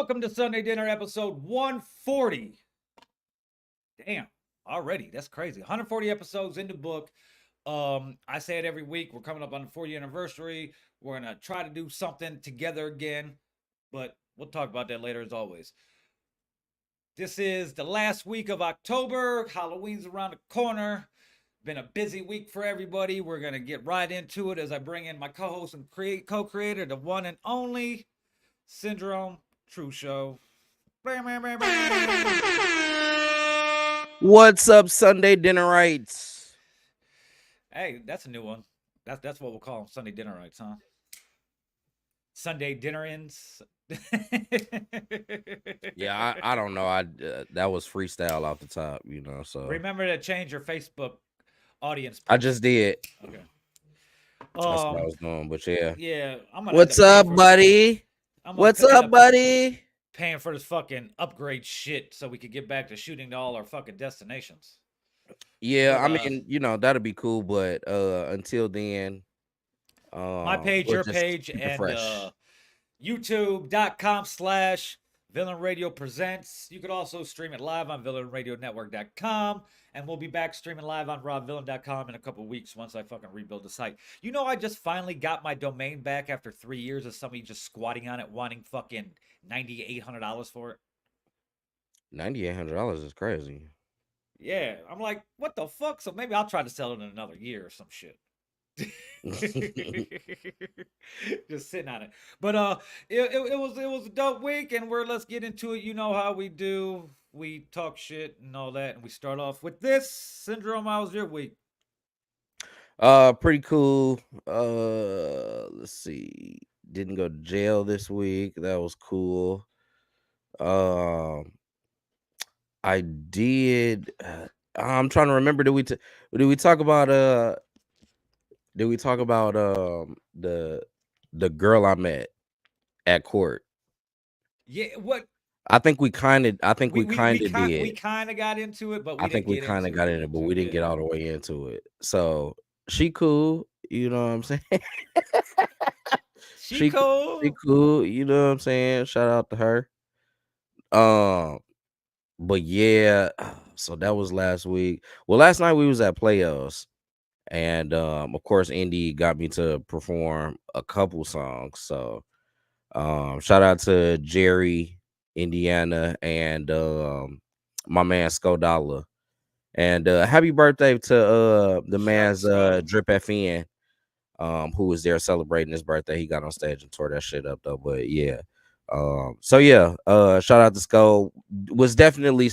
Welcome to Sunday Dinner episode 140. Damn, already. That's crazy. 140 episodes in the book. I say it every week. We're coming up on the 40th anniversary. We're gonna try to do something together again, but we'll talk about that later as always. This is the last week of October. Halloween's around the corner. Been a busy week for everybody. We're gonna get right into it as I bring in my co-host and co-creator, the one and only Syndrome True Show. What's up, Sunday Dinnerites? Hey, that's a new one. That's what we'll call them, Sunday dinner nights, huh? Sunday dinner ins. Yeah, I don't know. That was freestyle off the top, So Remember to change your Facebook audience. I just did. Okay. That's what I was doing, but yeah. Yeah, I'm gonna. What's up, buddy? What's up, buddy? Paying for this fucking upgrade shit so we could get back to shooting to all our fucking destinations. Yeah, I mean, that'll be cool, but until then, my page, your page, and youtube.com/Villain Radio Presents. You could also stream it live on villainradionetwork.com, and we'll be back streaming live on rawvillain.com in a couple weeks once I fucking rebuild the site. You know, I just finally got my domain back after 3 years of somebody just squatting on it, wanting fucking $9,800 for it. $9,800 is crazy. Yeah, I'm like, what the fuck? So maybe I'll try to sell it in another year or some shit. Just sitting on it, but it was a dope week, and let's get into it. You know how we do. We talk shit and all that, and we start off with this. Syndrome, how was your week? Pretty cool. Let's see. Didn't go to jail this week. That was cool. I did. I'm trying to remember. Did we talk about the girl I met at court? Yeah, what? I think we kind of did. We kind of got into it, but we didn't get into it, but we didn't get all the way into it. So she cool, you know what I'm saying? She cool. She cool, you know what I'm saying? Shout out to her. But yeah, so that was last week. Well, last night we was at Playos, and of course Indy got me to perform a couple songs. So shout out to Jerry, Indiana, and my man Skodala. And happy birthday to the man's Drip FN, who was there celebrating his birthday. He got on stage and tore that shit up though. But yeah. So yeah, shout out to Sko. Was definitely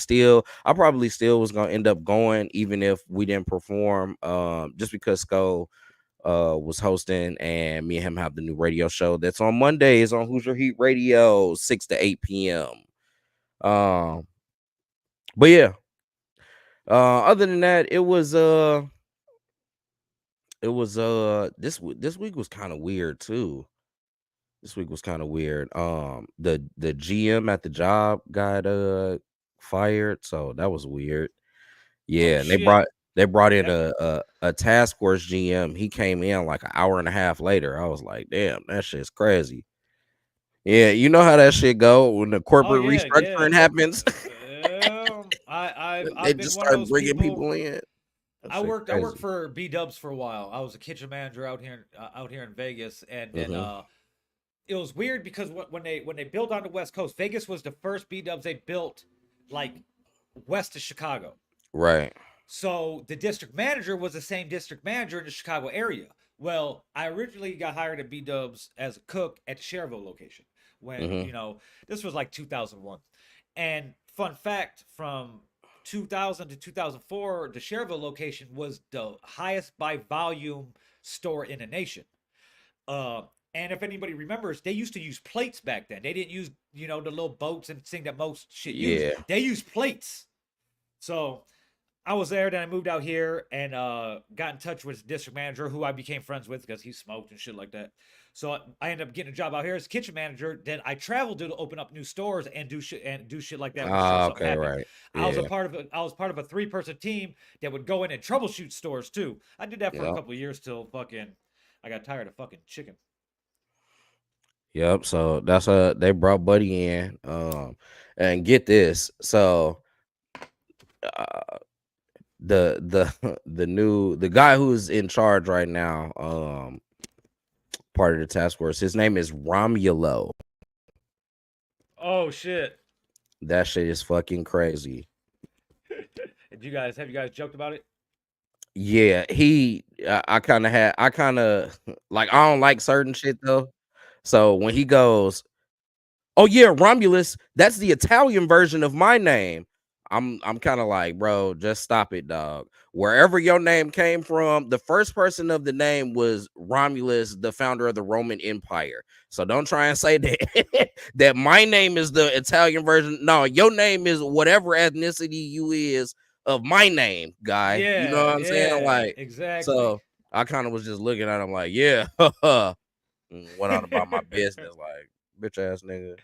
I probably still was gonna end up going even if we didn't perform. Just because Sko was hosting, and me and him have the new radio show that's on Mondays on Hoosier Heat Radio, 6 to 8 p.m. But yeah. Other than that, it was this week was kind of weird too. This week was kind of weird. The GM at the job got fired, so that was weird. Yeah, and they brought in a task force GM. He came in like an hour and a half later. I was like, damn, that shit's crazy. Yeah, you know how that shit go when the corporate restructuring happens. They just start bringing people in. I worked for B-Dubs for a while. I was a kitchen manager out here in Vegas, and then it was weird because when they built on the West Coast, Vegas was the first B-Dubs they built like west of Chicago. Right. So the district manager was the same district manager in the Chicago area. Well, I originally got hired at B-Dubs as a cook at the Cherville location when, this was like 2001. And fun fact, from 2000 to 2004, the Cherville location was the highest by volume store in the nation. And if anybody remembers, they used to use plates back then. They didn't use, the little boats and thing that most shit use. Yeah. They used plates. So I was there, then I moved out here and got in touch with the district manager, who I became friends with because he smoked and shit like that. So I ended up getting a job out here as kitchen manager. Then I traveled to open up new stores and do shit like that. Okay, right. Yeah. I was part of a 3-person team that would go in and troubleshoot stores too. I did that for a couple of years till fucking I got tired of fucking chicken. Yep. So that's they brought Buddy in. And get this. So uh, the guy who's in charge right now, part of the task force, his name is Romulo. Oh shit! That shit is fucking crazy. Did you guys have you guys joked about it? Yeah, I kind of like, I don't like certain shit though. So when he goes, "Oh yeah, Romulus, that's the Italian version of my name." I'm kind of like, bro, just stop it, dog. Wherever your name came from, the first person of the name was Romulus, the founder of the Roman Empire. So don't try and say that that my name is the Italian version. No, your name is whatever ethnicity you is of my name, guy. You know Yeah, what I'm saying? yeah, Like, exactly. so I kind of was just looking at him like, yeah, went on about my business, like, bitch ass nigga.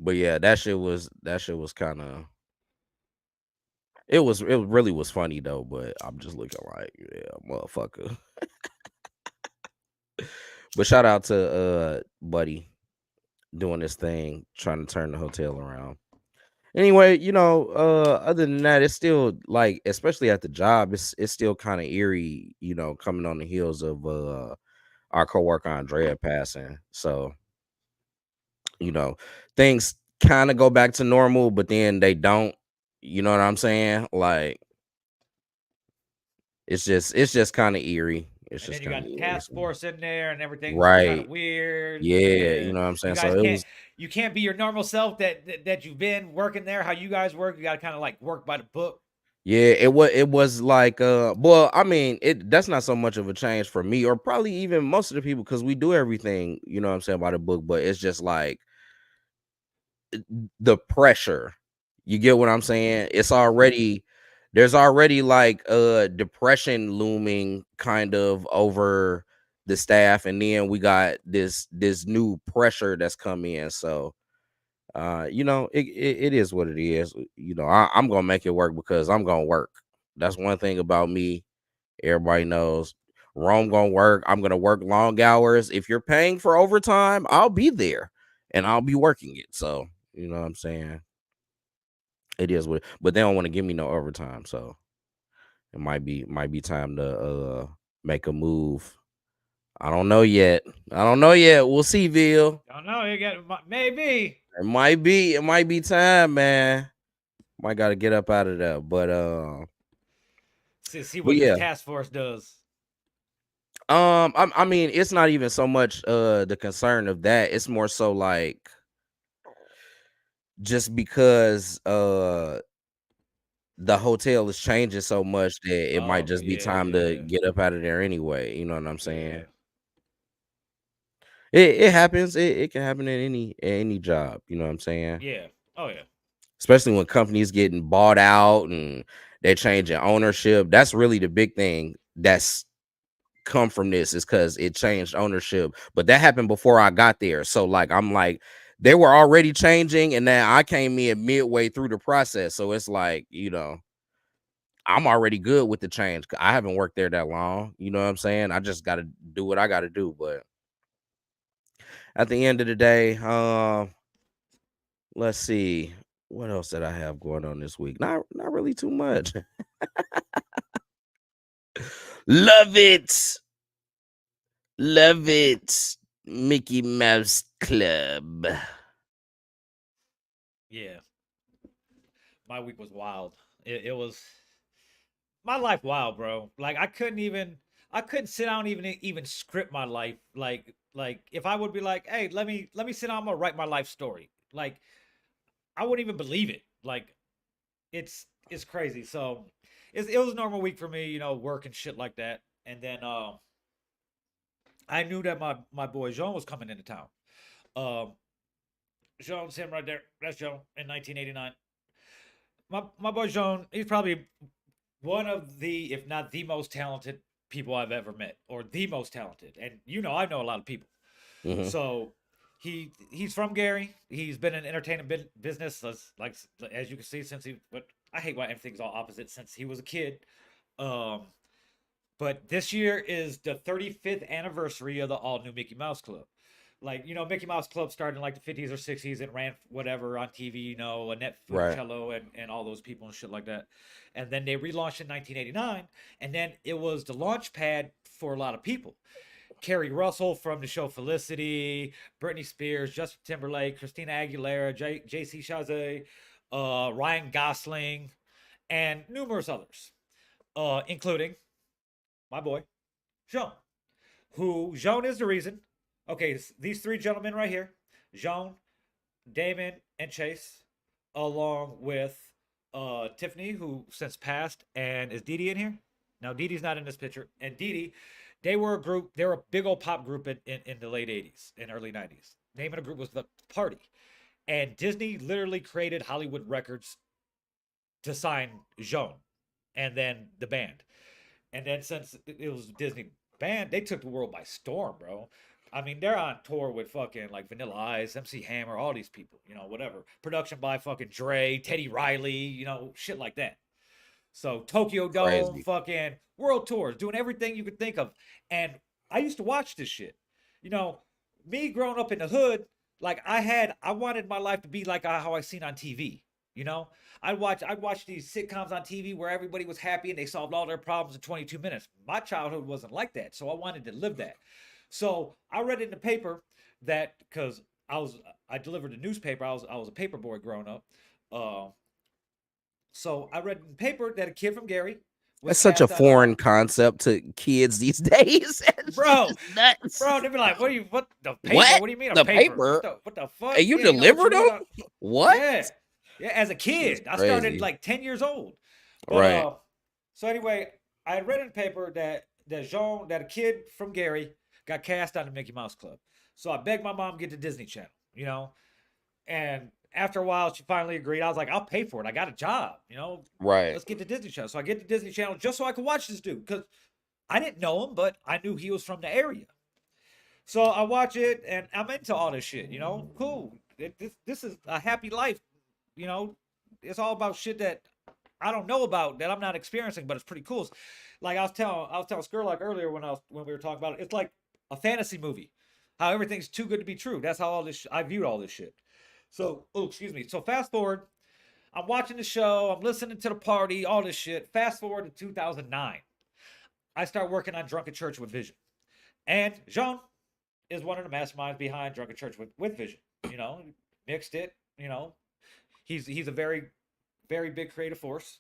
But yeah, that shit was kind of, it really was funny though. But I'm just looking like, yeah, motherfucker. But shout out to Buddy doing this thing, trying to turn the hotel around. Anyway, other than that, it's still like, especially at the job, it's still kind of eerie, coming on the heels of our coworker Andrea passing. So, you know, things kind of go back to normal, but then they don't. You know what I'm saying? Like, it's just kind of eerie. It's And then just you kind got of the eerie. task force in there, and everything's kind of Right. weird. Yeah, Yeah, you know what I'm you saying? So guys it can't was, you can't be your normal self that you've been working there. How you guys work, you got to kind of like work by the book. yeah, it was like, well, I mean, that's not so much of a change for me, or probably even most of the people, because we do everything, you know what I'm saying, by the book. But it's just like the pressure. You get what I'm saying? There's already like depression looming kind of over the staff, and then we got this new pressure that's come in. So it is what it is. I'm gonna make it work because I'm gonna work. That's one thing about me. Everybody knows Rome gonna work. I'm gonna work long hours. If you're paying for overtime, I'll be there and I'll be working it. So you know what I'm saying? It is what, but they don't want to give me no overtime. So it might be time to make a move. I don't know yet. I don't know yet. We'll see, Ville. I don't know. You got maybe It might be time, man. Might got to get up out of there. see But what this yeah. task force does. I mean, it's not even so much the concern of that. It's more so like, just because the hotel is changing so much that it might Oh, just be yeah, time to yeah, get up out of there anyway. You know what I'm saying? yeah, It happens. It can happen at any job. You know what I'm saying? yeah. Oh, yeah. Especially when companies getting bought out and they're changing ownership. That's really the big thing that's come from this, is because it changed ownership. But that happened before I got there. So like, I'm like, they were already changing, and then I came in midway through the process. So it's like, I'm already good with the change. I haven't worked there that long. You know what I'm saying? I just got to do what I got to do. But at the end of the day, let's see. What else did I have going on this week? Not really too much. Love it. Love it. Mickey Mouse Club. Yeah. My week was wild. It was my life wild, bro. Like I couldn't sit down even script my life. Like if I would be like, hey, let me sit down, I'm gonna write my life story. Like I wouldn't even believe it. Like it's crazy. So it was a normal week for me, work and shit like that. And then I knew that my boy Jean was coming into town. Um Jean's him right there. That's Jean in 1989. My boy Jean, he's probably one of the, if not the most talented people I've ever met, or the most talented. And I know a lot of people. Hmm. So he's from Gary. He's been in entertainment business as you can see since he. But I hate why everything's all opposite, since he was a kid. Um, but this year is the 35th anniversary of the all new Mickey Mouse Club. Like, Mickey Mouse Club started in like the 50s or 60s and ran whatever on TV, Annette Right. Funicello and all those people and shit like that. And then they relaunched in 1989, and then it was the launch pad for a lot of people. Kerry Russell from the show Felicity, Britney Spears, Justin Timberlake, Christina Aguilera, J.C. Chazé, Ryan Gosling, and numerous others, including my boy, Jean, who Jean is the reason. Okay, these three gentlemen right here, Jean, Damon, and Chase, along with Tiffany, who since passed, and is Dee Dee in here? Now Dee Dee's not in this picture. And Dee Dee, they were a group. They were a big old pop group in the late '80s and early '90s. Name of the group was The Party, and Disney literally created Hollywood Records to sign Jean, and then the band. And then since it was Disney band, they took the world by storm, bro. I mean, they're on tour with fucking like Vanilla Ice, MC Hammer, all these people, whatever. Production by fucking Dre, Teddy Riley, shit like that. So Tokyo Dome, Crazy. fucking world tours, doing everything you could think of. And I used to watch this shit. You know, me growing up in the hood, like I wanted my life to be like how I seen on TV. You know, I'd watch these sitcoms on TV where everybody was happy and they solved all their problems in 22 minutes. My childhood wasn't like that, so I wanted to live that. So I read in the paper that because I delivered a newspaper. I was a paper boy growing up. Uh, so I read in the paper that a kid from Gary was That's such a cast on foreign concept to kids these days. It's bro, just nuts. bro. They be like, what the paper? What? What do you mean a The paper? What paper? the fuck? And you Yeah, what you delivered read them? on? What? Yeah, yeah. As a It's kid, I started crazy. like 10 years old. But Right. so anyway, I had read in the paper that a kid from Gary got cast on the Mickey Mouse Club. So I begged my mom to get the Disney Channel, and after a while, she finally agreed. I was like, I'll pay for it. I got a job, Right. let's get the Disney Channel. So I get the Disney Channel just so I could watch this dude because I didn't know him, but I knew he was from the area. So I watch it and I'm into all this shit, cool. This is a happy life, you know. It's all about shit that I don't know about that I'm not experiencing, but it's pretty cool. Like I was telling Skurlock earlier when we were talking about it. It's like a fantasy movie. How everything's too good to be true. That's how I viewed all this shit. So, oh, excuse me. So fast forward, I'm watching the show, I'm listening to the party, all this shit. Fast forward to 2009. I start working on Drunken Church with Vision. And Jean is one of the masterminds behind Drunken Church with Vision. Mixed it, He's a very, very big creative force.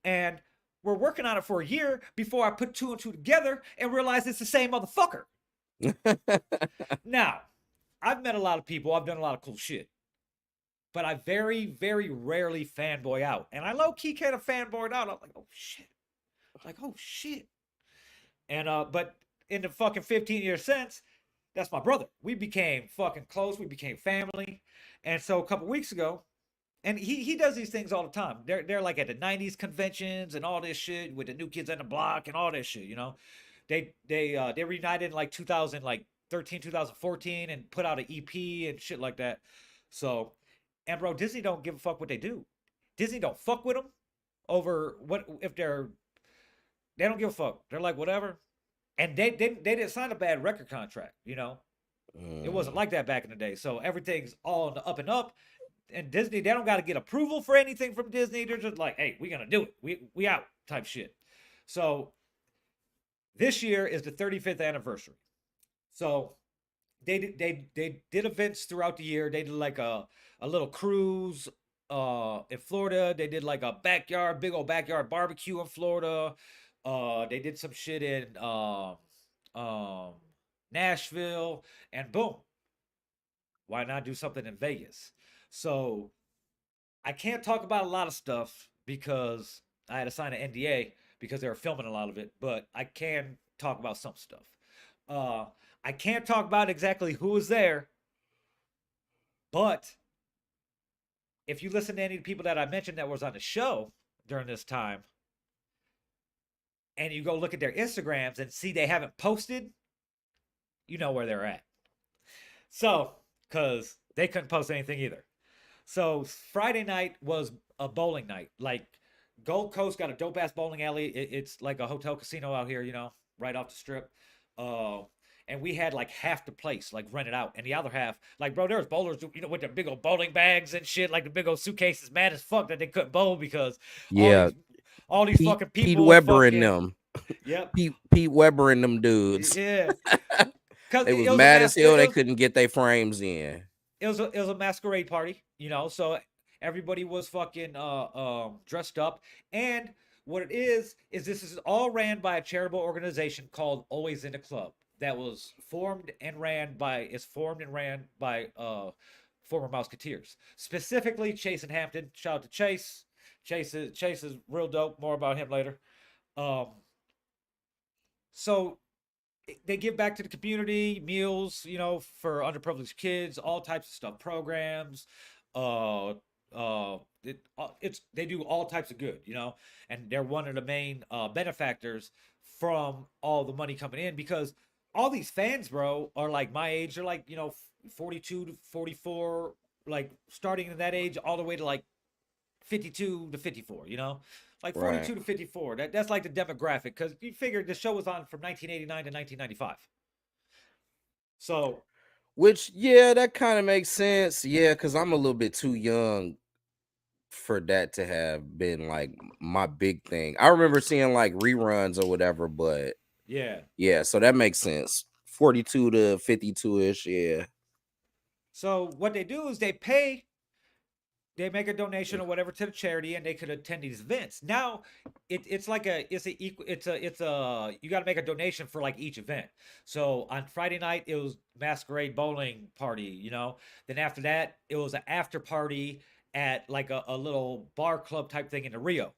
And we're working on it for a year before I put two and two together and realize it's the same motherfucker. Now, I've met a lot of people, I've done a lot of cool shit. But I very, very rarely fanboy out. And I low key kind of fanboyed out. I'm like, oh shit. Like, oh shit. And but in the fucking 15 years since, that's my brother. We became fucking close. We became family. And so a couple weeks ago, and he does these things all the time. They're like at the 90s conventions and all this shit with the New Kids on the Block and all this shit. They reunited in like 2000 like 13 2014 and put out an EP and shit like that. So, and bro, Disney don't give a fuck what they do. Disney don't fuck with them over what if they don't give a fuck. They're like whatever. And they didn't sign a bad record contract. It wasn't Mm, like that back in the day. So everything's all on the up and up. And Disney, they don't got to get approval for anything from Disney. They're just like, hey, we're gonna do it. We out type shit. So this year is the 35th anniversary. So they did events throughout the year. They did like a little cruise in Florida. They did like a big old backyard barbecue in Florida. They did some shit in um Nashville, and boom, why not do something in Vegas? So I can't talk about a lot of stuff because I had to sign an NDA because they were filming a lot of it, but I can talk about some stuff. Uh, I can't talk about exactly who was there, but if you listen to any of the people that I mentioned that was on the show during this time, and you go look at their Instagrams and see they haven't posted, you know where they're at. So, because they couldn't post anything either. So Friday night was a bowling night. Like Gold Coast got a dope ass bowling alley. It's like a hotel casino out here, right off the strip. Uh, and we had like half the place like rented out, and the other half, like, bro, there was bowlers, with their big old bowling bags and shit, like the big old suitcases, mad as fuck that they couldn't bowl because all Yeah, these all these fucking Pete people Weber and fucking, them. yep, Pete Weber and them dudes. yeah, because They was it was a mad as mask, hell they couldn't get their frames in. it was a masquerade party, so everybody was fucking dressed up. And what it is this is all ran by a charitable organization called Always in the Club, that was formed and ran by former Musketeers, specifically Chase and Hampton. Shout out to Chase. Chase is real dope. More about him later. um so they give back to the community, meals, for underprivileged kids, all types of stuff, programs. Uh, it's they do all types of good, and they're one of the main benefactors from all the money coming in, because all these fans, bro, are like my age. They're like 42 to 44, like starting in that age all the way to like 52 to 54, like Right. 42 to 54. That's like the demographic, because you figure the show was on from 1989 to 1995. So, Which, yeah, that kind of makes sense. Yeah, because I'm a little bit too young for that to have been like my big thing. I remember seeing like reruns or whatever, but yeah. yeah, so that makes sense. 42 to 52 ish. Yeah. So what they do is they make a donation or whatever to the charity, and they could attend these events. Now, it's a you got to make a donation for like each event. So on Friday night it was masquerade bowling party, Then after that it was an after party at like a little bar club type thing in the Rio.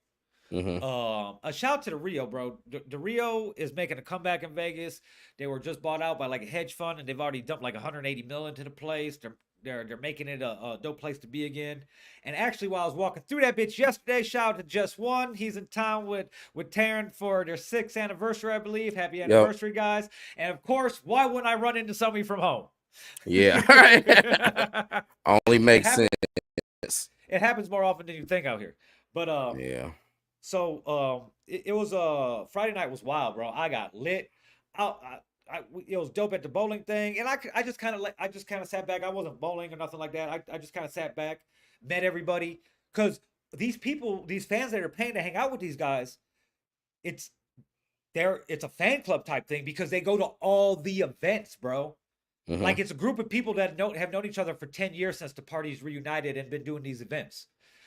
Hmm. A shout to the Rio, bro. The Rio is making a comeback in Vegas. They were just bought out by like a hedge fund, and they've already dumped like 180 million into the place. They're making it a dope place to be again. And actually, while I was walking through that bitch yesterday, shout out to Just One. He's in town with Taryn for their 6th anniversary, I believe. Happy Yep. anniversary, guys! And of course, why wouldn't I run into somebody from home? Yeah. Only it makes happens. sense. It happens more often than you think out here. But Yeah. So it was Friday night was wild, bro. I got lit. It was dope at the bowling thing, and I just kind of sat back. I wasn't bowling or nothing like that. I just kind of sat back, met everybody, because these people, these fans that are paying to hang out with these guys, it's it's a fan club type thing, because they go to all the events, bro. Hmm. Like, it's a group of people that have known each other for 10 years since the party's reunited and been doing these events.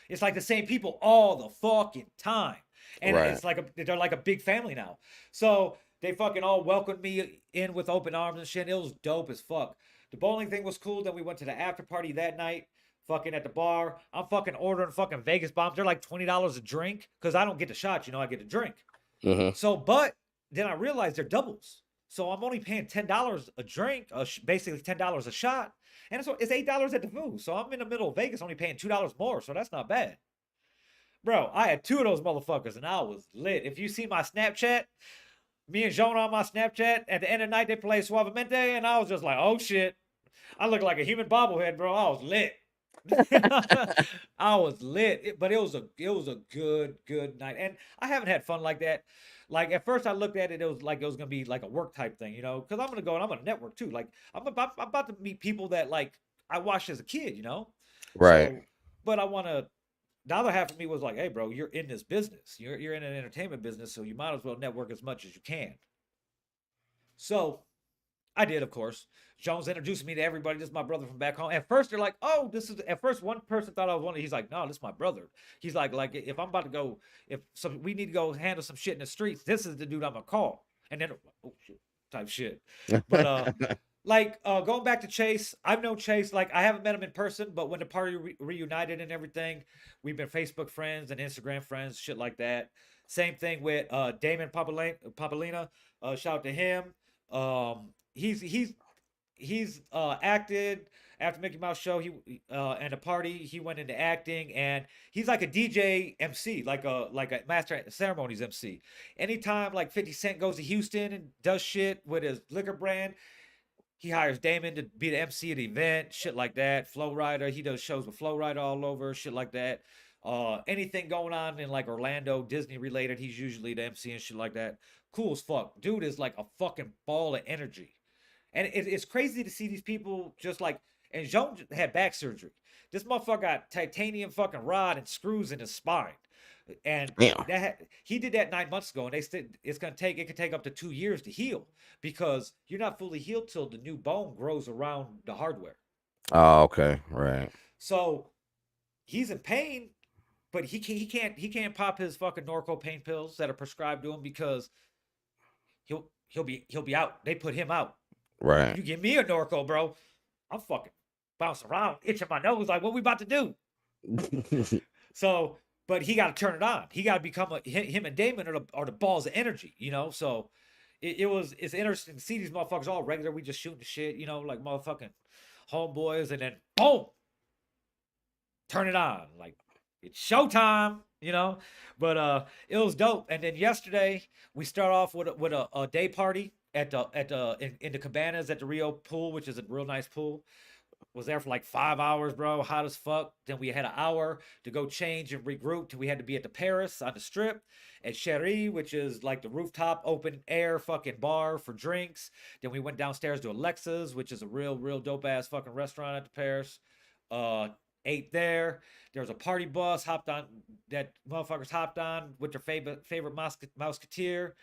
It's like the same people all the fucking time. And Right. it's like they're like a big family now. So they fucking all welcomed me in with open arms and shit. It was dope as fuck. The bowling thing was cool. Then we went to the after party that night, fucking at the bar. I'm fucking ordering fucking Vegas bombs. They're like $20 a drink, because I don't get the shots, I get a drink. Hmm. So, but then I realized they're doubles. So I'm only paying $10 a drink, basically $10 a shot, and it's $8 at the food. So I'm in the middle of Vegas, only paying $2 more. So that's not bad, bro. I had 2 of those motherfuckers, and I was lit. If you see my Snapchat, me and Jonah on my Snapchat, at the end of the night they play Suavemente, and I was just like, oh shit, I look like a human bobblehead, bro. I was lit. I was lit, but it was a good night, and I haven't had fun like that. Like, at first I looked at it, it was like it was gonna be like a work type thing, because I'm gonna go and I'm gonna network too. Like, I'm about to meet people that like I watched as a kid. Right. So, but I want to. The other half of me was like, hey, bro, you're in this business. You're in an entertainment business, so you might as well network as much as you can. So I did, of course. Jones introduced me to everybody. This is my brother from back home. At first, they're like, "Oh, this is." At first, one person thought I was one. He's like, "No, this is my brother." He's like if I'm about to go, if some we need to go handle some shit in the streets, this is the dude I'm gonna call. And then, oh shit, type shit. But going back to Chase, I've known Chase. Like, I haven't met him in person, but when the party reunited and everything, we've been Facebook friends and Instagram friends, shit like that. Same thing with Damon Papalina. Shout out to him. He's acted after Mickey Mouse show. And a party, he went into acting, and he's like a DJ MC, like a master ceremonies MC. Anytime like 50 Cent goes to Houston and does shit with his liquor brand, he hires Damon to be the MC at the event, shit like that. Flow Rider, he does shows with Flow Rider all over, shit like that. Anything going on in like Orlando, Disney related, he's usually the MC and shit like that. Cool as fuck. Dude is like a fucking ball of energy. And it's crazy to see these people just like, and Joan had back surgery. This motherfucker got titanium fucking rod and screws in his spine. And Damn. he did that 9 months ago, and it could take up to 2 years to heal because you're not fully healed till the new bone grows around the hardware. Oh, okay. Right. So he's in pain, but he can't pop his fucking Norco pain pills that are prescribed to him because he'll be out. They put him out. Right. You give me a Norco, bro, I'm fucking bouncing around, itching my nose, like what we about to do? So, but he got to turn it on. He got to become him and Damon are the balls of energy, So it's interesting to see these motherfuckers all regular. We just shooting the shit, like motherfucking homeboys, and then boom, turn it on, like it's showtime. But it was dope. And then yesterday we start off with a day party in the cabanas at the Rio pool, which is a real nice pool. Was there for like 5 hours, bro, hot as fuck. Then we had an hour to go change and regroup till we had to be at the Paris on the strip at Cherie, which is like the rooftop open air fucking bar for drinks. Then we went downstairs to Alexa's, which is a real dope ass fucking restaurant at the Paris. Ate there. There was a party bus that motherfuckers hopped on with their favorite Mouseketeer.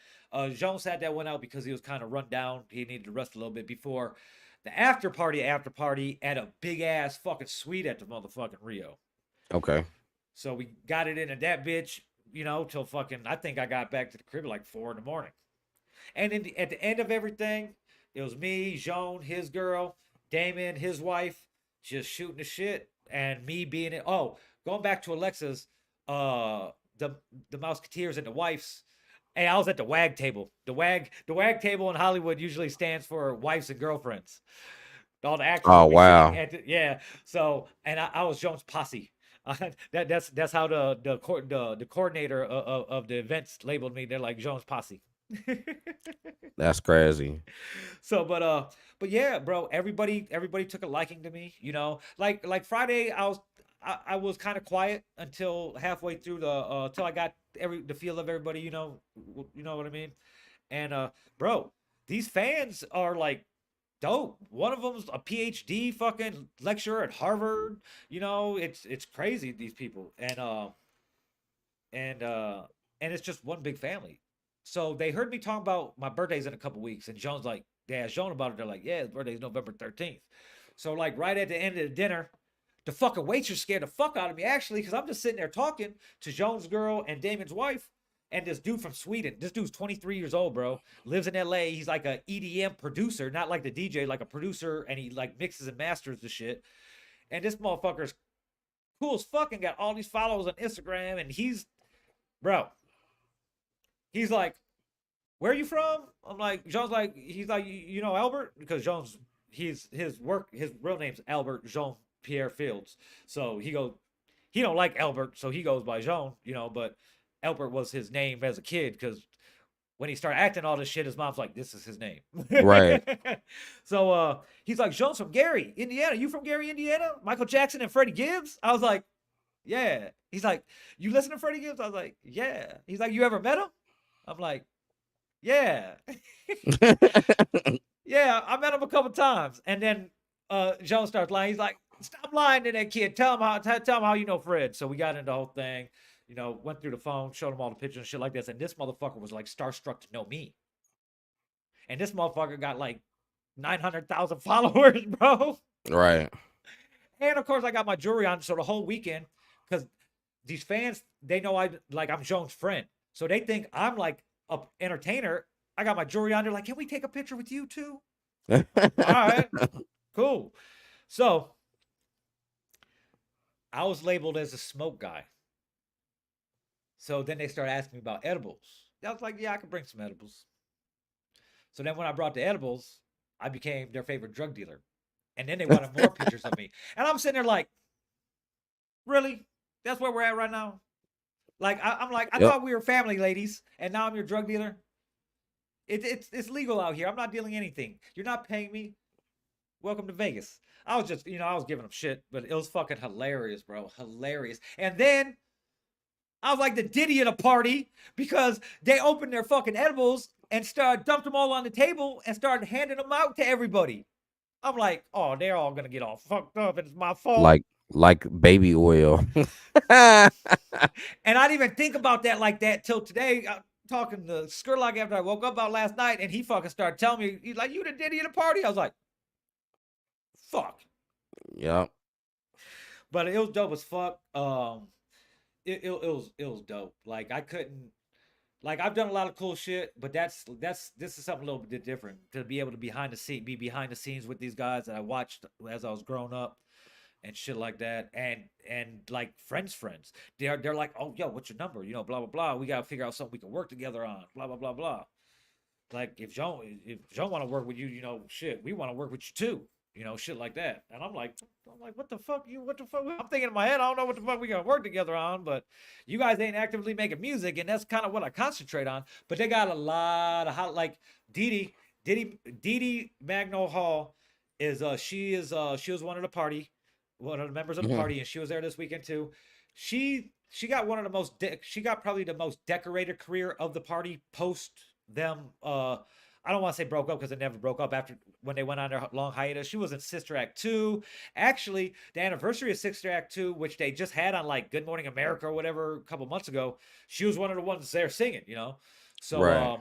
Jones had that one out because he was kind of run down. He needed to rest a little bit before the after party at a big ass fucking suite at the motherfucking Rio. Okay. So we got it into that bitch, till fucking, I think I got back to the crib at like 4 in the morning. And at the end of everything, it was me, Joan, his girl, Damon, his wife, just shooting the shit, and me being it. Oh, going back to Alexa's, the Mouseketeers and the wives. Hey, I was at the WAG table. The WAG table in Hollywood usually stands for wives and girlfriends. All the actors Oh, will be sitting wow. yeah. So, and I was Jones' posse. That's how the coordinator of the events labeled me. They're like Jones' posse. That's crazy. So, but yeah, bro, everybody took a liking to me, like Friday, I was kind of quiet until halfway through till I got the feel of everybody, you know what I mean? And bro, these fans are like dope. One of them's a PhD fucking lecturer at Harvard. It's crazy, these people. And it's just one big family. So they heard me talking about my birthday's in a couple weeks, and Joan's like, they asked Joan about it. They're like, yeah, his birthday's November 13th. So like right at the end of the dinner, the fucking waitress scared the fuck out of me, actually, because I'm just sitting there talking to Joan's girl and Damon's wife, and this dude from Sweden. This dude's 23 years old, bro. Lives in LA. He's like a EDM producer, not like the DJ, like a producer, and he like mixes and masters the shit. And this motherfucker's cool as fuck and got all these followers on Instagram, and bro, he's like, where are you from? I'm like, Jones, like, he's like, you know Albert? Because Jones, his real name's Albert Jean Pierre Fields. So he don't like Albert, so he goes by Jean, but Albert was his name as a kid because when he started acting all this shit, his mom's like, this is his name. Right. So he's like, Jones from Gary, Indiana. You from Gary, Indiana? Michael Jackson and Freddie Gibbs? I was like, yeah. He's like, you listen to Freddie Gibbs? I was like, yeah. He's like, you ever met him? I'm like, yeah. Yeah, I met him a couple times. And then Jones starts lying. He's like, stop lying to that kid. Tell him how you know Fred. So we got into the whole thing, went through the phone, showed him all the pictures and shit like this. And this motherfucker was like starstruck to know me. And this motherfucker got like 900,000 followers, bro. Right. And of course I got my jewelry on. So the whole weekend, because these fans, they know I'm Jones' friend. So they think I'm like a entertainer. I got my jewelry on. They're like, can we take a picture with you too? All right, cool. So I was labeled as a smoke guy. So then they started asking me about edibles. I was like, yeah, I can bring some edibles. So then when I brought the edibles, I became their favorite drug dealer. And then they wanted more pictures of me. And I'm sitting there like, really? That's where we're at right now? Like, I'm like, I thought we were family, ladies, and now I'm your drug dealer. It's legal out here. I'm not dealing anything. You're not paying me. Welcome to Vegas. I was just, I was giving them shit, but it was fucking hilarious, bro. Hilarious. And then I was like the Diddy at a party because they opened their fucking edibles and dumped them all on the table and started handing them out to everybody. I'm like, oh, they're all gonna get all fucked up, and it's my fault. Like baby oil. And I didn't even think about that like that till today. Talking to Skurlock after I woke up about last night, and he fucking started telling me, he's like, "You the Diddy at a party?" I was like, "Fuck." Yep. But it was dope as fuck. It was dope. Like I couldn't. Like I've done a lot of cool shit, but this is something a little bit different to be able to be behind the scenes with these guys that I watched as I was growing up and shit like that, and like friends. They're like, oh yo, what's your number? You know, blah blah blah. We gotta figure out something we can work together on. Blah blah blah blah. Like if Joan want to work with you, you know, shit, we want to work with you too. You know, shit like that. And I'm like, what the fuck? What the fuck? I'm thinking in my head, I don't know what the fuck we gonna work together on, but you guys ain't actively making music, and that's kind of what I concentrate on. But they got a lot of hot, like Dee Magno Hall she was one of the party, one of the members of the Mhm. party, and she was there this weekend too. She got one of the most she got probably the most decorated career of the party post them I don't want to say broke up because it never broke up after when they went on their long hiatus. She was in Sister Act 2. Actually, the anniversary of Sister Act 2, which they just had on like Good Morning America or whatever a couple months ago, she was one of the ones there singing, you know? So Right.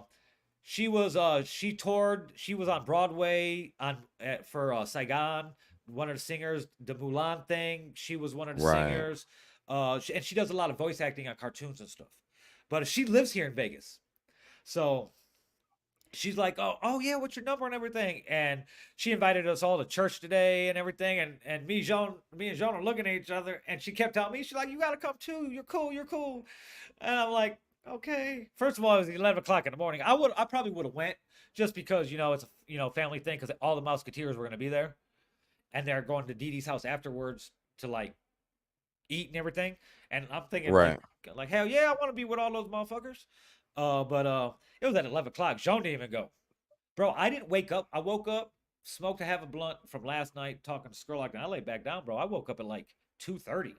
she toured, she was on Broadway on for Saigon, one of the singers, the Mulan thing. She was one of the Right. singers. And she does a lot of voice acting on cartoons and stuff. But she lives here in Vegas. So she's like, oh yeah, what's your number and everything? And she invited us all to church today and everything. And me and Jean are looking at each other, and she kept telling me, she's like, you gotta come too. You're cool. You're cool. And I'm like, okay. First of all, it was 11 o'clock in the morning. I probably would have went just because it's a family thing because all the Musketeers were gonna be there, and they're going to Dee Dee's house afterwards to like eat and everything. And I'm thinking Right. like hell yeah, I want to be with all those motherfuckers. But it was at 11 o'clock. Jean didn't even go. Bro, I didn't wake up. I woke up, smoked a half a blunt from last night talking to Skurlock, and I laid back down, bro. I woke up at like 2:30.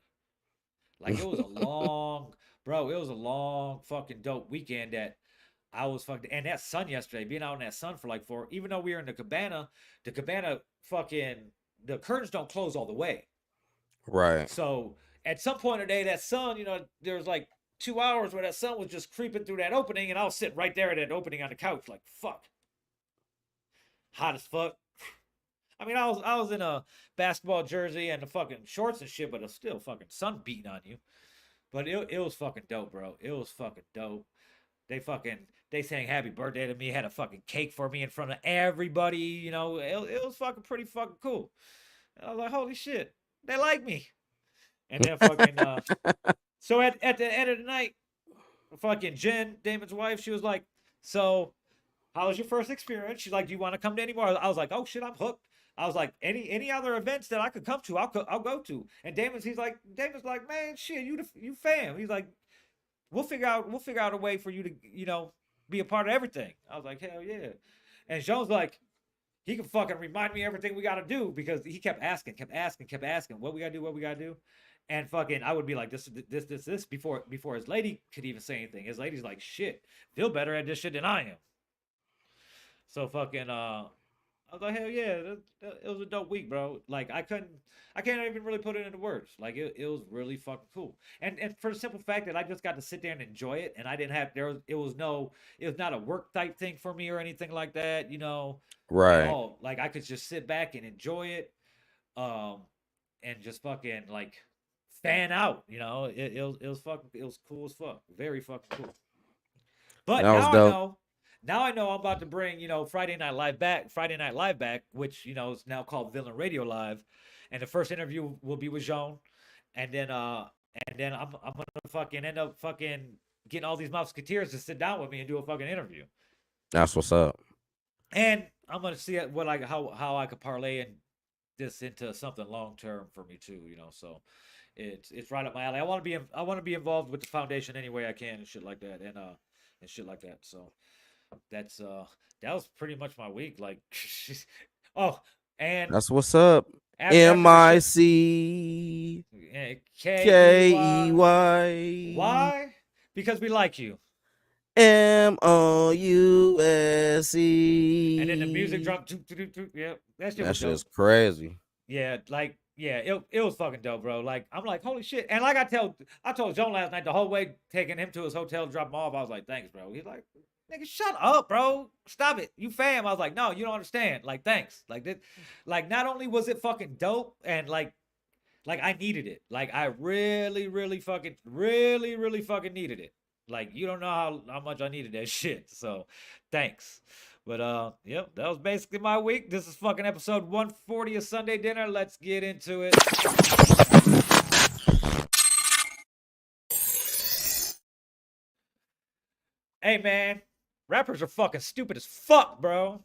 Like it was a long, bro. It was a long fucking dope weekend that I was fucking, and that sun yesterday, being out in that sun for like 4. Even though we were in the cabana fucking the curtains don't close all the way. Right. So at some point of the day, that sun, there's like 2 hours where that sun was just creeping through that opening, and I was sitting right there at that opening on the couch, like fuck, hot as fuck. I mean, I was in a basketball jersey and the fucking shorts and shit, but it's still fucking sun beating on you. But it was fucking dope, bro. It was fucking dope. They sang happy birthday to me, had a fucking cake for me in front of everybody. It was fucking pretty fucking cool. And I was like, holy shit, they like me. And then fucking so at the end of the night, fucking Jen, Damon's wife, she was like, so how was your first experience? She's like, do you want to come to any more? I was like, oh shit, I'm hooked. I was like, any other events that I could come to, I'll go to. And Damon's like, man, shit, you fam. He's like, we'll figure out a way for you to be a part of everything. I was like, hell yeah. And Jones like, he can fucking remind me everything we gotta do because he kept asking, what we gotta do, and fucking I would be like this before his lady could even say anything. His lady's like, shit, feel better at this shit than I am. So fucking I was like, hell yeah, it was a dope week, bro. Like I can't even really put it into words. Like it was really fucking cool. And for the simple fact that I just got to sit there and enjoy it, and I didn't have it was not a work type thing for me or anything like that, at Right. all. Like I could just sit back and enjoy it, um, and just fucking like fan out. It was cool as fuck, very fucking cool. But That was dope. now I know I'm about to bring, Friday Night Live back, which, is now called Villain Radio Live. And the first interview will be with Jean. And then I'm gonna fucking end up fucking getting all these musketeers to sit down with me and do a fucking interview. That's what's up. And I'm gonna see what how I could parlay this into something long term for me too, So it's right up my alley. I want to be involved with the foundation any way I can and shit like that, and shit like that. So that's that was pretty much my week. Like, oh, and That's what's up. after the shit, MIC K E KEY. Y. Why? Because we like you. MOUSE. And then the music dropped. Yeah, that shit That was shit's dope. crazy. Yeah, like yeah, it was fucking dope, bro. Like I'm like, holy shit. And like I told Joan last night the whole way taking him to his hotel, drop him off. I was like, thanks, bro. He's like, nigga, shut up, bro. Stop it. You fam. I was like, no, you don't understand. Like, thanks. Like this, like not only was it fucking dope and like I needed it. Like I really fucking needed it. Like you don't know how much I needed that shit. So thanks. But yep, that was basically my week. This is fucking episode 140 of Sunday Dinner. Let's get into it. Hey man, rappers are fucking stupid as fuck, bro.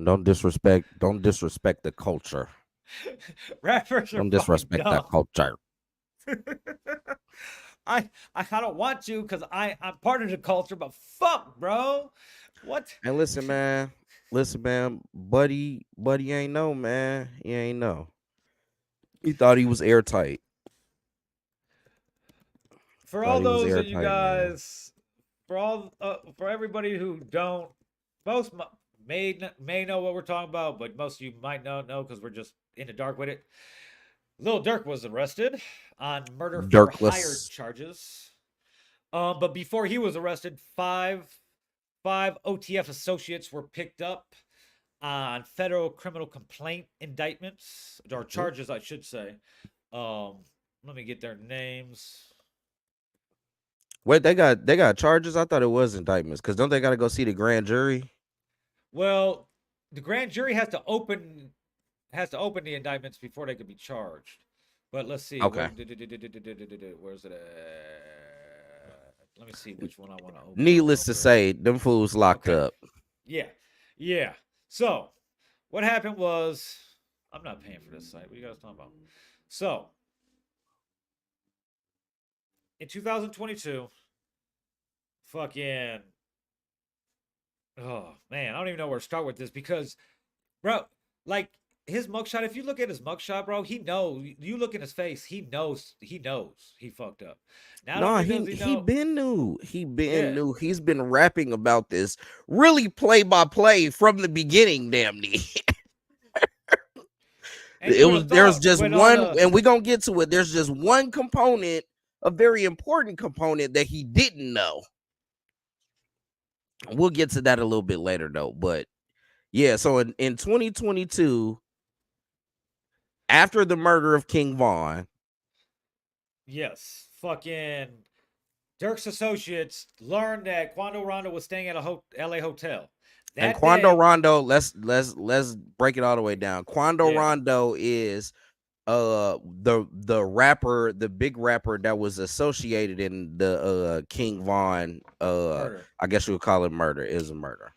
Don't disrespect the culture. Rappers are Don't fucking disrespect that dumb. culture. I don't want to because I'm part of the culture, but fuck, bro. What? And listen, man, buddy ain't know, man. He ain't know. He thought he was airtight. For Thought all he was those of you airtight, man. guys, for everybody who don't, most may know what we're talking about, but most of you might not know because we're just in the dark with it. Lil Durk was arrested on murder for hire Dirkless. charges. But before he was arrested, five OTF associates were picked up on federal criminal complaint indictments or charges, I should say. Let me get their names. Wait, they got charges? I thought it was indictments. Cause don't they gotta go see the grand jury? Well, the grand jury has to open the indictments before they can be charged. But let's see. Okay. Where's it at? Let me see which one I want to open up Needless real to quick. say, them fools locked Okay. up. Yeah. Yeah. So, what happened was I'm not paying for this site. What are you guys talking about? So, in 2022, fucking oh man, I don't even know where to start with this because bro, like his mugshot, if you look at his mugshot, bro, he knows. You look in his face, he knows he fucked up. Not Nah, only does he he know, been new. He been yeah, new. He's been rapping about this really play by play from the beginning, damn near. and you would have There's thought just when all one, the and we're gonna get to it. There's just one component, a very important component that he didn't know. We'll get to that a little bit later though. But yeah, so in 2022, after the murder of King Von, yes, fucking Dirk's associates learned that Quando Rondo was staying at a LA hotel and that Quando day. Rondo, let's break it all the way down. Quando Yeah, Rondo is the rapper, the big rapper that was associated in the King Von murder. I guess you would call it murder. It is a murder.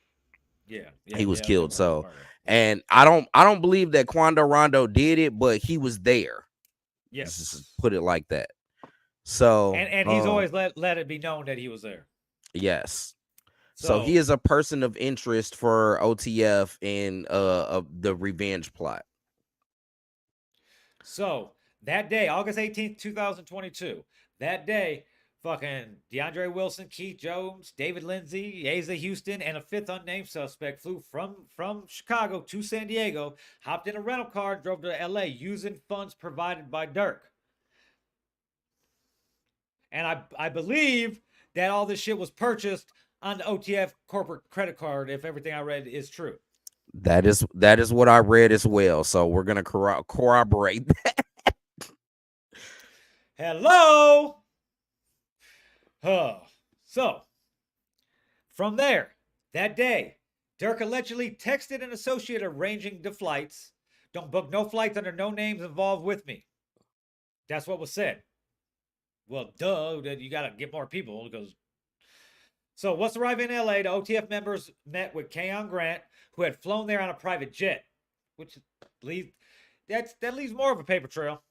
Yeah, He was it killed. was So, murder. Yeah. and I don't believe that Quando Rondo did it, but he was there. Let's just Yes. put it like that. So, And he's always let it be known that he was there. yes. So he So is a person of interest for OTF in the revenge plot. So that day, August 18th, 2022, that day, fucking DeAndre Wilson, Keith Jones, David Lindsay, Asa Houston, and a fifth unnamed suspect flew from Chicago to San Diego, hopped in a rental car, drove to LA using funds provided by Durk. And I believe that all this shit was purchased on the OTF corporate credit card, if everything I read is true. That is what I read as well. So we're gonna corroborate that. Hello. So, from there, that day, Dirk allegedly texted an associate arranging the flights. Don't book no flights under no names involved with me. That's what was said. Well, duh, you got to get more people because. So, once arriving in LA, the OTF members met with Keon Grant, who had flown there on a private jet, which leaves that leaves more of a paper trail.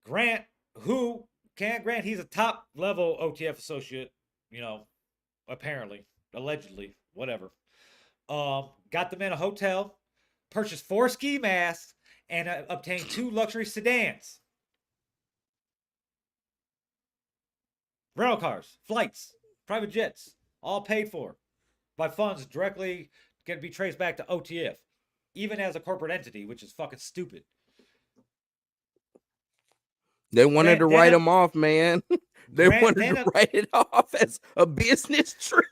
Grant, Keon Grant, he's a top level OTF associate, you know, apparently, allegedly, whatever. Got them in a hotel, purchased 4 ski masks, and obtained 2 luxury sedans. rental cars, flights, private jets, all paid for by funds directly can be traced back to OTF, even as a corporate entity, which is fucking stupid. They wanted to Grant write then him off, man. They Grant wanted then to write it off as a business trip.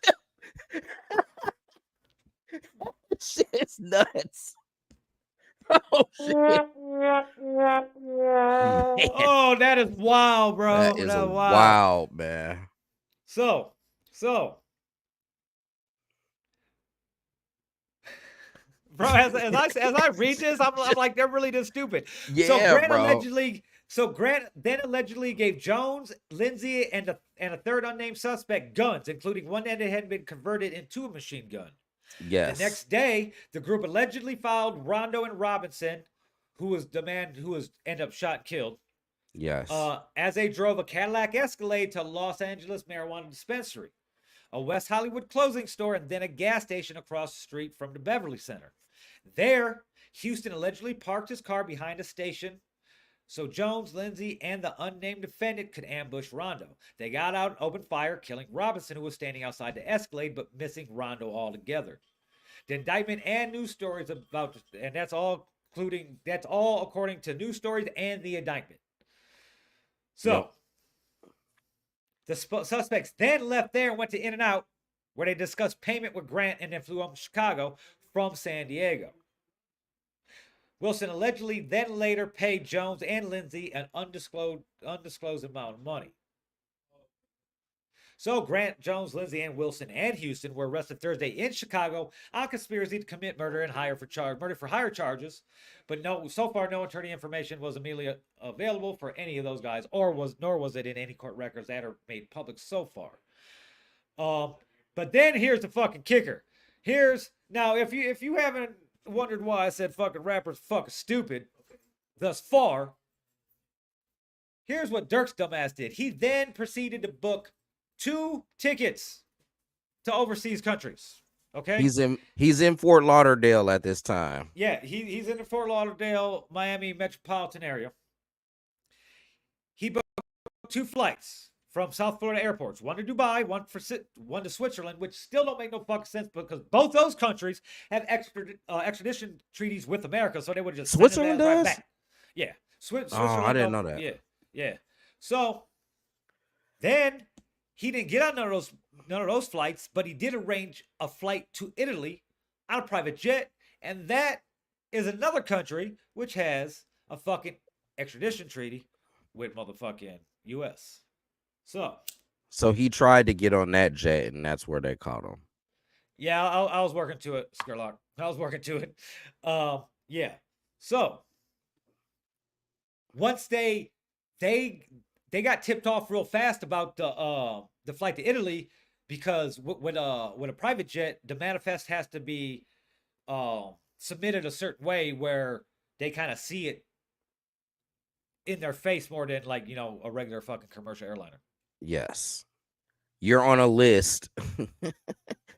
Shit's nuts. Oh shit. Man, oh, that is wild, that bro. is a That's wild. wild, man. So, so, bro, as I read this, I'm like, they're really this stupid. So Yeah, bro. Grant then allegedly gave Jones, Lindsay, and a third unnamed suspect guns, including one that had been converted into a machine gun. The Yes. next day, the group allegedly followed Rondo and Robinson, who was the man who was ended up shot and killed, Yes. as they drove a Cadillac Escalade to Los Angeles marijuana dispensary, a West Hollywood clothing store, and then a gas station across the street from the Beverly Center. There, Houston allegedly parked his car behind a station so Jones, Lindsay, and the unnamed defendant could ambush Rondo. They got out and opened fire, killing Robinson, who was standing outside the Escalade, but missing Rondo altogether. The indictment and news stories about, and that's all according to news stories and the indictment. Yep. So the suspects then left there and went to In-N-Out, where they discussed payment with Grant and then flew home to Chicago from San Diego. Wilson allegedly then later paid Jones and Lindsay an undisclosed amount of money. So Grant, Jones, Lindsay, and Wilson and Houston were arrested Thursday in Chicago on conspiracy to commit murder and murder for hire charges. But so far no attorney information was immediately available for any of those guys, nor was it in any court records that are made public so far. But then here's the fucking kicker. Now if you haven't wondered why I said fucking rappers fucking stupid thus far, here's what Durk's dumbass did. He then proceeded to book 2 tickets to overseas countries. Okay. He's in Fort Lauderdale at this time. Yeah, he's in the Fort Lauderdale, Miami metropolitan area. He booked 2 flights from South Florida airports, one to Dubai, one to Switzerland, which still don't make no fucking sense because both those countries have extradition treaties with America, so they would just Switzerland does? right back. Yeah, Switzerland. Oh, I didn't know that. Yeah. So then he didn't get on none of those flights, but he did arrange a flight to Italy on a private jet, and that is another country which has a fucking extradition treaty with motherfucking U.S. So he tried to get on that jet, and that's where they caught him. Yeah, I was working to it, Skerlock. I was working to it. Yeah. So once they got tipped off real fast about the flight to Italy, because with a private jet, the manifest has to be submitted a certain way where they kind of see it in their face more than like a regular fucking commercial airliner. Yes. You're on a list.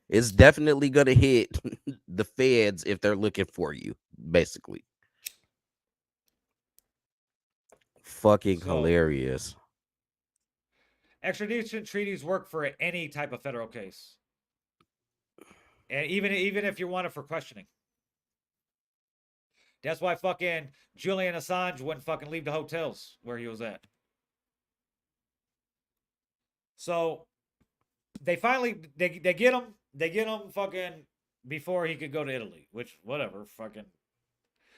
It's definitely gonna hit the feds if they're looking for you, basically. Fucking hilarious. Extradition treaties work for any type of federal case, and even if you want it for questioning. That's why fucking Julian Assange wouldn't fucking leave the hotels where he was at. So they finally they get him fucking before he could go to Italy, which whatever fucking.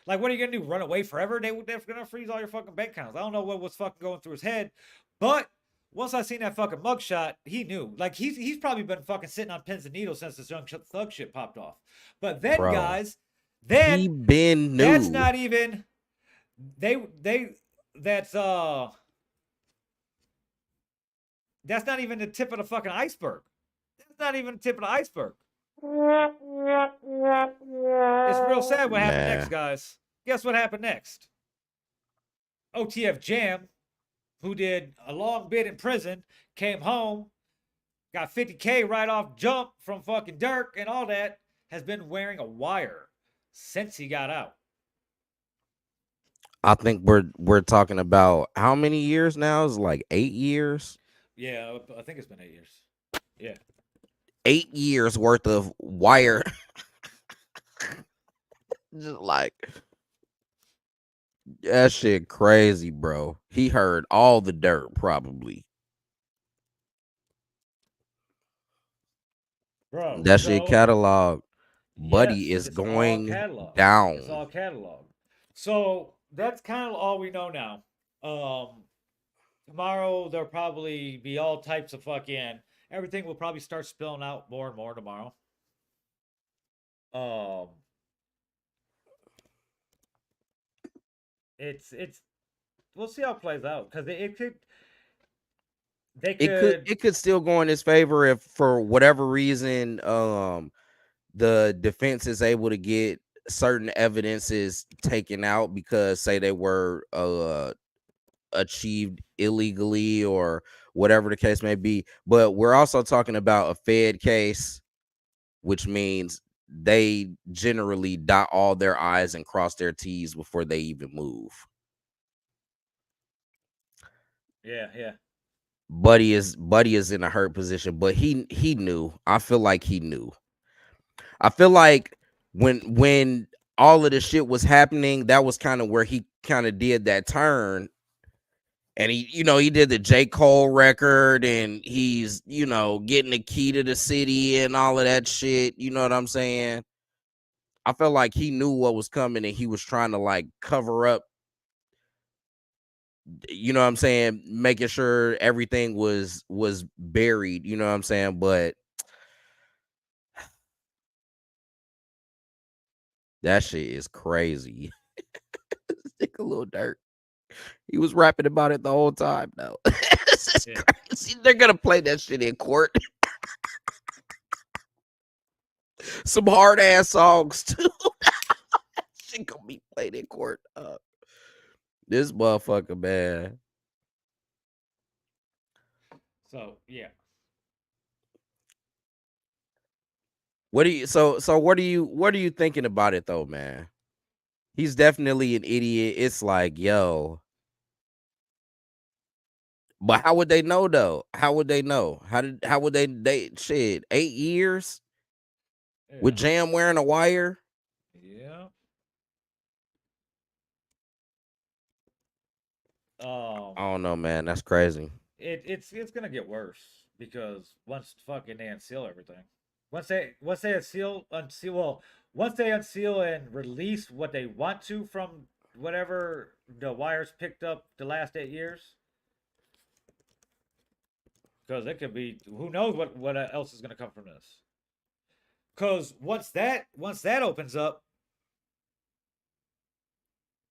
Like, what are you gonna do? Run away forever? They're gonna freeze all your fucking bank accounts. I don't know what was fucking going through his head, but once I seen that fucking mugshot, he knew. Like he's probably been fucking sitting on pins and needles since this Young Thug shit popped off. But then, Bro, guys, then he been new. That's not even that's not even the tip of the fucking iceberg. That's not even the tip of the iceberg. It's real sad what happened next, guys. Guess what happened next? OTF Jam, who did a long bit in prison, came home, got 50K right off jump from fucking Durk and all that, has been wearing a wire since he got out. I think we're talking about how many years now? It's like 8 years. Yeah, I think it's been 8 years. Yeah. 8 years worth of wire. Just like that shit crazy, bro. He heard all the dirt probably. Bro, That shit so catalog. Buddy yes, is it's all going catalog. It's down. all catalog. So that's kind of all we know now. Tomorrow there'll probably be all types of fucking everything will probably start spilling out more and more tomorrow. Um, it's we'll see how it plays out because it could they It could could it could still go in his favor if for whatever reason the defense is able to get certain evidences taken out because say they were achieved illegally or whatever the case may be. But we're also talking about a Fed case, which means they generally dot all their I's and cross their T's before they even move. yeah. Buddy is in a hurt position, but he knew. I feel like he knew. I feel like when all of the shit was happening, that was kind of where he kind of did that turn. And he did the J. Cole record and he's, getting the key to the city and all of that shit. You know what I'm saying? I felt like he knew what was coming and he was trying to like cover up, you know what I'm saying, making sure everything was buried, you know what I'm saying? But that shit is crazy. Stick a little dirt. He was rapping about it the whole time though. This is Yeah. crazy. They're gonna play that shit in court. Some hard ass songs too. Shit gonna be played in court. This motherfucker, man. So yeah. What are you thinking about it though, man? He's definitely an idiot. It's like, yo, but how would they know though? How would they know? How would they shit 8 years with Yeah. Jam wearing a wire? Yeah. Um I don't know, man. That's crazy. it's gonna get worse because once fucking they unseal everything. Once they unseal well, once they unseal and release what they want to from whatever the wires picked up the last 8 years, because it could be who knows what else is gonna come from this. Because once that opens up,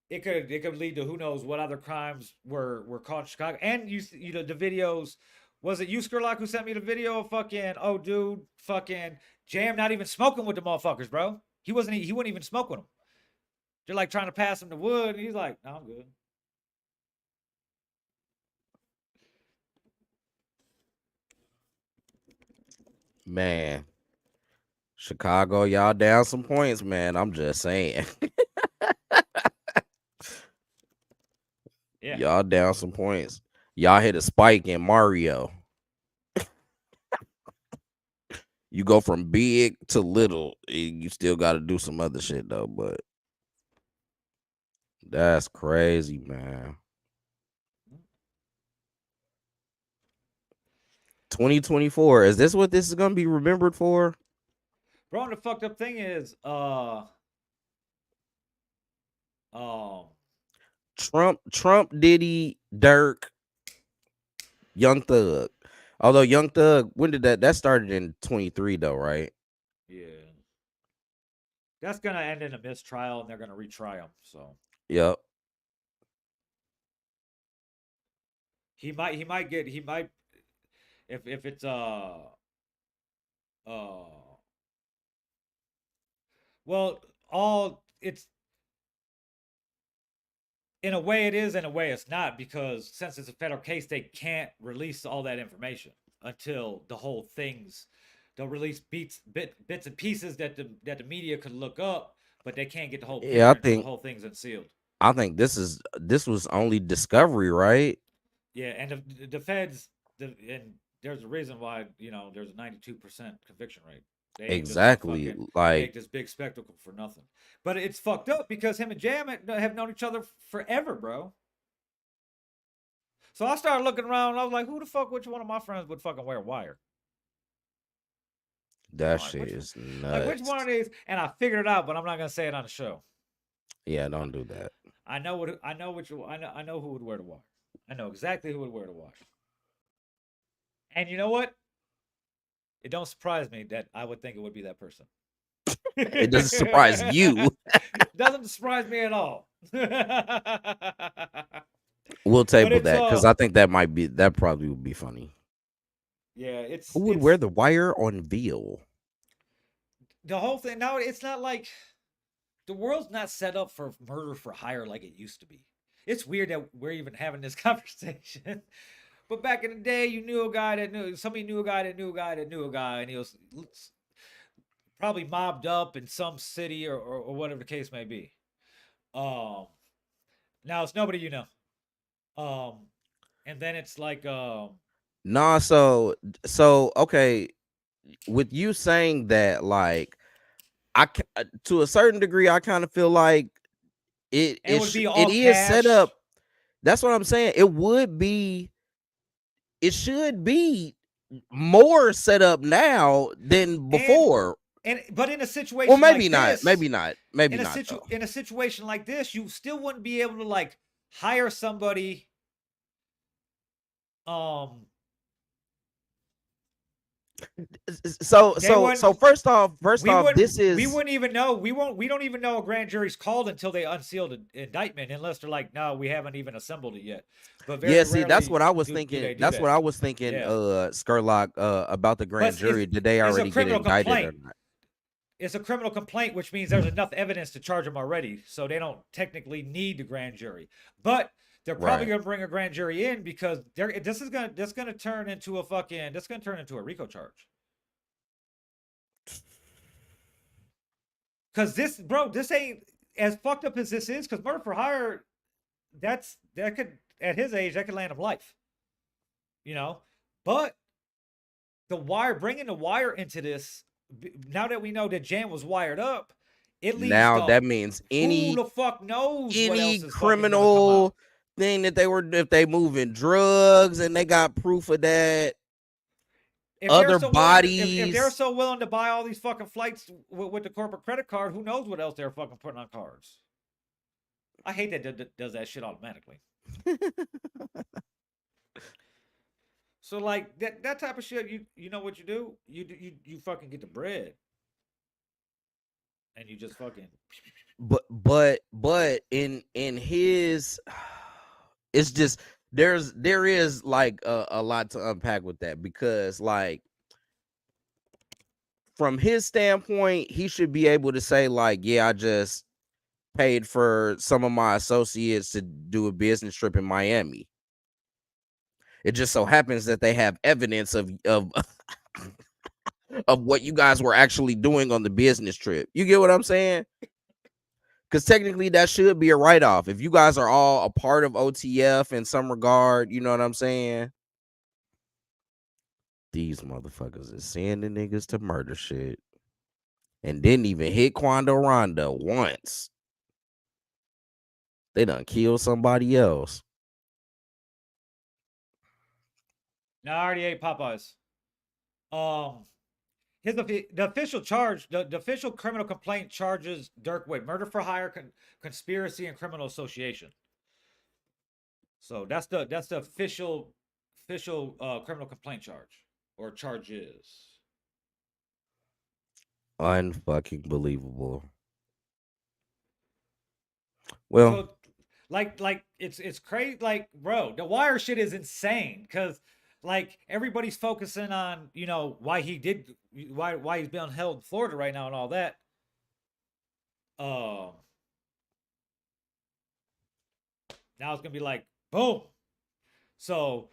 it could lead to who knows what other crimes were caught in Chicago. And the videos, was it you Skurlock who sent me the video of fucking oh dude fucking Jam not even smoking with the motherfuckers, bro. He wouldn't even smoke with them. They're like trying to pass him the wood, and he's like, no, I'm good. Man, Chicago, y'all down some points, man. I'm just saying. Yeah. Y'all down some points. Y'all hit a spike in Mario. You go from big to little. You still got to do some other shit though, but that's crazy, man. 2024. Is this what this is gonna be remembered for? Bro, and the fucked up thing is, um, Trump, Diddy, Dirk, Young Thug. Although Young Thug, when did that started in 23 though, right? yeah, that's gonna end in a mistrial, and they're gonna retry him. So Yep. he might if it's uh well all it's in a way it is, in a way it's not, because since it's a federal case, they can't release all that information until the whole thing's. They'll release bits and pieces that the media could look up, but they can't get the whole Yeah, I picture until the think whole thing's unsealed. I think this was only discovery, right? Yeah, and the feds. and there's a reason why there's a 92% conviction rate. They ain't just gonna Exactly. fucking Like make this big spectacle for nothing. But it's fucked up because him and Jam have known each other forever, bro. So I started looking around and I was like, who the fuck, which one of my friends would fucking wear a wire? that I'm like, shit is which one of nuts. these? And I figured it out, but I'm not gonna say it on the show. Yeah, I, don't do that. I know what I know which I know who would wear the wire. I know exactly who would wear the wire. And you know what? It don't surprise me that I would think it would be that person. It doesn't surprise you. Doesn't surprise me at all. We'll But table it's that because I think that probably would be funny. yeah, Who would wear it's the wire on veal? the whole thing. Now it's not like the world's not set up for murder for hire like it used to be. It's weird that we're even having this conversation. But back in the day, you knew a guy that knew somebody knew a guy that knew a guy that knew a guy, and he was probably mobbed up in some city or whatever the case may be. Um, Now it's nobody you know. Um, and then it's like Nah, so okay, with you saying that, like to a certain degree, I kind of feel like and it would be it all is set cash up. That's what I'm saying. It would be. It should be more set up now than and before. but in a Well, situation maybe like not. this, Maybe not. Maybe not though. in a situation like this, you still wouldn't be able to like hire somebody um they So wouldn't first off, this we is wouldn't even know we don't even know a grand jury's called until they unseal the indictment unless they're like no we haven't even assembled it yet, but yeah. very See, that's what rarely I was do thinking. they do That's what that. I was thinking. Yeah, Skurlock, about the grand but jury. Did they it's a already get criminal indicted complaint. or not? It's a criminal complaint, which means there's enough evidence to charge them already, so they don't technically need the grand jury. But they're probably Right. gonna bring a grand jury in because this gonna turn into a fucking this gonna turn into a RICO charge. Cause this ain't as fucked up as this is. Cause murder for hire, that could at his age that could land him life, you know. But bringing the wire into this, now that we know that Jan was wired up, it leads Now to that means who the fuck knows what any else is fucking gonna come out. criminal thing that they were, if they moving drugs and they got proof of that, If they're other so willing, if they're bodies. so willing to buy all these fucking flights with the corporate credit card, who knows what else they're fucking putting on cards? I hate that does that shit automatically. So like that type of shit, you know what you do? You fucking get the bread, and you just fucking But in his, it's just there is like a lot to unpack with that, because like from his standpoint, he should be able to say like, yeah, I just paid for some of my associates to do a business trip in Miami. It just so happens that they have evidence of what you guys were actually doing on the business trip. You get what I'm saying? Because technically that should be a write-off. If you guys are all a part of OTF in some regard, you know what I'm saying? These motherfuckers is sending niggas to murder shit and didn't even hit Quando Rondo once. They done killed somebody else. no, I already ate Popeyes. Um, the official charge, the official criminal complaint charges Durk with murder for hire, conspiracy, and criminal association. So that's the official criminal complaint charge or charges. Unfucking believable. Well, So like it's crazy. Like bro, the wire shit is insane because like everybody's focusing on why he's being held in Florida right now and all that. Um, Now it's gonna be like boom. So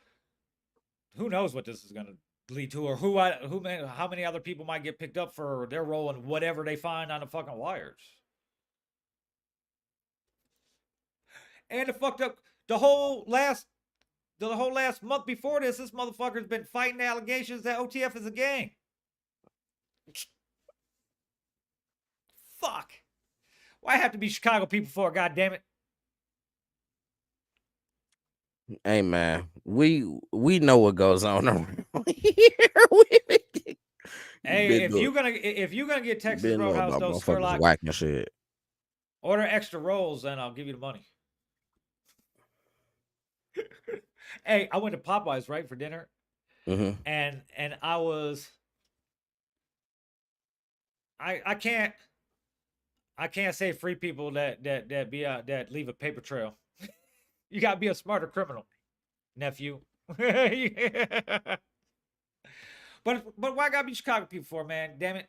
who knows what this is gonna lead to, or how many other people might get picked up for their role in whatever they find on the fucking wires. And the fucked up the whole last The whole last month before this motherfucker's been fighting allegations that OTF is a gang. Fuck. Why have to be Chicago people for? God damn it. Hey man, we know what goes on around here. Hey, if you're gonna get Texas been know Roadhouse, about those motherfuckers Skurlock, whacking shit. order extra rolls and I'll give you the money. Hey, I went to Popeyes right for dinner, and I was I can't say free people that be out that leave a paper trail. You gotta be a smarter criminal, nephew. But why gotta be Chicago people for, man? Damn it.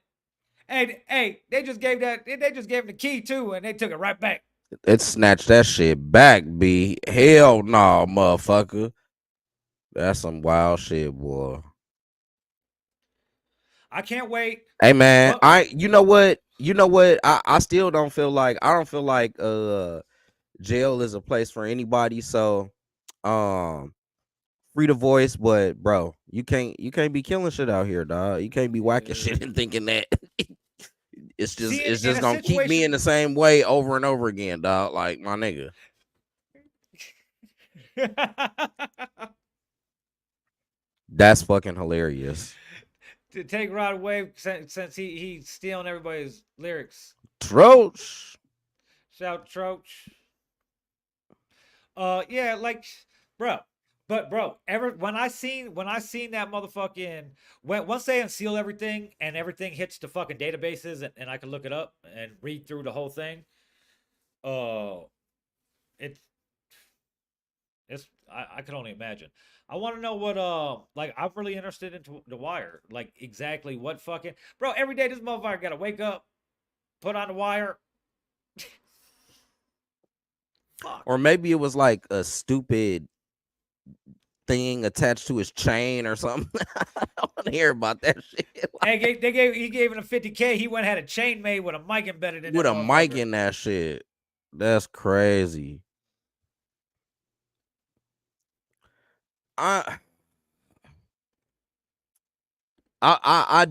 Hey, they just gave him the key too, and they took it right back. It snatched that shit back, B. Hell no, motherfucker. That's some wild shit, boy. I can't wait. Hey man, you know what? I still don't feel like jail is a place for anybody. So free to voice, but bro, you can't be killing shit out here, dog. You can't be whacking shit and thinking that it's just gonna keep me in the same way over and over again, dog. Like my nigga. That's fucking hilarious. To take Rod away since he's stealing everybody's lyrics. Troach. Shout Troach. Yeah, like, bro. But bro, when I seen that motherfucking once they unseal everything and everything hits the fucking databases and I can look it up and read through the whole thing, I can only imagine. I want to know what like I'm really interested into the Wire, like exactly what fucking bro. Every day this motherfucker gotta wake up, put on the Wire. Fuck. Or maybe it was like a stupid thing attached to his chain or something. I want to hear about that shit. Hey, he gave him a $50K. He went and had a chain made with a mic embedded in it. With a mic in that shit. That's crazy. I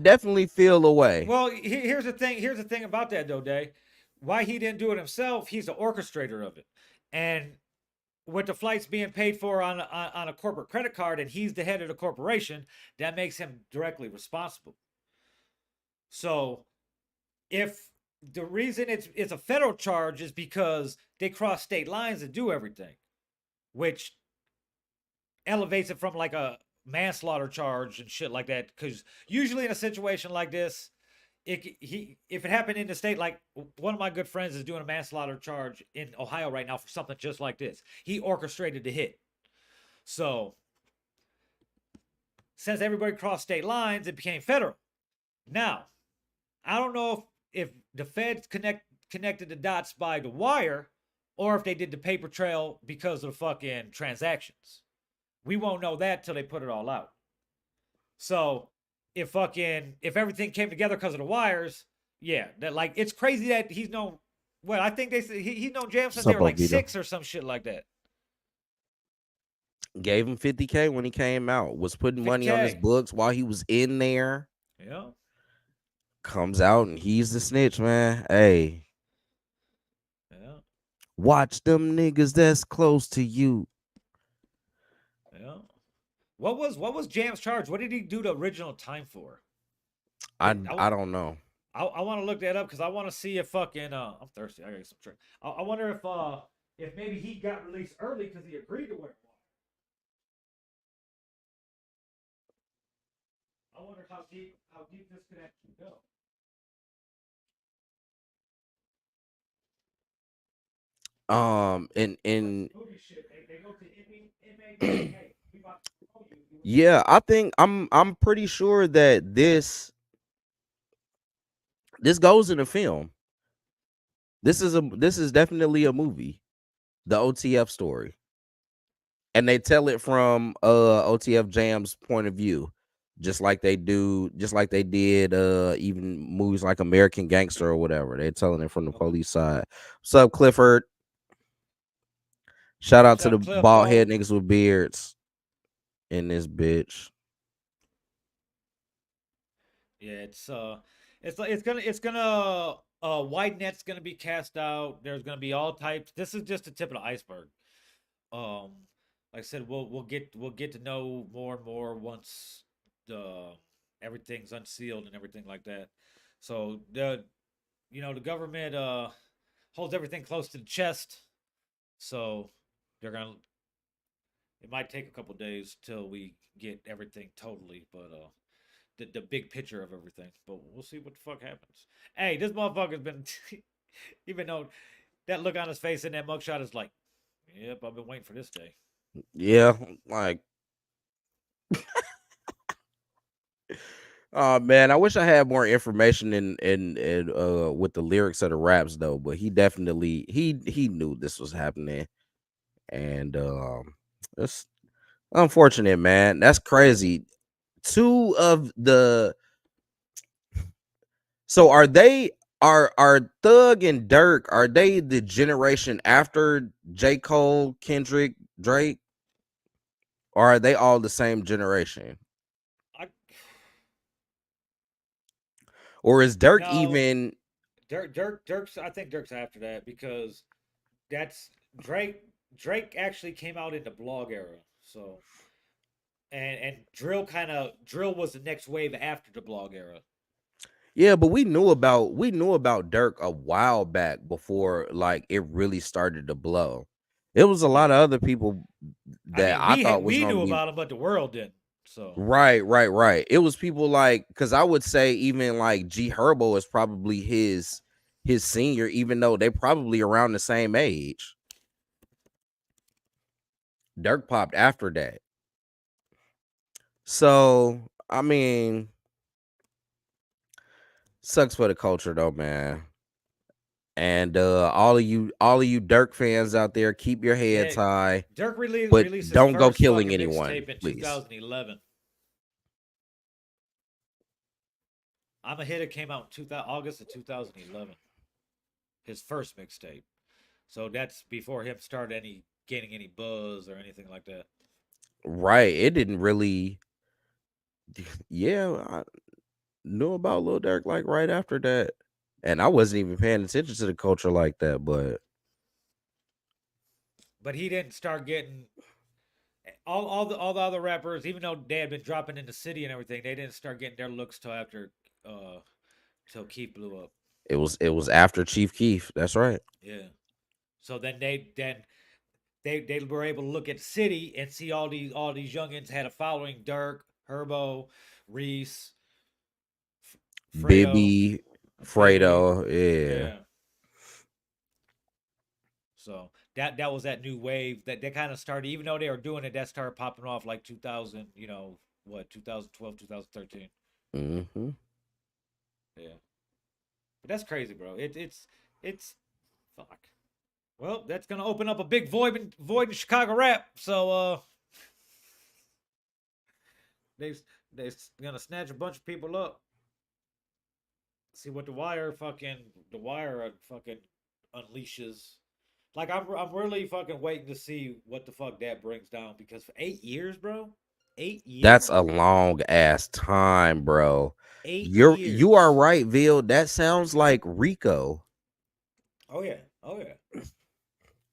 definitely feel away. Well, here's the thing about that though, Day. Why he didn't do it himself? He's the orchestrator of it, and with the flights being paid for on a corporate credit card, and he's the head of the corporation, that makes him directly responsible. So, if the reason it's a federal charge is because they cross state lines and do everything, which elevates it from like a manslaughter charge and shit like that. Because usually in a situation like this, if it happened in the state, like one of my good friends is doing a manslaughter charge in Ohio right now for something just like this. He orchestrated the hit. So since everybody crossed state lines, it became federal. Now, I don't know if the feds connected the dots by the wire or if they did the paper trail because of the fucking transactions. We won't know that till they put it all out. So if everything came together because of the wires, yeah, that like it's crazy that he's known. Well, I think they said he's known Jam since they were like 6 or some shit like that. Gave him $50K when he came out. Was putting money on his books while he was in there. Yeah. Comes out and he's the snitch, man. Hey. Yeah. Watch them niggas that's close to you. Yeah. What was Jam's charge? What did he do the original time for? I don't know. I want to look that up because I want to see if fucking I'm thirsty. I gotta get some drink. I wonder if maybe he got released early because he agreed to wear it. I wonder how deep this could actually go. In movie shit. They go to inmate. Hey, we about to throw you. Yeah, I think I'm pretty sure that this goes in a film. This is definitely a movie, the OTF story, and they tell it from OTF Jam's point of view, just like they did even movies like American Gangster or whatever. They're telling it from the police side. What's up, Clifford? Shout out to the bald head niggas with beards. in this bitch. Yeah, it's gonna wide net's gonna be cast out. There's gonna be all types. This is just the tip of the iceberg. Um, like I said, we'll get to know more and more once the everything's unsealed and everything like that. So the government holds everything close to the chest. So they're gonna it might take a couple days till we get everything totally, but the big picture of everything. But we'll see what the fuck happens. Hey, this motherfucker's been even though that look on his face in that mugshot is like, yep, I've been waiting for this day. Yeah, like, oh man, I wish I had more information in with the lyrics of the raps though. But he definitely he knew this was happening, and it's unfortunate, man. That's crazy. Two of the So are Thug and Dirk, are they the generation after J. Cole, Kendrick, Drake, or are they all the same generation? I Or is Dirk no even Dirk's. I think Dirk's after that because that's Drake. Drake actually came out in the blog era, so and drill was the next wave after the blog era. Yeah, but we knew about Dirk a while back before like it really started to blow. It was a lot Yeah, of other people I that mean I thought was we gonna knew be about him, but the world didn't. So right. It was people like because I would say even like G Herbo is probably his senior, even though they probably around the same age. Dirk popped after that. So I mean, sucks for the culture though, man. And all of you Dirk fans out there, keep your heads yeah, high, Dirk but released his don't go first killing fucking anyone, mixtape in please. 2011. I'm a Hitter came out in 2000, August of 2011. His first mixtape. So that's before him started gaining any buzz or anything like that. Right. It didn't really yeah, I knew about Lil Durk like right after that. And I wasn't even paying attention to the culture like that, but But he didn't start getting all the other rappers, even though they had been dropping in the city and everything, they didn't start getting their looks till after uh till Keith blew up. it was after Chief Keef. That's right. Yeah. So then they were able to look at the city and see all these youngins had a following: Dirk, Herbo, Reese, Fredo, Bibby, Bibby. Fredo, yeah. Yeah. So that was that new wave that kind of started. Even though they were doing it, that started popping off like 2000. 2012, 2013. Hmm. Yeah. But that's crazy, bro. It's fuck. Well, that's gonna open up a big void in Chicago rap. So they they gonna snatch a bunch of people up. See what the wire fucking unleashes. Like I'm really fucking waiting to see what the fuck that brings down because for 8 years, bro, eight That's a years, long ass time, bro. eight You are years. right, Ville. That sounds like Rico. Oh yeah, oh yeah.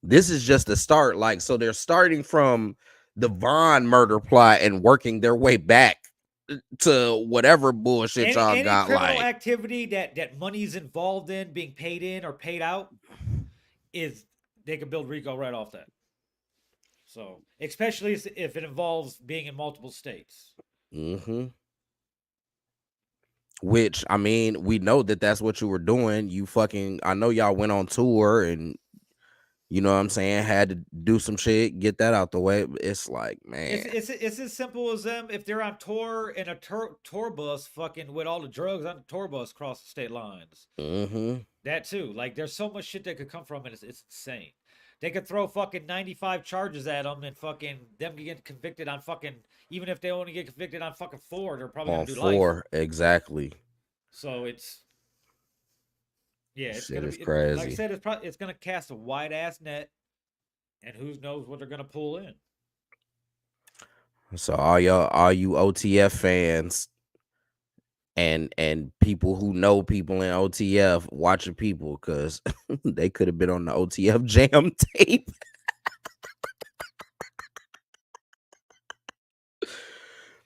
This is just the start. Like, so they're starting from the Vaughn murder plot and working their way back to whatever bullshit y'all Any got. criminal Like, activity that money's involved in, being paid in or paid out, is they can build Rico right off that. So especially if it involves being in multiple states. hmm which I mean, we know that that's what you were doing. You fucking, I know y'all went on tour and you know what I'm saying, had to do some shit, get that out the way. It's like, It's man. it's it's as simple as them if they're on tour in a tour bus, fucking with all the drugs on the tour bus across the state lines. Hmm. That too. Like there's so much shit that could come from it. It's insane. They could throw fucking 95 charges at them and fucking them get convicted on fucking even if they only get convicted on fucking four, they're probably On gonna do life. four, exactly. So it's yeah, it's Shit gonna is be like I crazy. said, it's gonna cast a wide ass net, and who knows what they're gonna pull in. So all you OTF fans and people who know people in OTF, watch your people because they could have been on the OTF jam tape.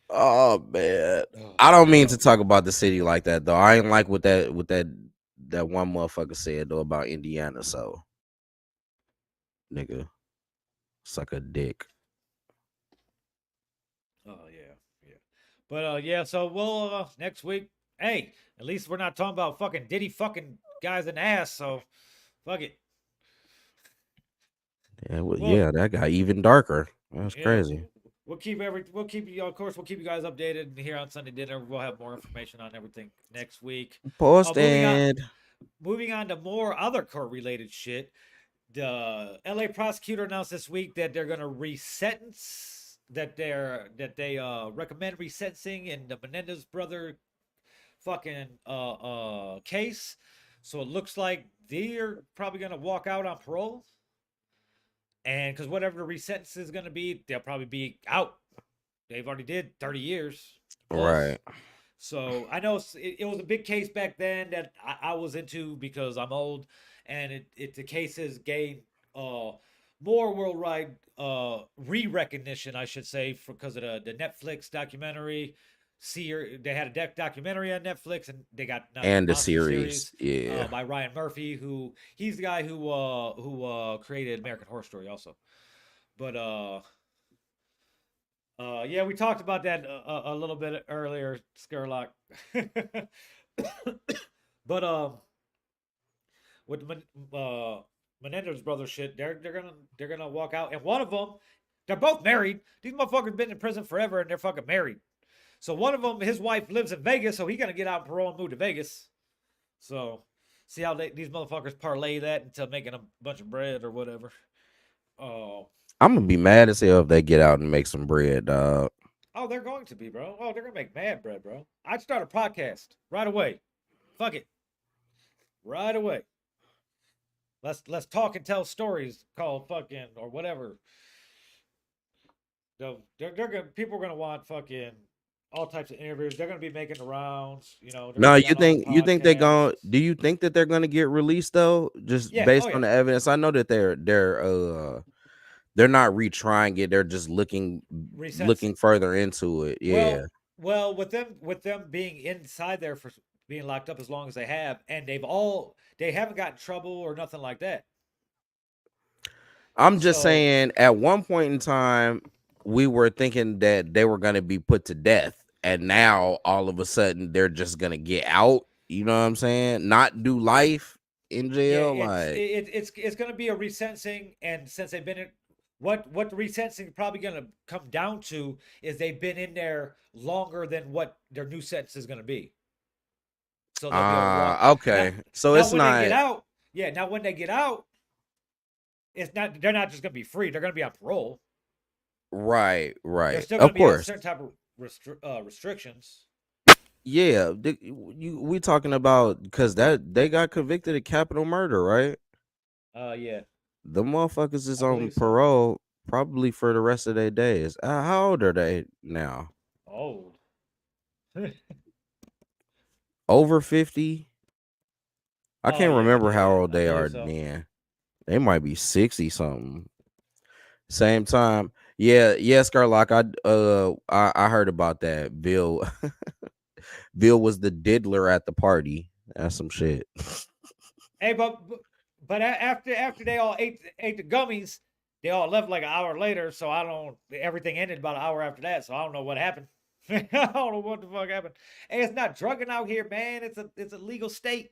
Oh man. Oh, I don't mean to bro. talk about the city like that though. I ain't like what that one motherfucker said though about Indiana. So nigga, suck a dick. Oh yeah, yeah. But yeah, so we'll next week. Hey, at least we're not talking about fucking Diddy fucking guys in the ass. So fuck it. Yeah, well, Well, yeah, that got even darker. That's yeah, crazy. we'll keep you, of course, we'll keep you guys updated here on Sunday dinner. We'll have more information on everything next week. Moving on, Posted. to more other court related shit. The LA prosecutor announced this week that they're going to resentence, that they recommend resentencing in the Menendez brother fucking case. So it looks like they're probably going to walk out on parole. And because whatever the resentence is going to be, they'll probably be out. They've already did 30 years plus. Right. So I know it was a big case back then that I was into because I'm old, and the cases gained more worldwide re-recognition, I should say, because of the Netflix documentary. They had a documentary on Netflix, and they got now the And the monster series. series Yeah. by Ryan Murphy, he's the guy who created American Horror Story also. But yeah, we talked about that a little bit earlier, Skerlock. But with Menendez brother shit, they're gonna walk out, and one of them, they're both married. These motherfuckers been in prison forever, and they're fucking married. So one of them, his wife lives in Vegas, so he gonna get out on parole and move to Vegas. So see how these motherfuckers parlay that into making a bunch of bread or whatever. Oh, I'm gonna be mad as hell if they get out and make some bread, dog. oh, they're going to be, bro. Oh, they're gonna make mad bread, bro. I'd start a podcast right away. Fuck it, right away. Let's talk and tell stories called fucking or whatever. They're gonna people are gonna want fucking all types of interviews. They're gonna be making the rounds. You know, they're gonna No, be on all the you think they podcasts. going do you think that they're gonna get released though? Just Yeah. Oh based on yeah. the evidence. I know that they're not retrying it, they're just looking Resentencing. further into it. Yeah. Well, with them being inside there for being locked up as long as they have, and they haven't gotten in trouble or nothing like that. I'm just So saying at one point in time, we were thinking that they were gonna be put to death, and now all of a sudden they're just gonna get out. You know what I'm saying? Not do life in yeah, jail. Like, it's going to be a resentencing, and since they've been in, what the resentencing is probably going to come down to is they've been in there longer than what their new sentence is going to be. So they'll be able to walk now. okay. So Now it's when they get not out, yeah. Now when they get out, it's not. They're not just going to be free. They're going to be on parole. right, They're right. still going Of to be on course. certain type of restrictions. Yeah, we talking about because that they got convicted of capital murder, right? Yeah, The motherfuckers is I on believe so. parole probably for the rest of their days. How old are they now? Old. Over 50? I Oh can't yeah, remember how yeah, old I they believe are so. then. They might be 60 something. Same time. Yeah, yeah, Scarlock. I heard about that. Bill was the diddler at the party. That's some shit. Hey, after they all ate the gummies, they all left like an hour later. So I don't. Everything ended about an hour after that. So I don't know what happened. I don't know what the fuck happened. Hey, it's not drugging out here, man. It's a legal state.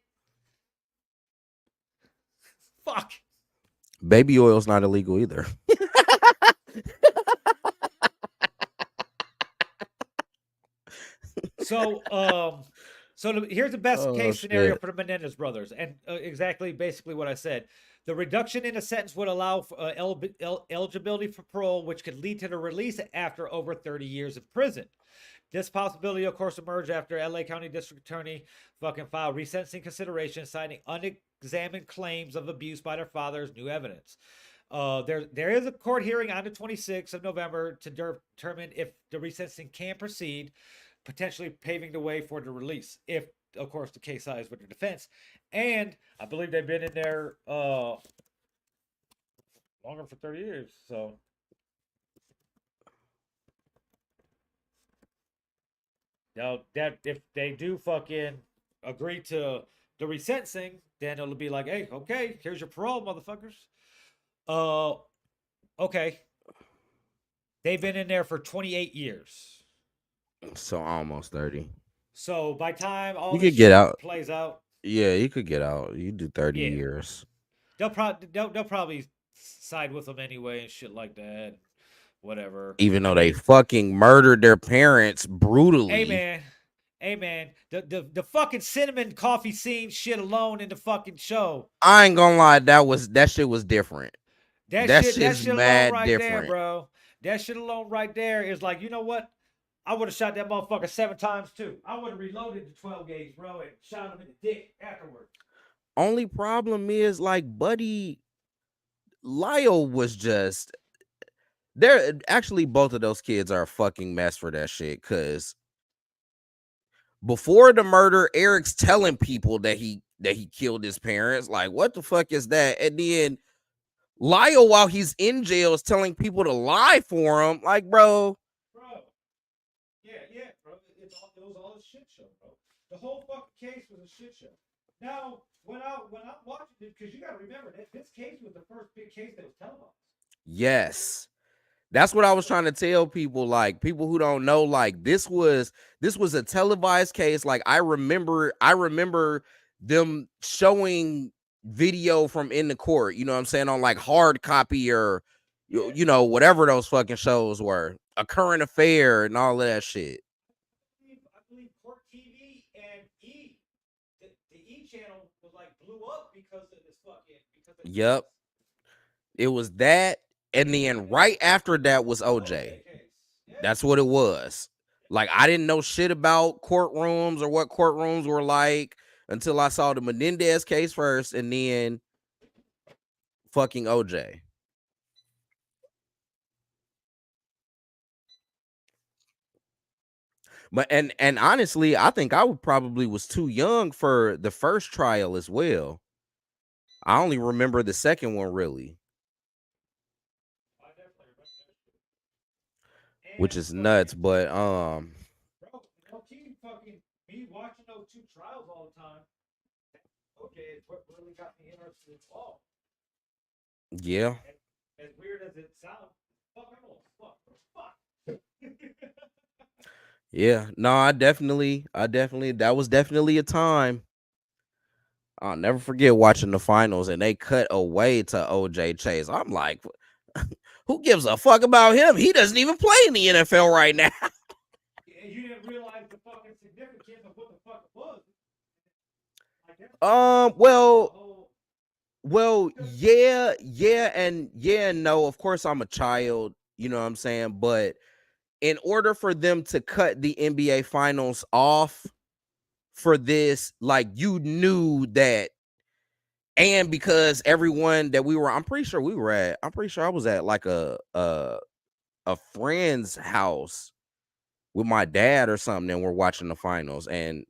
Fuck. Baby oil's not illegal either. So here's the best Oh case scenario shit. for the Menendez brothers, and exactly basically what I said. The reduction in a sentence would allow for, eligibility for parole, which could lead to the release after over 30 years in prison. This possibility, of course, emerged after LA County District Attorney fucking filed resentencing consideration, citing unexamined claims of abuse by their father's new evidence. There is a court hearing on the 26th of November to determine if the resentencing can proceed, potentially paving the way for the release, if of course the case sides with the defense. And I believe they've been in there longer for 30 years. So now that if they do fucking agree to the resentencing, then it'll be like, hey, okay, here's your parole, motherfuckers. Uh, okay. They've been in there for 28 years. So almost 30. So by time all You this could get shit out. plays out, Yeah, you could get out. You do 30 yeah, years. they'll probably side with them anyway and shit like that. Whatever. Even I though they mean, fucking murdered their parents hey brutally. man, hey man, the fucking cinnamon coffee scene shit alone in the fucking show. I ain't gonna lie, that shit was different. That That shit's shit alone mad right there, different. bro. That shit alone right there is like, you know what? I would have shot that motherfucker 7 times too. I would have reloaded the 12 gauge, bro, and shot him in the dick afterwards. Only problem is like Buddy Lyle was just there. Actually, both of those kids are a fucking mess for that shit. Cause before the murder, Eric's telling people that he killed his parents. Like, what the fuck is that? And then Lyle, while he's in jail, is telling people to lie for him. Like, bro, Bro, yeah, bro. It was all a shit show, bro. The whole fucking case was a shit show. Now, when I'm watching it, because you got to remember that this case was the first big case that was televised. yes. That's what I was trying to tell people, like people who don't know, like this was a televised case. Like I remember them showing video from in the court, you know what I'm saying, on like hard copy or Yeah, whatever those fucking shows were, A Current Affair and all of that shit. I believe Court TV and the E channel was like blew up because of the case. Yep. It was that, and then right after that was OJ. OJ case. Yeah. That's what it was. Like I didn't know shit about courtrooms or what courtrooms were like until I saw the Menendez case first, and then fucking OJ. But and honestly, I think I would probably was too young for the first trial as well. I only remember the second one really, I definitely remember that shit. which And is nuts. fucking But bro, no key fucking me watching those two trials all the time. OJ is what really got me interested in law. yeah, And as weird as it sounds, fuck, I'm old as fuck, bro. Fuck. yeah. No, I definitely that was definitely a time. I'll never forget watching the finals and they cut away to OJ Chase. I'm like, who gives a fuck about him? He doesn't even play in the NFL right now. You didn't realize the fucking significance of what the fuck it was. Like that's Well, the whole yeah, and no. Of course, I'm a child. You know what I'm saying? But in order for them to cut the NBA finals off for this, like you knew that, and because everyone that we were, I'm pretty sure I was at like a friend's house with my dad or something, and we're watching the finals, and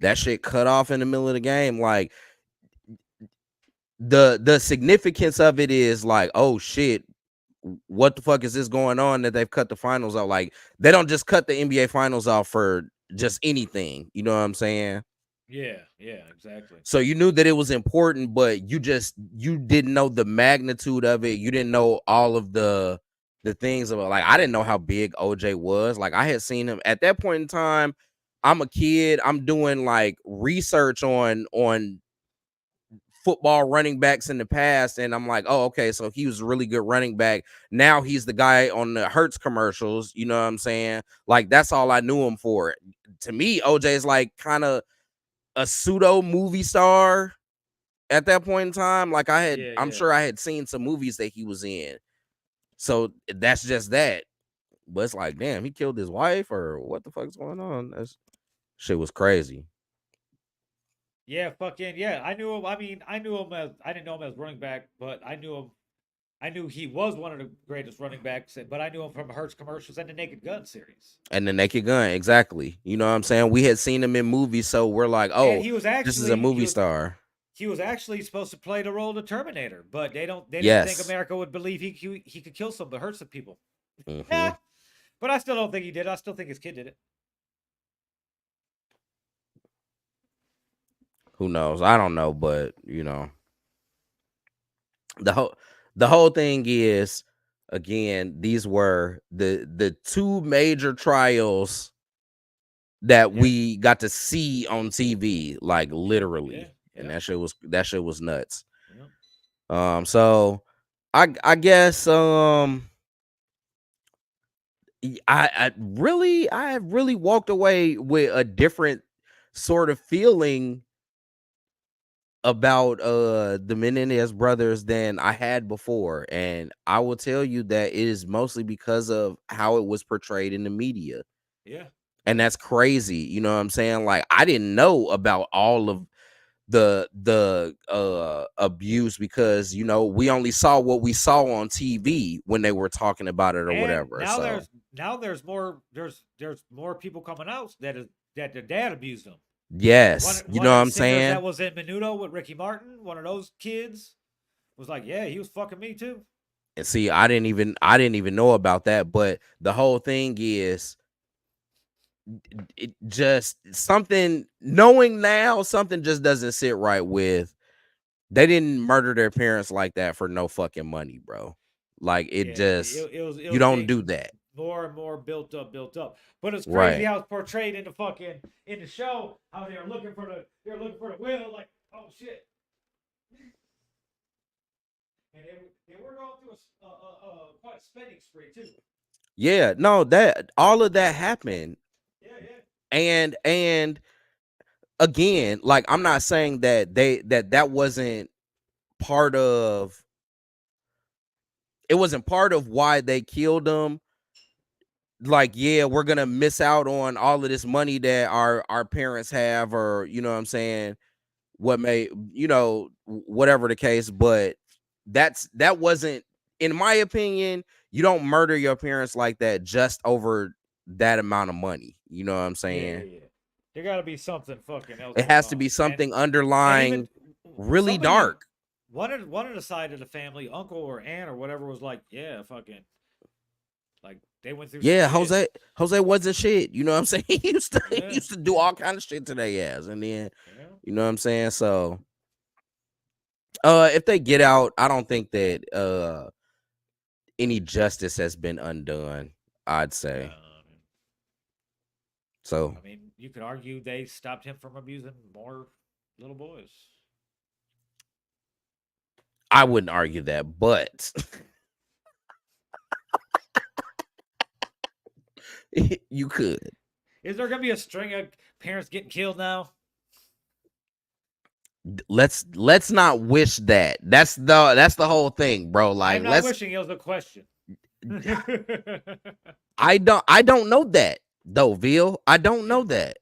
that shit cut off in the middle of the game. Like the significance of it is like, oh shit, what the fuck is this going on that they've cut the finals off? Like they don't just cut the NBA finals off for just anything. You know what I'm saying? yeah, exactly. So you knew that it was important, but you didn't know the magnitude of it. You didn't know all of the things about, like I didn't know how big OJ was. Like I had seen him at that point in time. I'm a kid. I'm doing like research on football running backs in the past, and I'm like, oh, okay, so he was a really good running back. Now he's the guy on the Hertz commercials. You know what I'm saying? Like that's all I knew him for. To me, OJ is like kind of a pseudo movie star at that point in time. Like Yeah, I'm yeah. sure I had seen some movies that he was in. So that's just that. But it's like, damn, he killed his wife, or what the fuck is going on? That's shit was crazy. Yeah, fucking yeah. I knew him. I mean, I knew him as I didn't know him as running back, but I knew him. I knew he was one of the greatest running backs, but I knew him from Hurts commercials and the Naked Gun series. And the Naked Gun, exactly. You know what I'm saying? We had seen him in movies, so we're like, And oh, this is a movie star. he was actually supposed to play the role of the Terminator, but they didn't think Yes. America would believe he could kill some, but hurt some people. Hmm. Yeah, but I still don't think he did. I still think his kid did it. Who knows? I don't know, but you know, the whole the whole thing is, again, these were the two major trials that Yeah, we got to see on TV, like yeah, yeah, literally, and yeah. that shit was nuts. Yeah. So I guess I have really walked away with a different sort of feeling about the Menendez brothers than I had before, and I will tell you that it is mostly because of how it was portrayed in the media. Yeah, And yeah, that's crazy, you know what I'm saying? Like, I didn't know about all of the abuse, because we only saw what we saw on TV when they were talking about it or and whatever. So now there's more people coming out that their dad abused them. yes, you One know of what the I'm singers that saying? was in Menudo with Ricky Martin, one of those kids, was like, yeah, he was fucking me too. And see, I didn't even know about that, but the whole thing is, it just something, knowing now, something just doesn't sit right with, they didn't murder their parents like that for no fucking money, bro. Like, it Yeah, just, it you was don't do getting that. more and more built up. But it's crazy Right. how it's portrayed in the show, how they're looking for the will, like, oh shit. And they were going through quite a spending spree too. Yeah, no, that all of that happened. Yeah, yeah, And again, like, I'm not saying that that wasn't part of, it wasn't part of why they killed them. Like, yeah, we're gonna miss out on all of this money that our parents have, or you know what I'm saying, what may, whatever the case. But that wasn't, in my opinion, you don't murder your parents like that just over that amount of money, you know what I'm yeah, saying? yeah. There got to be something fucking else It going has to on, be and something even underlying, really some of you, dark. one of the side of the family, uncle or aunt or whatever, was like, yeah, fucking, like they went through some Yeah, shit. Jose wasn't shit, you know what I'm saying? He Yeah, used to do yeah, all kind of shit to their ass, and then, yeah. you know what I'm saying? So if they get out, I don't think that any justice has been undone, I'd say. So I mean, you could argue they stopped him from abusing more little boys. I wouldn't argue that, but you could. Is there gonna be a string of parents getting killed now? Let's not wish that. That's the whole thing, bro. Like, I'm not let's wishing. It was a question. I don't know that though, Vil. I don't Yeah. know that.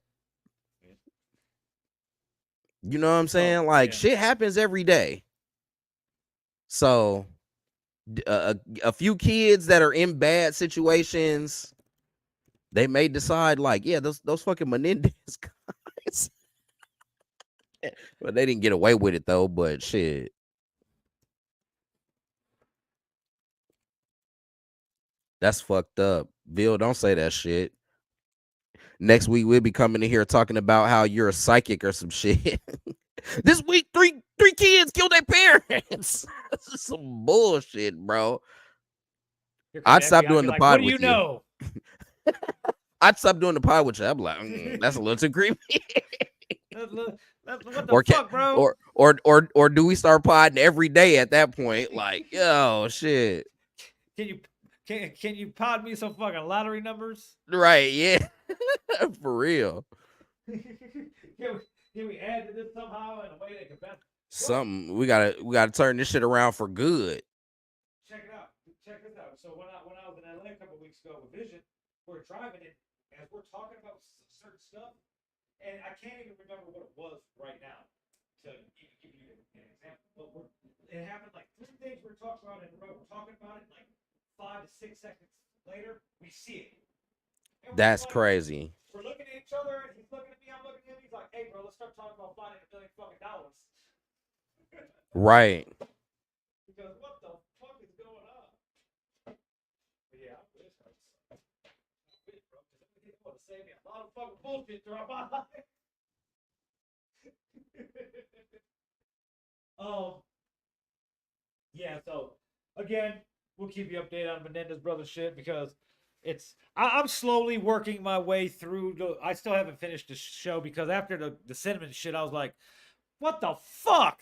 You know what I'm So saying? Like, yeah, shit happens every day. So a few kids that are in bad situations, they may decide, like, yeah, those fucking Menendez guys. But they didn't get away with it though. But shit, that's fucked up. Vil, don't say that shit. Next week we'll be coming in here talking about how you're a psychic or some shit. This week, three kids killed their parents. This is some bullshit, bro. here come I'd the stop FBI. doing Be the like, what pod do you with you. know? I'd stop doing the pod with you. I'm like, that's a little too creepy. What the or can fuck, bro? or do we start podding every day at that point? Like, yo, shit. Can you can you pod me some fucking lottery numbers? Right, yeah. For real. Can we add to this somehow in a way that can best? Well, Something we gotta turn this shit around for good. check it out. Check this out. So when I was in LA a couple of weeks ago with Vision, we're driving it as we're talking about certain stuff, and I can't even remember what it was right now to even give you an example. But it happened like three things we were talking about coming in the room, we're talking about it, like 5 to 6 seconds later, we see it. And That's like, crazy. we're looking at each other, and he's looking at me, I'm looking at him. He's like, "Hey, bro, let's start talking about finding $1 million fucking dollars." Right. Because what the fuck is going on? But yeah, I wish I was. I wish, bro, because it would have saved me a lot of fucking bullshit throughout my life. um, yeah. So again, we'll keep you updated on Menendez Brothers shit because I'm slowly working my way through. I still haven't finished the show because after the cinnamon shit, I was like, "What the fuck?"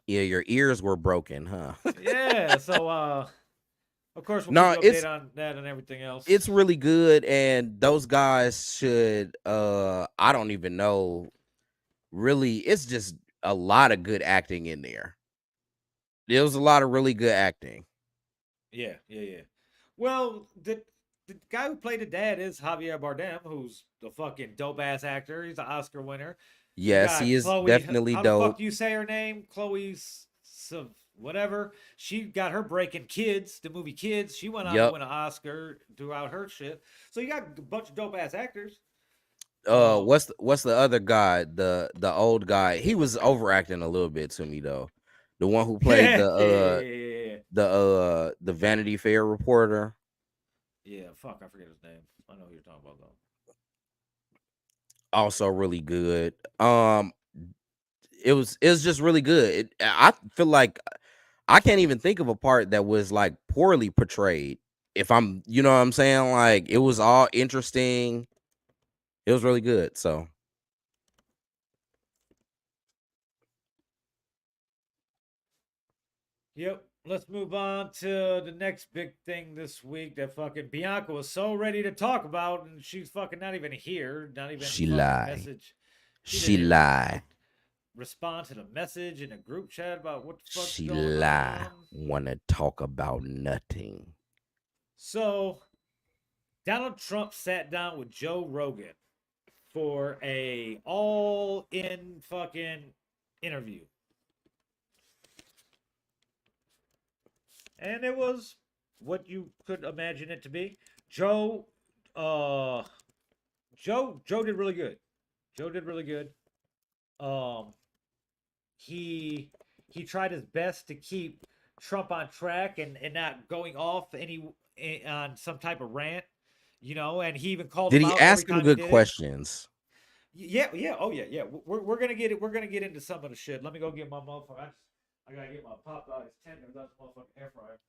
Yeah, your ears were broken, huh? Yeah. So of course, we'll keep No, you updated on that and everything else. it's really good, and those guys should I don't even know. Really, it's just a lot of good acting in there. There was a lot of really good acting. Yeah. Well, the guy who played the dad is Javier Bardem, who's the fucking dope ass actor. He's an Oscar winner. You Yes, he got is Chloe. definitely How the fuck dope. do you say her name? Chloe whatever. She got her break in Kids, the movie Kids. She went on to Yep. win an Oscar throughout her shit. So you got a bunch of dope ass actors. What's the other guy? The old guy. He was overacting a little bit to me though. The one who played the Vanity Fair reporter. Yeah, fuck, I forget his name. I know who you're talking about though. Also really good. It was just really good. I feel like I can't even think of a part that was like poorly portrayed. If I'm, you know what I'm saying? Like it was all interesting. It was really good. So Yep. Let's move on to the next big thing this week that fucking Bianca was so ready to talk about, and she's fucking not even here. Not even she fucking lie. message. She She didn't even lie. respond to the message in a group chat about what the fuck's She going lie. on. Wanna talk about nothing. So, Donald Trump sat down with Joe Rogan for a all-in fucking interview. And it was what you could imagine it to be. Joe, uh, Joe did really good. Joe did really good. Um, he he tried his best to keep Trump on track and not going off on some type of rant, and he even called Did him he out every ask him time he good did it. questions? Yeah, oh yeah. We're gonna get it. We're gonna get into some of the shit. Let me go get my motherfucker. I gotta get my Popeyes tenders. That's motherfucking air fryer.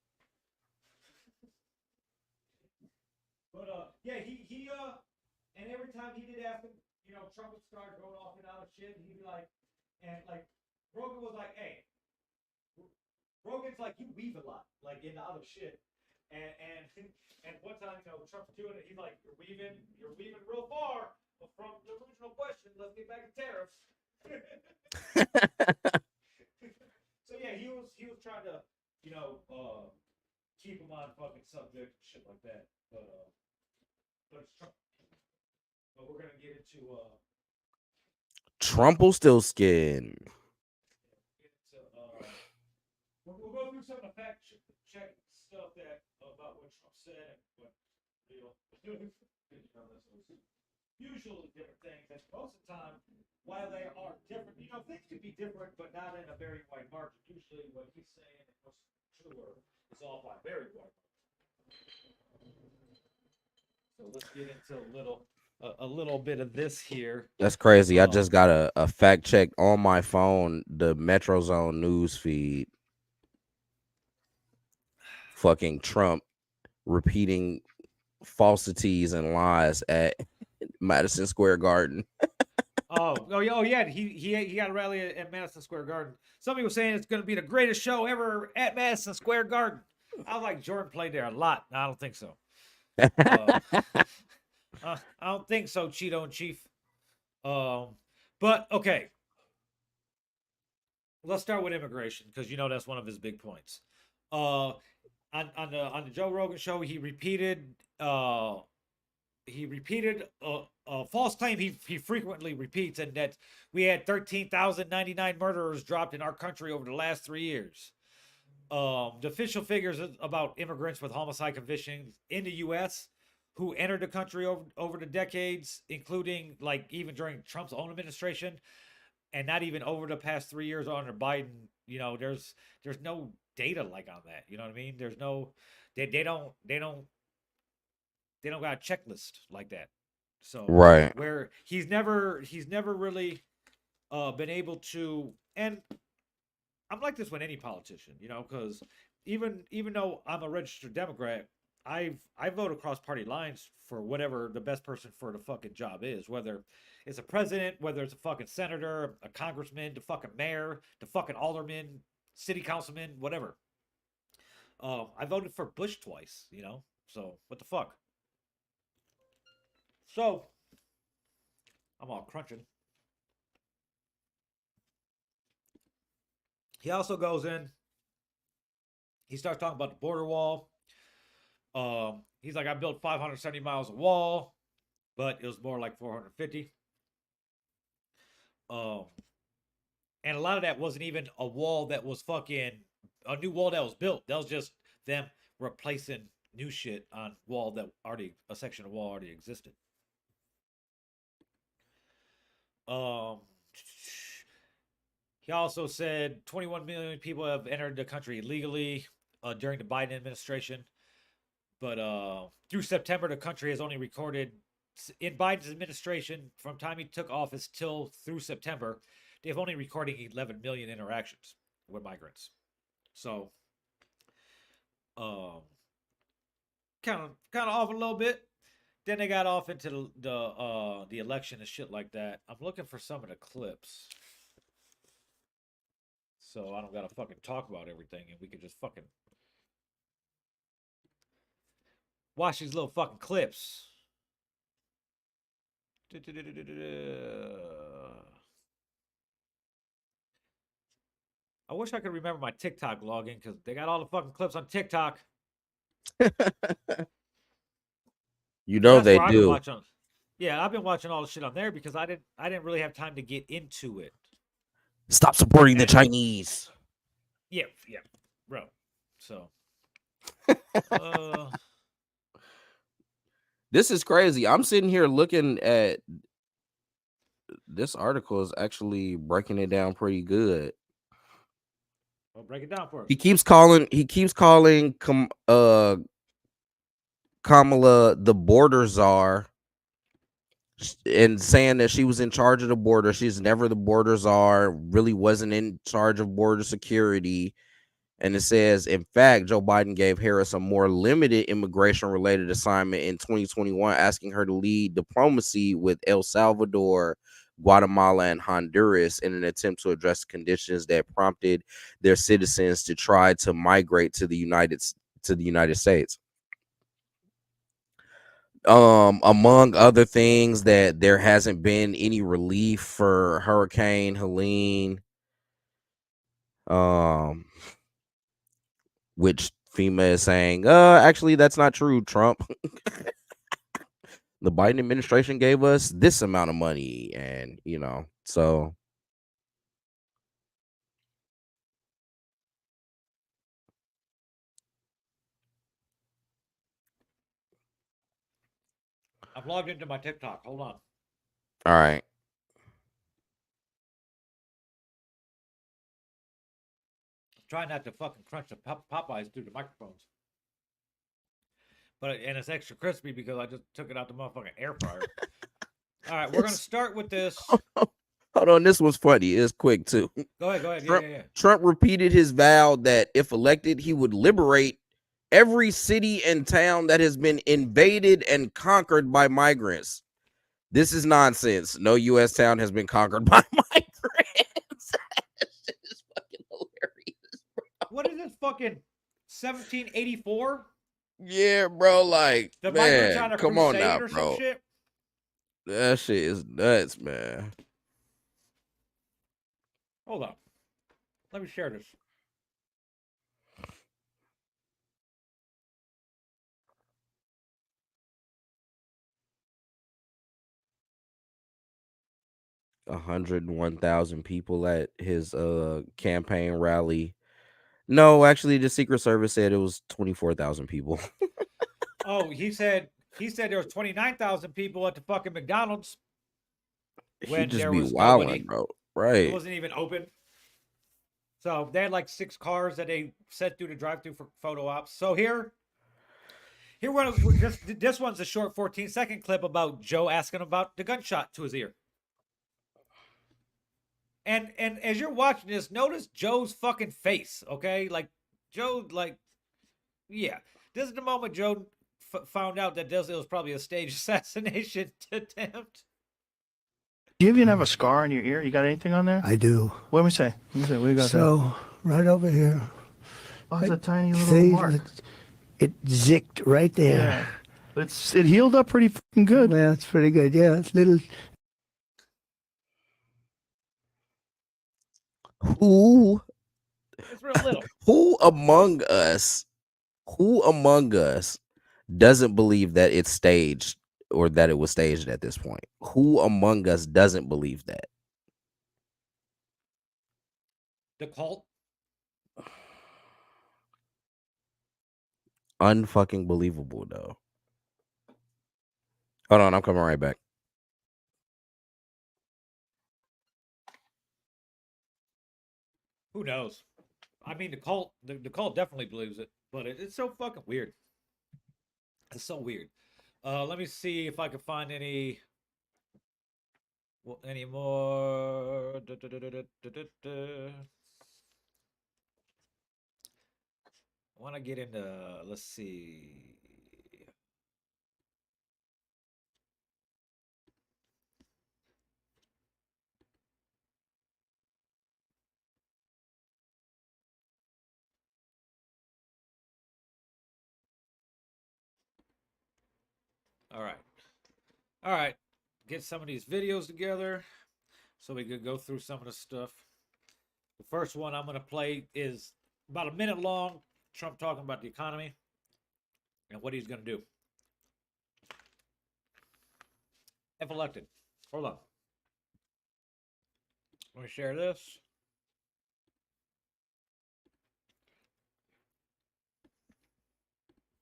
But yeah, and every time he did ask him, Trump would start going off and out of shit, and he'd be like, and like Rogan was like, hey, Rogan's like, you weave a lot, like into other shit, and and one time, Trump's doing it, he's like, you're weaving real far from the original question. Let's get back to tariffs. So yeah, he was trying to, keep him on fucking subject and shit like that, but it's Trump. But we're gonna get into Trumpelstiltskin. we'll go through some of the fact check stuff that about what Trump said and what real. Usually different things, and most of the time, while they are different, things could be different, but not in a very wide margin. Usually, what he's saying and what's true is all by very wide margin. So let's get into a little bit of this here. That's crazy. I just got a fact check on my phone, the Metro Zone news feed. Fucking Trump repeating falsities and lies at Madison Square Garden. Oh yeah. He got a rally at Madison Square Garden. Somebody was saying it's going to be the greatest show ever at Madison Square Garden. I was like, Jordan played there a lot. I don't think so. I don't think so, Cheeto and Chief. But okay, let's start with immigration because that's one of his big points. On the Joe Rogan show, he repeated a false claim he frequently repeats, and that we had 13,099 murderers dropped in our country over the last 3 years. The official figures about immigrants with homicide convictions in the U.S. who entered the country over the decades, including like even during Trump's own administration, and not even over the past 3 years under Biden. There's no data like on that. You know what I mean? There's no they don't got a checklist like that. So Right. where he's never really been able to. And I'm like this with any politician, because even though I'm a registered Democrat, I vote across party lines for whatever the best person for the fucking job is, whether it's a president, whether it's a fucking senator, a congressman, the fucking mayor, the fucking alderman, city councilman, whatever. I voted for Bush twice, so what the fuck? So I'm all crunching. He also goes in. He starts talking about the border wall. He's like, I built 570 miles of wall, but it was more like 450. Um, and a lot of that wasn't even a wall that was fucking a new wall that was built. That was just them replacing new shit on wall that already a section of wall already existed. Um, he also said 21 million people have entered the country illegally during the Biden administration. But through September, the country has only recorded in Biden's administration from time he took office till through September, they've only recorded 11 million interactions with migrants. So, um, kind of off a little bit. Then they got off into the election and shit like that. I'm looking for some of the clips, so I don't gotta fucking talk about everything, and we can just fucking watch these little fucking clips. I wish I could remember my TikTok login because they got all the fucking clips on TikTok. You Because know that's they where I've been do. watching. Yeah, I've been watching all the shit on there because I didn't really have time to get into it. Stop supporting the And Chinese. yeah, yeah, bro. So, uh, This is crazy. I'm sitting here looking at this article is actually breaking it down pretty good. well, break it down for us. He keeps calling Kamala the border czar and saying that she was in charge of the border. She's never the border czar, really wasn't in charge of border security. And it says, in fact, Joe Biden gave Harris a more limited immigration related assignment in 2021, asking her to lead diplomacy with El Salvador, Guatemala, and Honduras in an attempt to address conditions that prompted their citizens to try to migrate to the United States. Among other things, that there hasn't been any relief for Hurricane Helene, um, which FEMA is saying, actually, that's not true, Trump. The Biden administration gave us this amount of money, and so I'm logged into my TikTok. Hold on. all right. I'm trying not to fucking crunch the Popeyes through the microphones. And it's extra crispy because I just took it out the motherfucking air fryer. All right, we're gonna start with this. Hold on, this was funny. It's quick too. Go ahead, go ahead. Yeah, Trump yeah, yeah. Trump repeated his vow that if elected, he would liberate every city and town that has been invaded and conquered by migrants. This is nonsense. No U.S. town has been conquered by migrants. This is fucking hilarious. What is this fucking 1784? Yeah, bro. Like, The migrants man, on a come on now, crusade or some bro. shit? That shit is nuts, man. Hold on. Let me share this. $101,000 people at his campaign rally. No, actually, the Secret Service said it was 24,000 people. Oh, he said there was 29,000 people at the fucking McDonald's He when just there be was wilding, nobody. bro. It Right. wasn't even open. So they had like 6 cars that they sent through the drive-through for photo ops. So here one this one's a short 14-second clip about Joe asking about the gunshot to his ear. And as you're watching this, notice Joe's fucking face, okay? Like Joe, like, yeah. This is the moment Joe found out that this was probably a stage assassination attempt. Do you even have a scar on your ear? You got anything on there? I do. Let me see. Let me see. What you got there? So, right over here. Oh, it's a tiny little See, mark. it zicked right there. Yeah. It healed up pretty fucking good. Yeah, it's pretty good. Yeah, it's little. Who It's real little. who among us doesn't believe that it's staged or that it was staged at this point? Who among us doesn't believe that? The cult. Unfucking believable though. Hold on, I'm coming right back. Who knows? I mean, the cult definitely believes it, but it's so fucking weird. It's so weird. Let me see if I can find any more. I want to get into. Let's see. All right. All right. Get some of these videos together so we could go through some of the stuff. The first one I'm going to play is about a minute long. Trump talking about the economy and what he's going to do if elected. Hold on. Let me share this.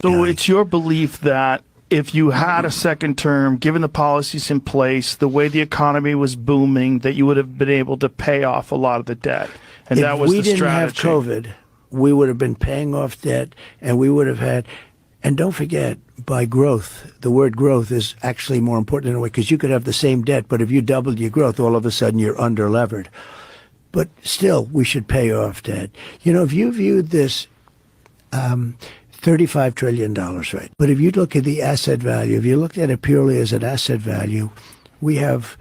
So it's your belief that if you had a second term, given the policies in place, the way the economy was booming, that you would have been able to pay off a lot of the debt. And If that was we the didn't strategy. have COVID, we would have been paying off debt, and we would have had. And don't forget, by growth, the word growth is actually more important in a way because you could have the same debt, but if you doubled your growth, all of a sudden you're under levered. But still, we should pay off debt. You know, if you viewed this $35 trillion, right? But if you look at the asset value, if you looked at it purely as an asset value, we have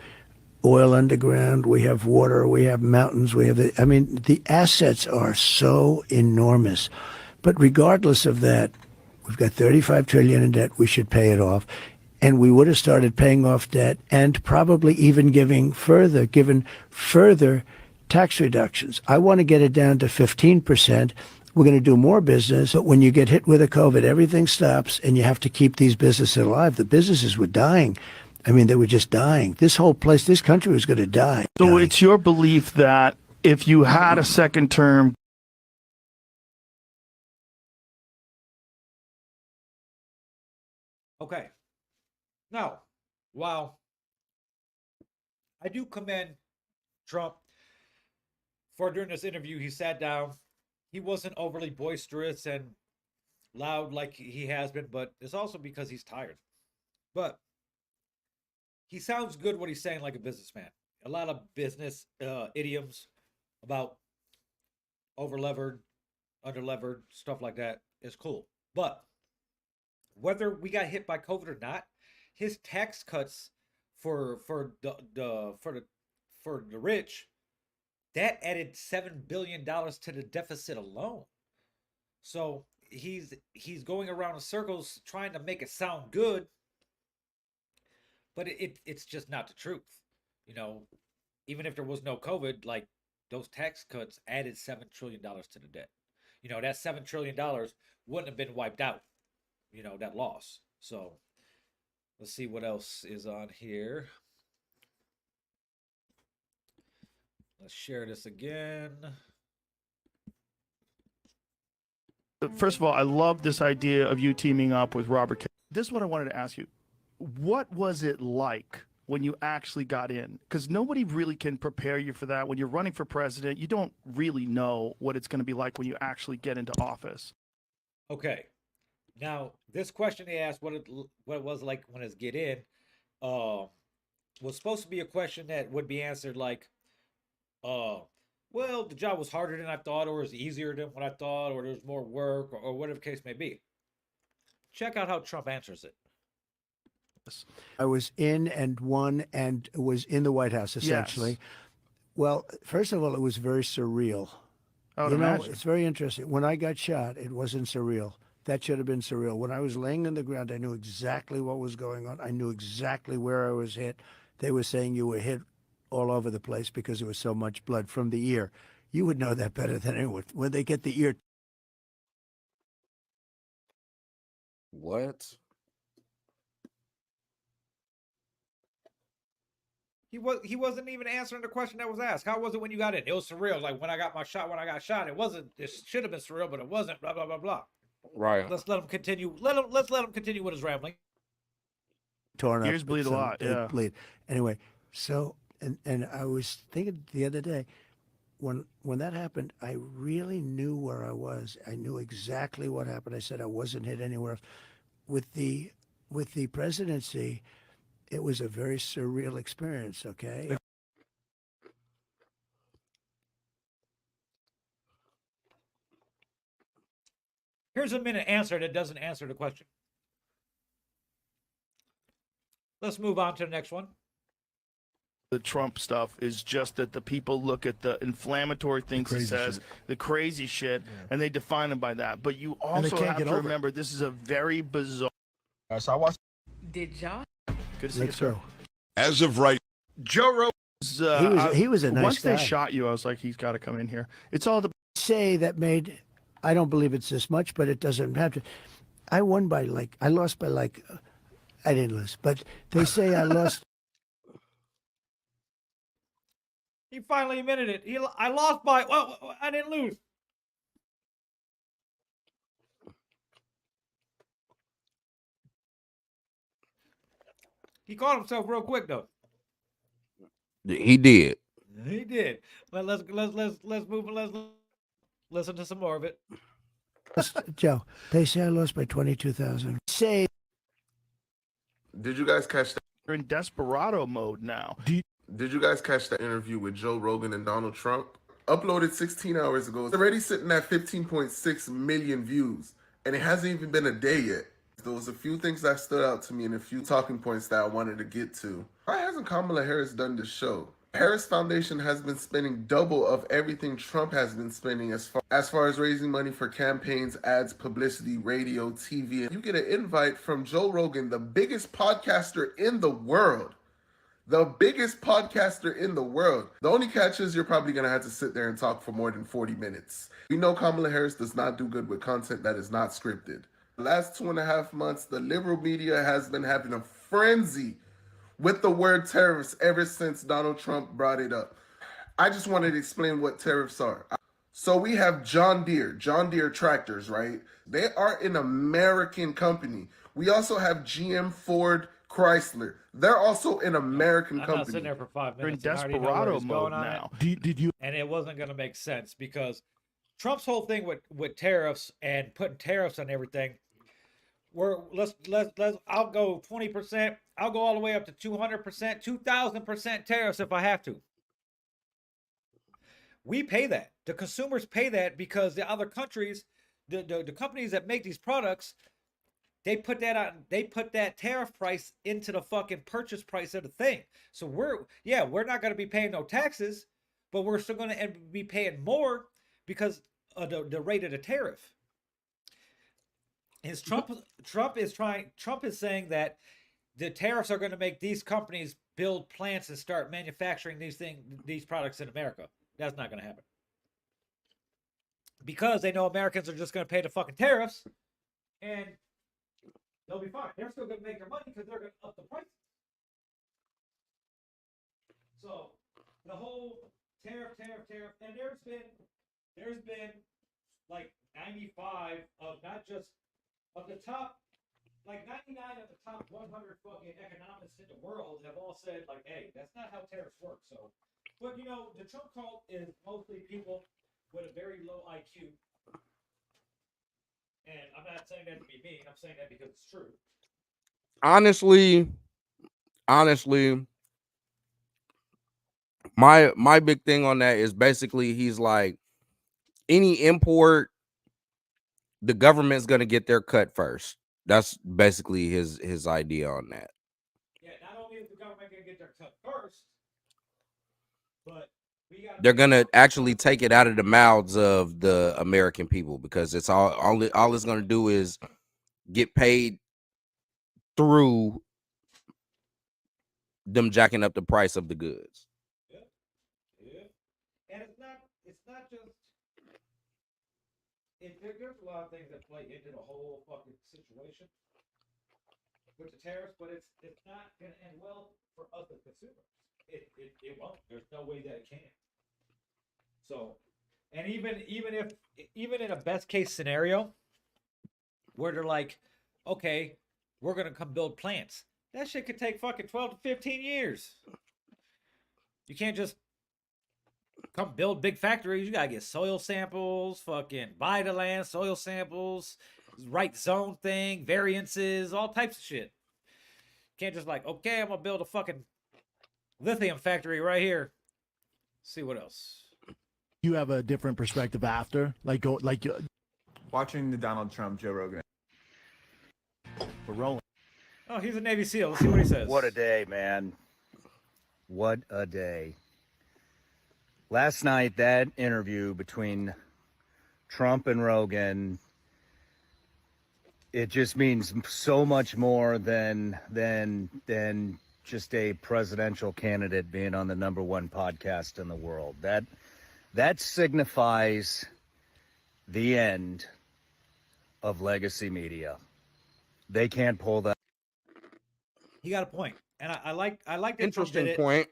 oil underground, we have water, we have mountains, we have the assets are so enormous. But regardless of that, we've got 35 trillion in debt, we should pay it off. And we would have started paying off debt and probably even given further tax reductions. I want to get it down to 15%. We're going to do more business, but when you get hit with a COVID, everything stops and you have to keep these businesses alive. The businesses were dying. I mean, they were just dying. This whole place, this country was going to die. So it's your belief that if you had a second term. Okay. Now, while I do commend Trump for during this interview, he sat down. He wasn't overly boisterous and loud like he has been, but it's also because he's tired. But he sounds good what he's saying like a businessman. A lot of business idioms about overlevered, underlevered, stuff like that is cool. But whether we got hit by COVID or not, his tax cuts for the rich, that added $7 billion to the deficit alone. So he's going around in circles trying to make it sound good, but it's just not the truth. You know, even if there was no COVID, like those tax cuts added $7 trillion to the debt. You know, that $7 trillion wouldn't have been wiped out. You know, that loss. So let's see what else is on here. Let's share this again. First of all, I love this idea of you teaming up with Robert. This is what I wanted to ask you. What was it like when you actually got in? Because nobody really can prepare you for that. When you're running for president, you don't really know what it's going to be like when you actually get into office. Okay. Now, this question they asked, what it was like when it's get in, was supposed to be a question that would be answered like, well, the job was harder than I thought, or it was easier than what I thought, or there's more work, or whatever the case may be. Check out how Trump answers it. I was in and won and was in the White House, essentially. Yes. Well, first of all, it was very surreal. I would You know, imagine. it's very interesting. When I got shot, it wasn't surreal. That should have been surreal. When I was laying on the ground, I knew exactly what was going on. I knew exactly where I was hit. They were saying you were hit all over the place because there was so much blood from the ear. You would know that better than anyone. When they get the ear. What? He wasn't even answering the question that was asked. How was it when you got in? It was surreal. Like when I got shot, it wasn't. It should have been surreal, but it wasn't. Blah blah blah blah. Right. Let's let him continue. Let's let him continue with his rambling. Torn up. Ears bleed a so lot, they yeah. bleed. Anyway, so and I was thinking the other day, when that happened, I really knew where I was. I knew exactly what happened. I said I wasn't hit anywhere else. With the presidency, it was a very surreal experience. Okay. Here's a minute answer that doesn't answer the question. Let's move on to the next one. The Trump stuff is just that the people look at the inflammatory things he says, the crazy shit, and they define him by that. But you also can't have get to over it. remember this is a very bizarre. So I watched. Did y'all? Good to see you, Let's sir. go. As of right, Joe Rogan. He was a nice Once guy. they shot you, I was like, he's got to come in here. It's all the Say that made. I don't believe it's this much, but it doesn't have to. I won by like. I lost by like. I didn't lose, but they say I lost. He finally admitted it. I lost by. Well, I didn't lose. He caught himself real quick though. He did. He did. But let's move. Let's listen to some more of it. Joe, they say I lost by 22,000. Say Did you guys catch that? You're in desperado mode now. Did you guys catch that interview with Joe Rogan and Donald Trump? Uploaded 16 hours ago. It's already sitting at 15.6 million views, and it hasn't even been a day yet. There was a few things that stood out to me and a few talking points that I wanted to get to. Why hasn't Kamala Harris done this show? Harris Foundation has been spending double of everything Trump has been spending as far as raising money for campaigns, ads, publicity, radio, TV. You get an invite from Joe Rogan, the biggest podcaster in the world. The biggest podcaster in the world. The only catch is you're probably going to have to sit there and talk for more than 40 minutes. We know Kamala Harris does not do good with content that is not scripted. The last 2.5 months, the liberal media has been having a frenzy with the word tariffs ever since Donald Trump brought it up. I just wanted to explain what tariffs are. So we have John Deere tractors, right? They are an American company. We also have GM, Ford, Chrysler. They're also an American I'm company. not sitting there for 5 You're in minutes. and I already know where desperado he's mode going on it. now. Did you? And it wasn't going to make sense because Trump's whole thing with tariffs and putting tariffs on everything. Let's I'll go 20%. I'll go all the way up to 200%, 2,000% tariffs if I have to. We pay that. The consumers pay that because the other countries, the companies that make these products, they put that out. They put that tariff price into the fucking purchase price of the thing. So we're not going to be paying no taxes, but we're still going to be paying more because of the rate of the tariff. Trump is saying that the tariffs are going to make these companies build plants and start manufacturing these products in America. That's not going to happen. Because they know Americans are just going to pay the fucking tariffs and they'll be fine. They're still going to make their money because they're going to up the prices. So the whole tariff, and there's been like 95 of not just of the top, like 99 of the top 100 fucking economists in the world have all said like, hey, that's not how tariffs work. So, but you know, the Trump cult is mostly people with a very low IQ. And I'm not saying that to be mean. I'm saying that because it's true. Honestly, my big thing on that is basically he's like, any import, the government's gonna get their cut first. That's basically his idea on that. Yeah, not only is the government gonna get their cut first, but They're gonna actually take it out of the mouths of the American people, because it's all it's gonna do is get paid through them jacking up the price of the goods. Yeah, yeah, and it's not just there's a lot of things that play into the whole fucking situation with the tariffs, but it's not gonna end well for us as consumers. It won't. There's no way that it can. So, and even in a best case scenario where they're like, okay, we're gonna come build plants, that shit could take fucking 12 to 15 years. You can't just come build big factories. You gotta get soil samples, fucking buy the land, soil samples, right zone thing, variances, all types of shit. Can't just like, okay, I'm gonna build a fucking lithium factory right here. See what else. You have a different perspective after, Watching the Donald Trump, Joe Rogan. we're rolling. Oh, he's a Navy SEAL. Let's see what he says. What a day, man. What a day. Last night, that interview between Trump and Rogan, it just means so much more than just a presidential candidate being on the #1 podcast in the world. That signifies the end of legacy media. They can't pull that. He got a point, and I like that Interesting Trump did it, point.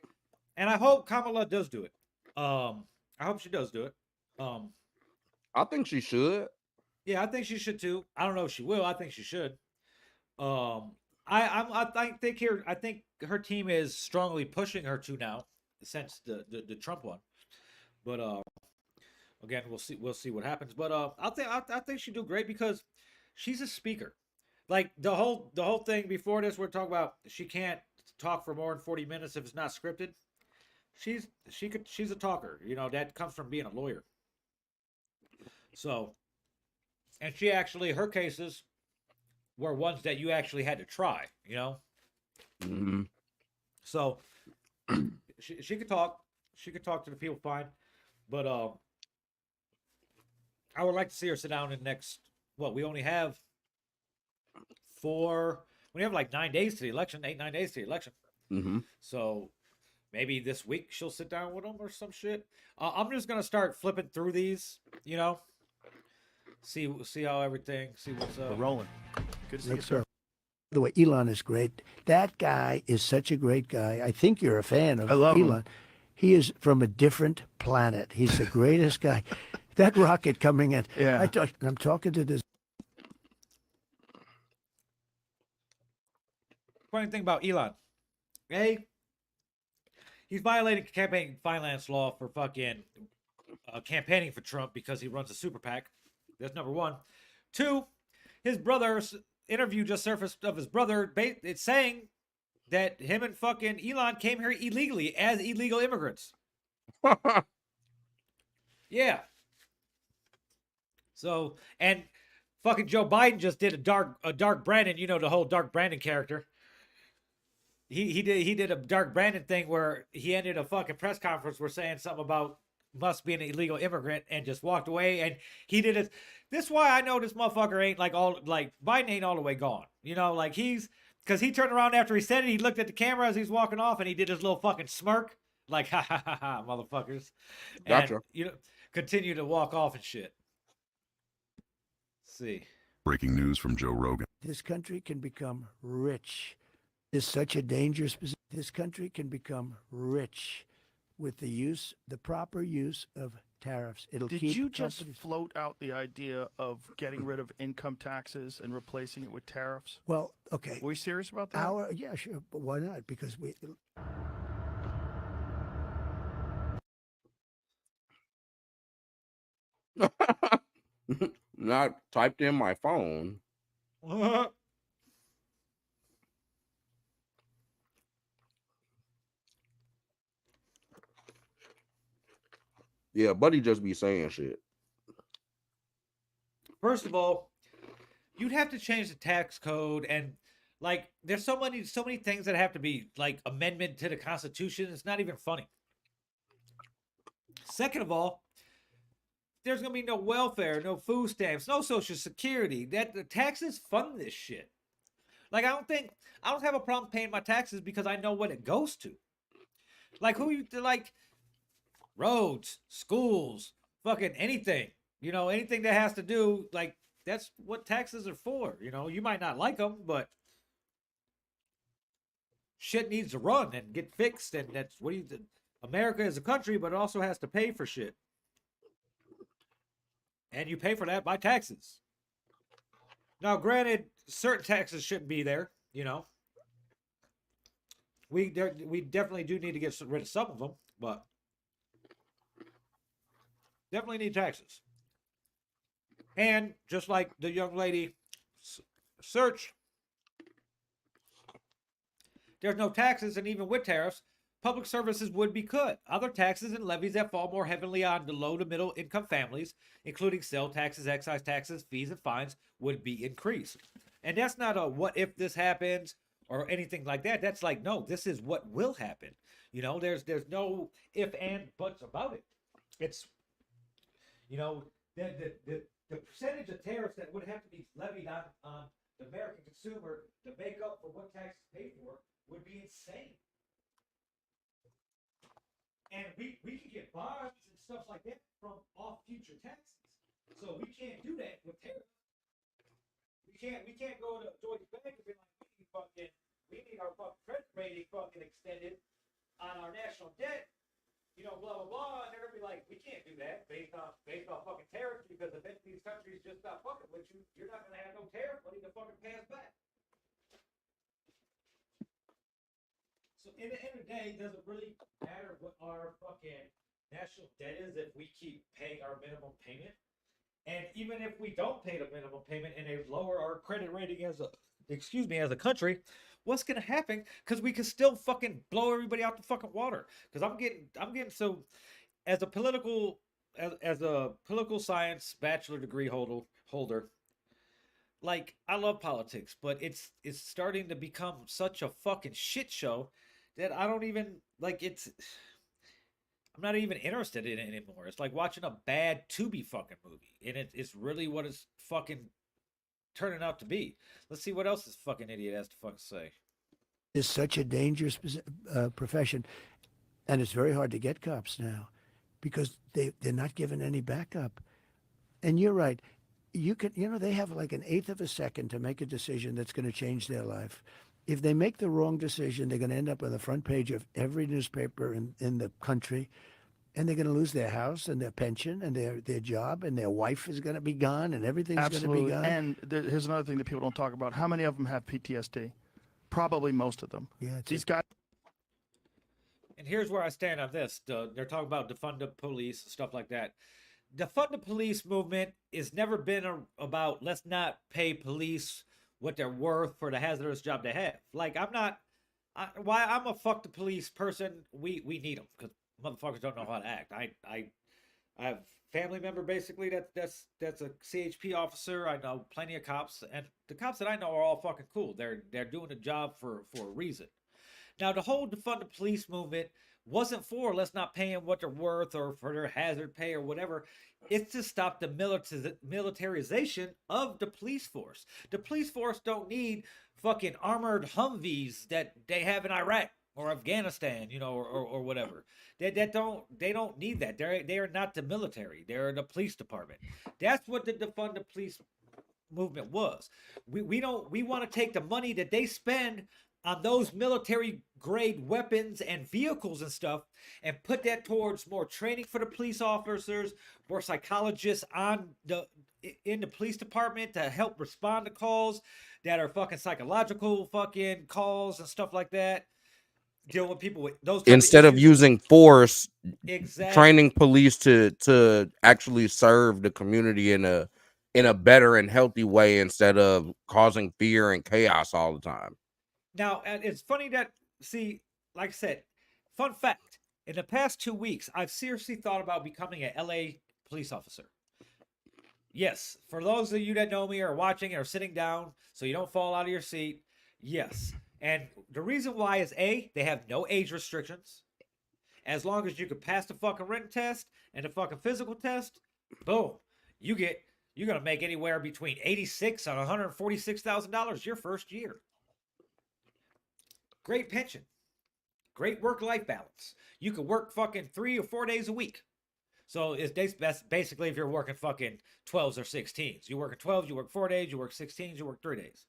and I hope Kamala does do it. I hope she does do it. I think she should. Yeah, I think she should too. I don't know if she will. I think she should. I think her team is strongly pushing her to now since the Trump one. But again, we'll see what happens. But I think she'd do great because she's a speaker. Like the whole thing before this, we're talking about she can't talk for more than 40 minutes if it's not scripted. She's a talker. You know, that comes from being a lawyer. So, and she actually, her cases were ones that you actually had to try, you know? Mm-hmm. So, she could talk. She could talk to the people fine. But I would like to see her sit down in the next, we only have like 9 days to the election, 8-9 days to the election. Mm-hmm. So, maybe this week she'll sit down with them or some shit. I'm just going to start flipping through these, you know? See how everything, see what's up. We're rolling. Good to see you, sir. By the way, Elon is great. That guy is such a great guy. I think you're a fan of I love Elon. him. He is from a different planet. He's the greatest guy. That rocket coming in. Yeah. I'm talking to this. Funny thing about Elon, he's violating campaign finance law for fucking campaigning for Trump because he runs a super PAC. That's number one. 2, his brother's interview just surfaced of his brother. It's saying that him and fucking Elon came here illegally as illegal immigrants. Yeah. So, and fucking Joe Biden just did a Dark Brandon. You know the whole Dark Brandon character. He did a Dark Brandon thing where he ended a fucking press conference where saying something about must be an illegal immigrant and just walked away, and he did it. This is why I know this motherfucker ain't Biden ain't all the way gone. You know, like because he turned around after he said it, he looked at the camera as he's walking off and he did his little fucking smirk, like ha ha ha ha, motherfuckers. Gotcha. And, you know, continue to walk off and shit. Let's see. Breaking news from Joe Rogan. This country can become rich. It's such a dangerous position. This country can become rich with the proper use of tariffs. It'll Did keep you just companies- float out the idea of getting rid of income taxes and replacing it with tariffs? Well, okay. Were you serious about that? Yeah, sure, but why not? Because we Not typed in my phone. Yeah, buddy just be saying shit. First of all, you'd have to change the tax code, and like there's so many things that have to be like amendment to the Constitution. It's not even funny. Second of all, there's gonna be no welfare, no food stamps, no social security. That the taxes fund this shit. Like I don't have a problem paying my taxes because I know what it goes to. Like who you like roads, schools, fucking anything. You know, anything that has to do like that's what taxes are for. You know, you might not like them, but shit needs to run and get fixed, and that's what you. America is a country, but it also has to pay for shit, and you pay for that by taxes. Now, granted, certain taxes shouldn't be there. You know, we definitely do need to get rid of some of them, but definitely need taxes. And just like the young lady search, there's no taxes, and even with tariffs, public services would be cut. Other taxes and levies that fall more heavily on the low to middle income families, including sale taxes, excise taxes, fees, and fines, would be increased. And that's not a what if this happens or anything like that. That's like, no, this is what will happen. You know, there's no if and buts about it. It's, you know, the percentage of tariffs that would have to be levied on the American consumer to make up for what taxes paid for would be insane. And we can get bonds and stuff like that from off future taxes. So we can't do that with tariffs. We can't go to Deutsche Bank and be like, we need our fucking credit rating fucking extended on our national debt, you know, blah blah blah, and they're gonna be like, we can't do that based on fucking tariffs, because if these countries just stop fucking with you, you're not gonna have no tariff money to fucking pay us back. So in the end of the day, does it really matter what our fucking national debt is if we keep paying our minimum payment? And even if we don't pay the minimum payment and they lower our credit rating as a country, what's gonna happen? Because we can still fucking blow everybody out the fucking water. Because I'm getting so as a political science bachelor degree holder, like I love politics, but it's starting to become such a fucking shit show that I don't even like I'm not even interested in it anymore. It's like watching a bad Tubi fucking movie, and it's really what it's fucking turning out to be. Let's see what else this fucking idiot has to fucking say. It's such a dangerous profession, and it's very hard to get cops now because they're not given any backup. And you're right. They have like an eighth of a second to make a decision that's going to change their life. If they make the wrong decision, they're going to end up on the front page of every newspaper in the country, and they're going to lose their house and their pension and their job, and their wife is going to be gone, and everything's going to be gone. And here's another thing that people don't talk about. How many of them have PTSD? Probably most of them. Yeah, These guys. And here's where I stand on this. They're talking about defund the police and stuff like that. Defund the police movement has never been about let's not pay police what they're worth for the hazardous job they have. Like I'm a fuck the police person. We need them because motherfuckers don't know how to act. I have a family member basically that's a CHP officer. I know plenty of cops, and the cops that I know are all fucking cool. They're doing a job for a reason. Now the whole defund the police movement wasn't for let's not pay them what they're worth or for their hazard pay or whatever. It's to stop the militarization of the police force. The police force don't need fucking armored Humvees that they have in Iraq or Afghanistan, you know, or whatever. They don't need that. They are not the military. They're the police department. That's what the defund the police movement was. We want to take the money that they spend on those military grade weapons and vehicles and stuff, and put that towards more training for the police officers, more psychologists in the police department to help respond to calls that are fucking psychological fucking calls and stuff like that. Deal with people with those type Instead of of issues. using force, Exactly. training police to actually serve the community in a better and healthy way instead of causing fear and chaos all the time. Now, and it's funny that, see, like I said, fun fact, in the past 2 weeks, I've seriously thought about becoming an LA police officer. Yes, for those of you that know me or watching or sitting down so you don't fall out of your seat, yes. And the reason why is A, they have no age restrictions. As long as you can pass the fucking written test and the fucking physical test, boom, you're gonna make anywhere between $86,000 and $146,000 your first year. Great pension, great work-life balance. You can work fucking 3 or 4 days a week. So that's basically if you're working fucking 12s or 16s. You work at 12s, you work 4 days, you work 16s, you work 3 days.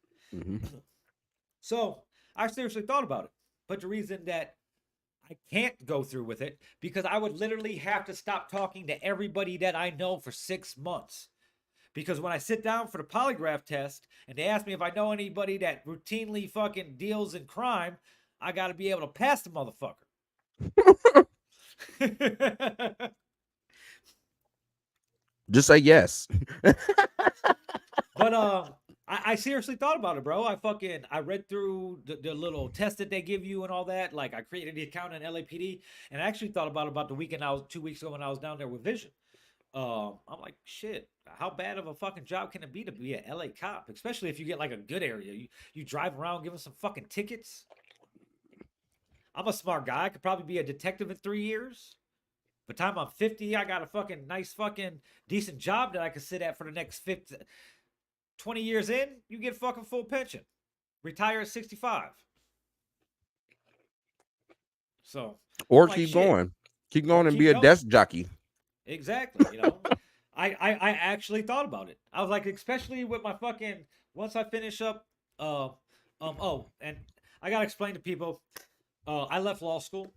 So I seriously thought about it. But the reason that I can't go through with it, because I would literally have to stop talking to everybody that I know for 6 months. Because when I sit down for the polygraph test and they ask me if I know anybody that routinely fucking deals in crime, I got to be able to pass the motherfucker. Just say yes. But I seriously thought about it, bro. I read through the little test that they give you and all that. Like, I created the account in LAPD, and I actually thought about the weekend 2 weeks ago when I was down there with Vision. I'm like, shit, how bad of a fucking job can it be to be an LA cop? Especially if you get like a good area. You drive around giving some fucking tickets. I'm a smart guy. I could probably be a detective in 3 years. By the time I'm 50, I got a fucking nice fucking decent job that I could sit at for the next 20 years in. You get fucking full pension. Retire at 65. So, Or like, keep shit. going. Keep going and keep be a going. desk jockey. Exactly, you know. I actually thought about it. I was like, especially with my fucking, once I finish up, and I gotta explain to people, I left law school.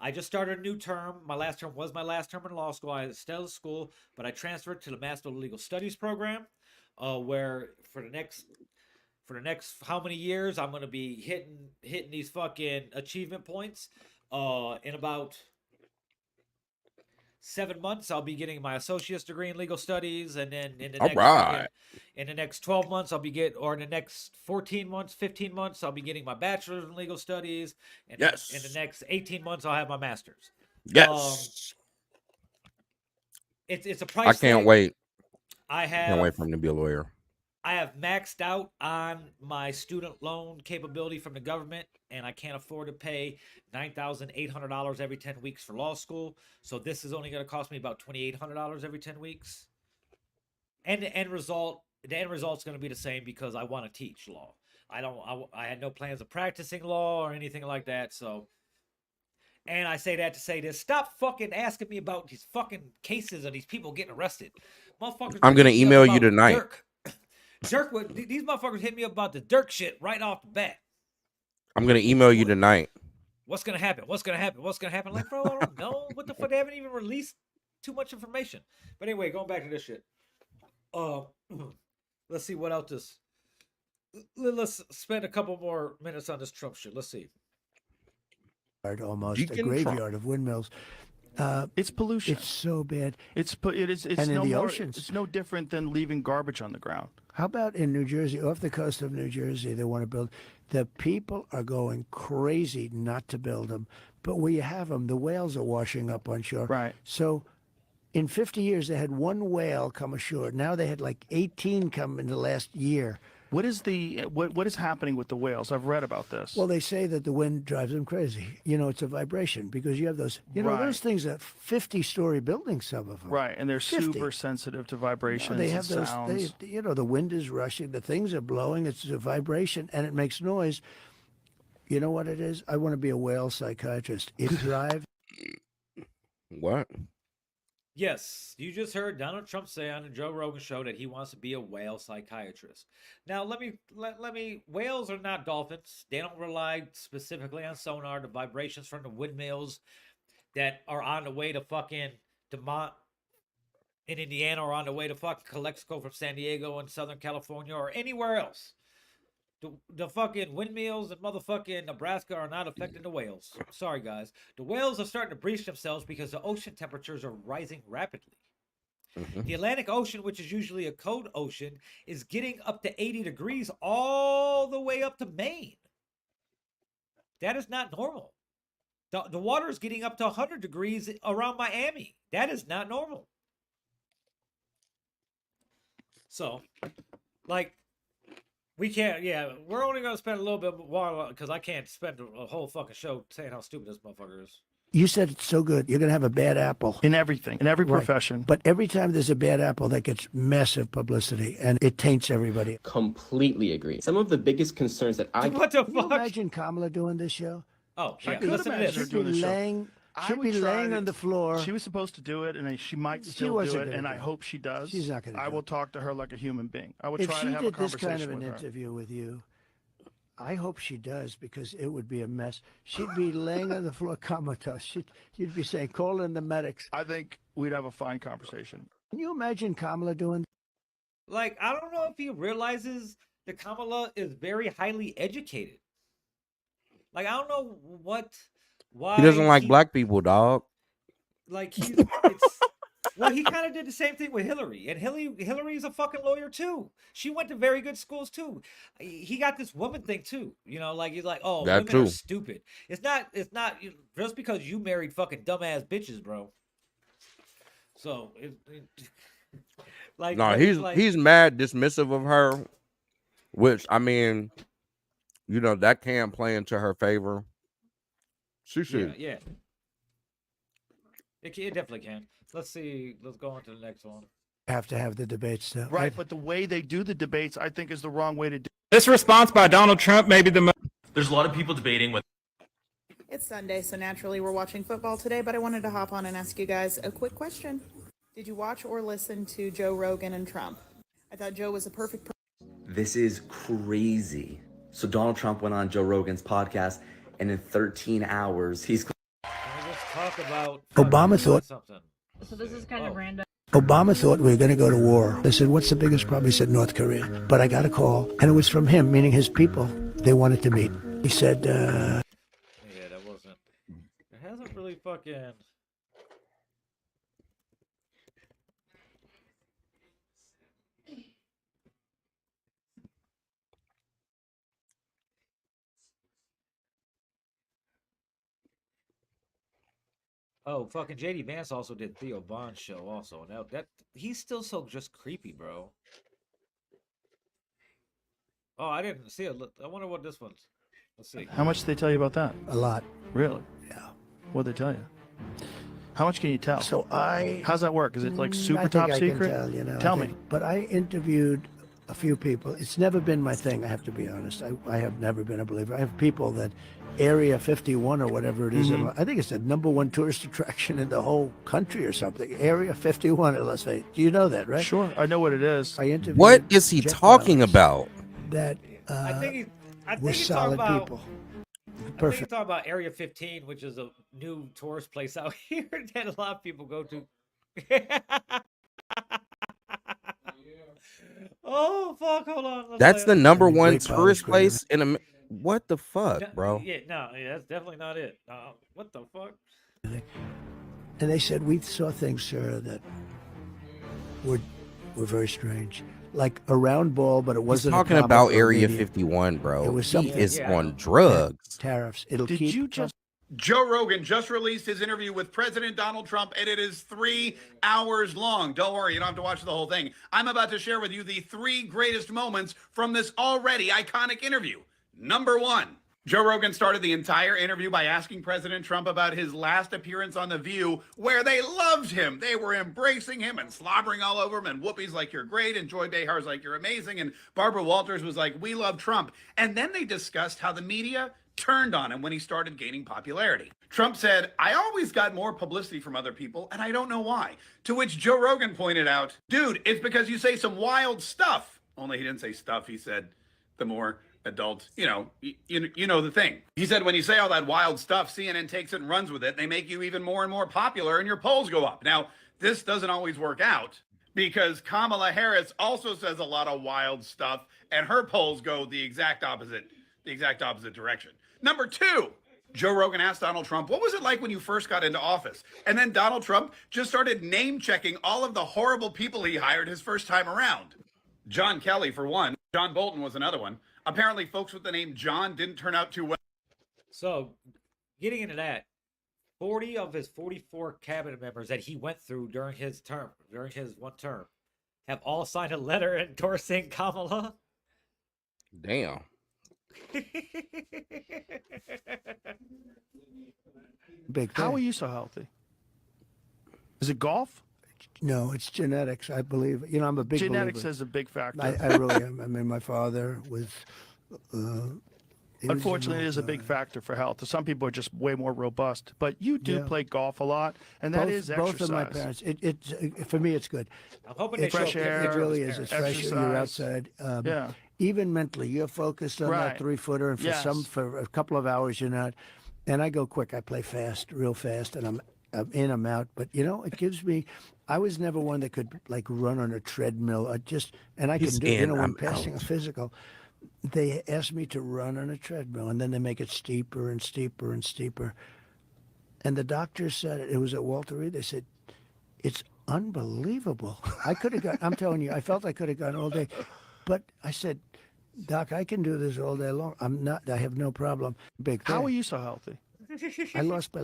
I just started a new term. My last term was my last term in law school. I stayed in school, but I transferred to the Master of Legal Studies program, where for the next how many years I'm gonna be hitting these fucking achievement points. In about 7 months, I'll be getting my associate's degree in legal studies, and then in the next 12 months, or in the next 14 months, 15 months, I'll be getting my bachelor's in legal studies, and Yes. in the next 18 months, I'll have my master's. Yes. It's a price. I can't wait. Can't wait for him to be a lawyer. I have maxed out on my student loan capability from the government, and I can't afford to pay $9,800 every 10 weeks for law school. So this is only going to cost me about $2,800 every 10 weeks. And the end result's going to be the same because I want to teach law. I had no plans of practicing law or anything like that. So, and I say that to say this: stop fucking asking me about these fucking cases of these people getting arrested, motherfuckers. I'm gonna email you tonight. Durk, these motherfuckers hit me up about the Durk shit right off the bat. I'm gonna email you tonight. What's gonna happen? What's gonna happen? What's gonna happen? Like, bro, I don't know. What the fuck? They haven't even released too much information. But anyway, going back to this shit. Let's see what else is. Let's spend a couple more minutes on this Trump shit. Let's see. Almost a graveyard of windmills. It's pollution. It's so bad. It's and no in the more, oceans. It's no different than leaving garbage on the ground. How about in New Jersey, off the coast of New Jersey, they want to build. The people are going crazy not to build them, but where you have them, the whales are washing up on shore. Right. So in 50 years, they had one whale come ashore. Now they had like 18 come in the last year. What is happening with the whales? I've read about this. Well, they say that the wind drives them crazy. You know, it's a vibration because you have those, those things that 50-story buildings, some of them. Right, and they're 50. super sensitive to vibrations. They have and those, sounds. the wind is rushing, the things are blowing, it's a vibration, and it makes noise. You know what it is? I want to be a whale psychiatrist. It drives. What? Yes, you just heard Donald Trump say on the Joe Rogan show that he wants to be a whale psychiatrist. Now, let me. Whales are not dolphins. They don't rely specifically on sonar. The vibrations from the windmills that are on the way to fucking Demont in Indiana or on the way to fucking Calexico from San Diego and Southern California or anywhere else. The fucking windmills in motherfucking Nebraska are not affecting the whales. Sorry, guys. The whales are starting to breach themselves because the ocean temperatures are rising rapidly. The Atlantic Ocean, which is usually a cold ocean, is getting up to 80 degrees all the way up to Maine. That is not normal. The water is getting up to 100 degrees around Miami. That is not normal. So, like, we can't, we're only going to spend a little bit more because I can't spend a whole fucking show saying how stupid this motherfucker is. You said it's so good. You're going to have a bad apple. In everything, in every Right. profession. But every time there's a bad apple, that gets massive publicity, and it taints everybody. Completely agree. Some of the biggest concerns that I What the Can you fuck? imagine Kamala doing this show? Oh, I yeah. could Listen to imagine this. her She'd doing be the show. laying, I she'd would be try laying to- on the floor. She was supposed to do it, and she might She still do wasn't it, gonna and do I it. hope she does. She's not gonna I do will it. talk to her like a human being. I would If try she to have a did this conversation kind of an with her. interview with you, I hope she does, because it would be a mess. She'd be laying on the floor comatose. You'd be saying, call in the medics. I think we'd have a fine conversation. Can you imagine Kamala doing? Like, I don't know if he realizes that Kamala is very highly educated. Like, I don't know why He doesn't like black people, dog. Like, he kind of did the same thing with Hillary, and Hillary's a fucking lawyer too. She went to very good schools too. He got this woman thing too. You know, like, he's like, oh, That women are too. stupid. It's not just because you married fucking dumbass bitches, bro. So, like, No, but he's it's like, he's mad dismissive of her, which, I mean, you know, that can play into her favor. She should. yeah. It definitely can. Let's see. Let's go on to the next one. Have to have the debates though. Right, but the way they do the debates, I think, is the wrong way to do. This response by Donald Trump may be the most. There's a lot of people debating with. It's Sunday, so naturally we're watching football today, but I wanted to hop on and ask you guys a quick question. Did you watch or listen to Joe Rogan and Trump? I thought Joe was a perfect This is crazy. So Donald Trump went on Joe Rogan's podcast, and in 13 hours, he's. Can we just talk about Obama thought- something? So this is kind of random. Obama thought we were going to go to war. I said, what's the biggest problem? He said, North Korea. But I got a call, and it was from him, meaning his people. They wanted to meet. He said, Yeah, that wasn't. It hasn't really fucking. Oh, fucking JD Vance also did Theo Von's show also. Now that he's still so just creepy, bro. Oh, I didn't see it. Look, I wonder what this one's. Let's see. How much did they tell you about that? a lot. Really? Yeah. What'd they tell you? How much can you tell? So How's that work? Is it like I super think top I can secret? Tell, you know, Tell I me. think. But I interviewed a few people. It's never been my thing, I have to be honest. I have never been a believer. I have people that Area 51 or whatever it is, I think it's the #1 tourist attraction in the whole country or something. Area 51 in Las Vegas. Do you know that, right? Sure, I know what it is. I interviewed What is he jet talking pilots about? that I think he's. I were think he's talking solid about. people. I think he's Perfect. talking about Area 15, which is a new tourist place out here that a lot of people go to. Oh fuck! Hold on. Let's That's play the it. #1 Great tourist power place in a. What the fuck, No, bro? Yeah, no, that's definitely not it. What the fuck? And they said, we saw things, sir, that were very strange. Like a round ball, but it He's wasn't a talking comet about or Area meteor. 51, bro. It was He something. is Yeah, I on know. drugs. Tariffs. It'll Did keep. you just? Joe Rogan just released his interview with President Donald Trump, and it is 3 hours long. Don't worry, you don't have to watch the whole thing. I'm about to share with you the 3 greatest moments from this already iconic interview. Number 1. Joe Rogan started the entire interview by asking President Trump about his last appearance on The View, where they loved him. They were embracing him and slobbering all over him, and Whoopi's like, you're great, and Joy Behar's like, you're amazing, and Barbara Walters was like, we love Trump. And then they discussed how the media turned on him when he started gaining popularity. Trump said, "I always got more publicity from other people, and I don't know why." To which Joe Rogan pointed out, "Dude, it's because you say some wild stuff." Only he didn't say stuff. He said the more adult, you know the thing. He said, when you say all that wild stuff, CNN takes it and runs with it. They make you even more and more popular, and your polls go up. Now, this doesn't always work out, because Kamala Harris also says a lot of wild stuff, and her polls go the exact opposite direction. Number two, Joe Rogan asked Donald Trump, what was it like when you first got into office? And then Donald Trump just started name checking all of the horrible people he hired his first time around. John Kelly, for one. John Bolton was another one. Apparently, folks with the name John didn't turn out too well. So, getting into that, 40 of his 44 cabinet members that he went through during his one term, have all signed a letter endorsing Kamala. Damn. Big How thing. are you so healthy? Is it golf? No, it's genetics, I believe. You know, I'm a big Genetics believer. is a big factor. I really am. I mean, my father was. Unfortunately, it is a big factor for health. Some people are just way more robust. But you do play golf a lot, and that is exercise. Both of my parents. For me, it's good. I'm hoping It's they fresh show air, It really is. It's fresh air. You're exercise. outside. Yeah. Even mentally, you're focused on that 3-footer, and for a couple of hours, you're not. And I go quick. I play fast, real fast, and I'm in, I'm out. But you know, it gives me. I was never one that could like run on a treadmill. I can do. You know, when passing a physical, they asked me to run on a treadmill, and then they make it steeper and steeper and steeper. And the doctor said, it was at Walter Reed, they said, it's unbelievable. I could have got, I'm telling you, I felt I could have gone all day. But I said, Doc, I can do this all day long. I have no problem. Big thing. How are you so healthy? I lost by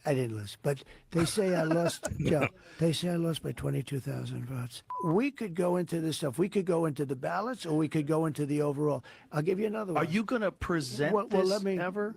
I didn't lose, but they say I lost. Joe, they say I lost by 22,000 votes. We could go into this stuff. We could go into the ballots, or we could go into the overall. I'll give you another one. Are you going to present this ever?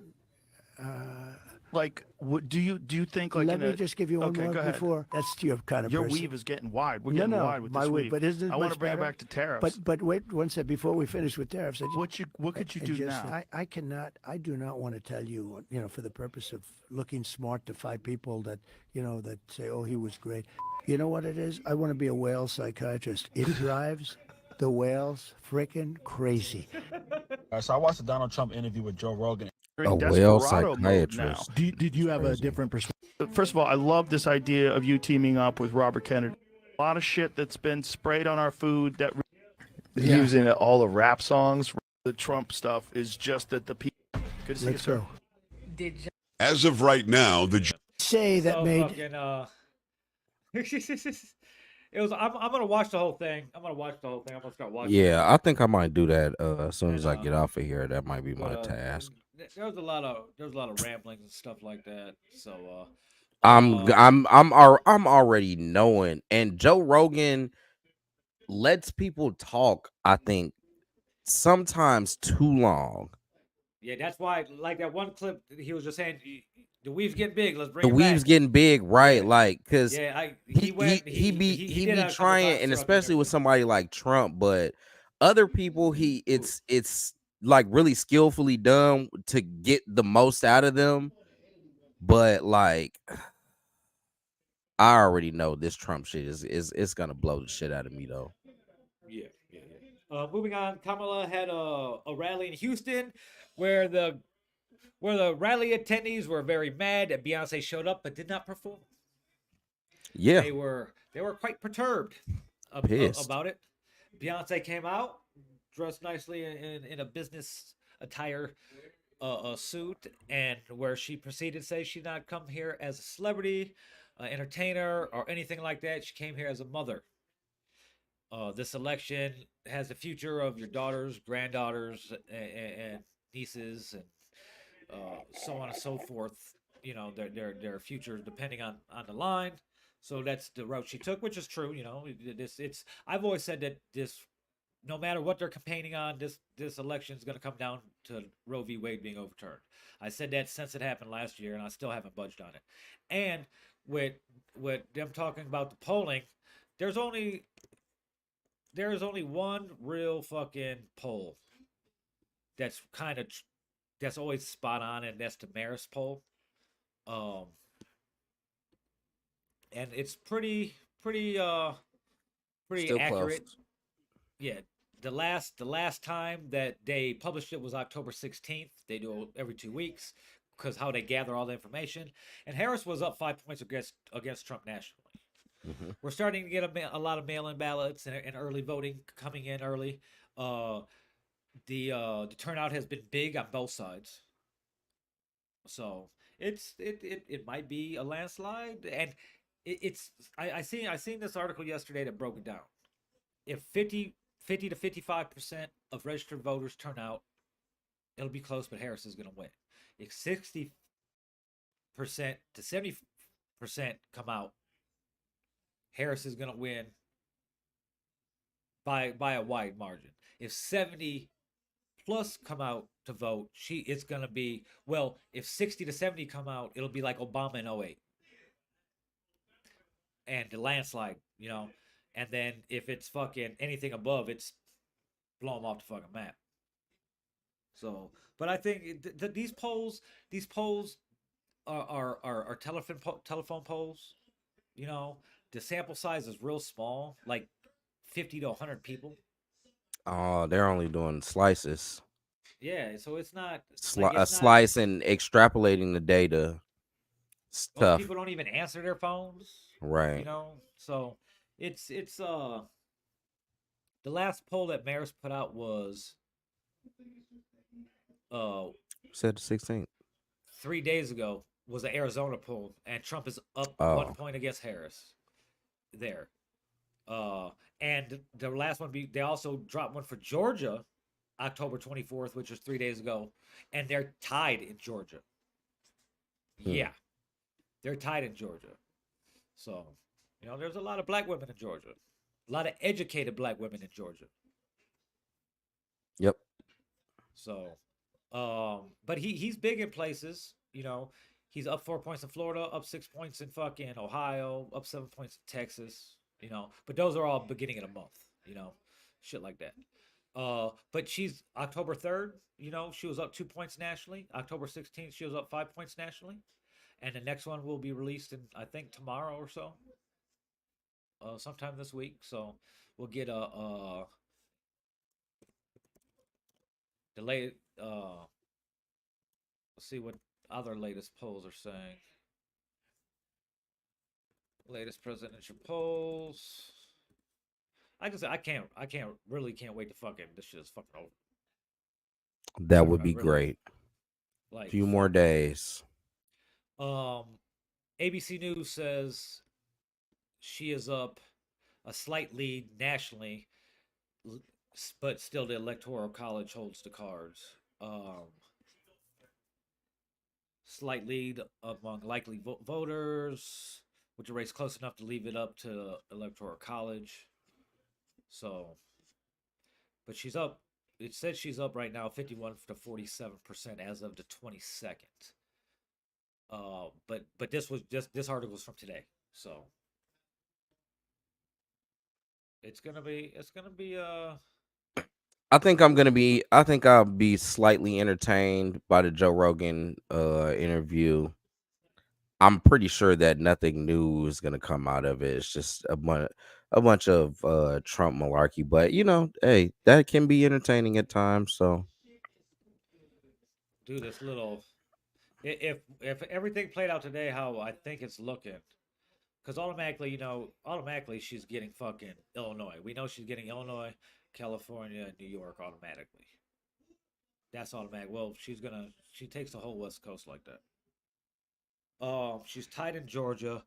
Like, do you think like? Let me just give you one more go ahead. Before. That's your kind of Your person. weave is getting wide. We're getting wide with my this weave. weave. But isn't it I want much to bring better? it back to tariffs. But wait one second before we finish with tariffs. What could you do now? I cannot. I do not want to tell you. You know, for the purpose of looking smart to 5 people that that say, "Oh, he was great." You know what it is? I want to be a whale psychiatrist. It drives the whales freaking crazy. So I watched the Donald Trump interview with Joe Rogan. A whale psychiatrist. Did you have a different perspective? First of all, I love this idea of you teaming up with Robert Kennedy. A lot of shit that's been sprayed on our food that using all the rap songs. The Trump stuff is just that the people. Good to see you, sir. As of right now, the say that made. Fucking, it was. I'm gonna watch the whole thing. I'm gonna start watching. Yeah, I think I might do that as soon as I get off of here. That might be my task. There was a lot of ramblings and stuff like that. So I'm already knowing, and Joe Rogan lets people talk. I think sometimes too long. Yeah, that's why. Like that one clip, he was just saying, the weave's getting big. Let's bring The it weave's back. getting big, right? Like, cause he be trying, and especially with somebody like Trump, but other people, it's like really skillfully done to get the most out of them. But like, I already know this Trump shit is gonna blow the shit out of me though. Yeah. Moving on, Kamala had a rally in Houston where the rally attendees were very mad that Beyonce showed up but did not perform. Yeah, they were quite perturbed about it. Beyonce came out dressed nicely in a business attire, a suit, and where she proceeded to say she did not come here as a celebrity, entertainer, or anything like that. She came here as a mother. This election has the future of your daughters, granddaughters, and nieces, and so on and so forth. You know, their futures depending on the line. So that's the route she took, which is true. You know, I've always said that no matter what they're campaigning on, this election is going to come down to Roe v. Wade being overturned. I said that since it happened last year, and I still haven't budged on it. And with them talking about the polling, there is only one real fucking poll that's kind of that's always spot on, and that's the Marist poll. Um, and it's pretty Still close. accurate. Yeah, the last time that they published it was October 16th. They do it every 2 weeks because how they gather all the information. And Harris was up 5 points against Trump nationally. Mm-hmm. We're starting to get a lot of mail-in ballots and early voting coming in early. The turnout has been big on both sides, so it might be a landslide. And it's I seen this article yesterday that broke it down. If 50 to 55% of registered voters turn out, it'll be close, but Harris is going to win. If 60% to 70% come out, Harris is going to win by a wide margin. If 70 plus come out to vote, it's going to be, well, if 60 to 70 come out, it'll be like Obama in 08. And the landslide, and then if it's fucking anything above, it's blow them off the fucking map. So, but I think these polls are telephone polls. The sample size is real small, like 50 to 100 people. Oh, they're only doing slices. Yeah, so it's not slice and extrapolating the data. Stuff. People don't even answer their phones, right? So it's the last poll that Marist put out was said the 16th. 3 days ago was the Arizona poll, and Trump is up 1 point against Harris there. And the last one, they also dropped one for Georgia, October 24th, which was 3 days ago, and they're tied in Georgia. Yeah, they're tied in Georgia. So, there's a lot of black women in Georgia, a lot of educated black women in Georgia. Yep. So, but he's big in places. He's up 4 points in Florida, up 6 points in fucking Ohio, up 7 points in Texas. But those are all beginning of the month. Shit like that. But she's October 3rd. She was up 2 points nationally. October 16th, she was up 5 points nationally. And the next one will be released in, I think, tomorrow or so. Sometime this week. So we'll get the late. Let's see what other latest polls are saying. Latest presidential polls. I can't wait to fucking, this shit is fucking over. That would be great. Like, few more days. ABC News says she is up a slight lead nationally, but still the Electoral College holds the cards. Slight lead among likely voters, with the race close enough to leave it up to Electoral College. So, but she's up. It says she's up right now 51 to 47% as of the 22nd. But this article is from today, so it's gonna be I think I'll be slightly entertained by the Joe Rogan interview. I'm pretty sure that nothing new is gonna come out of it. It's just a bunch of Trump malarkey, but hey, that can be entertaining at times. So do this little. If everything played out today how I think it's looking, because automatically she's getting fucking Illinois. We know she's getting Illinois, California, New York automatically. That's automatic. Well, she takes the whole West Coast like that. She's tied in Georgia,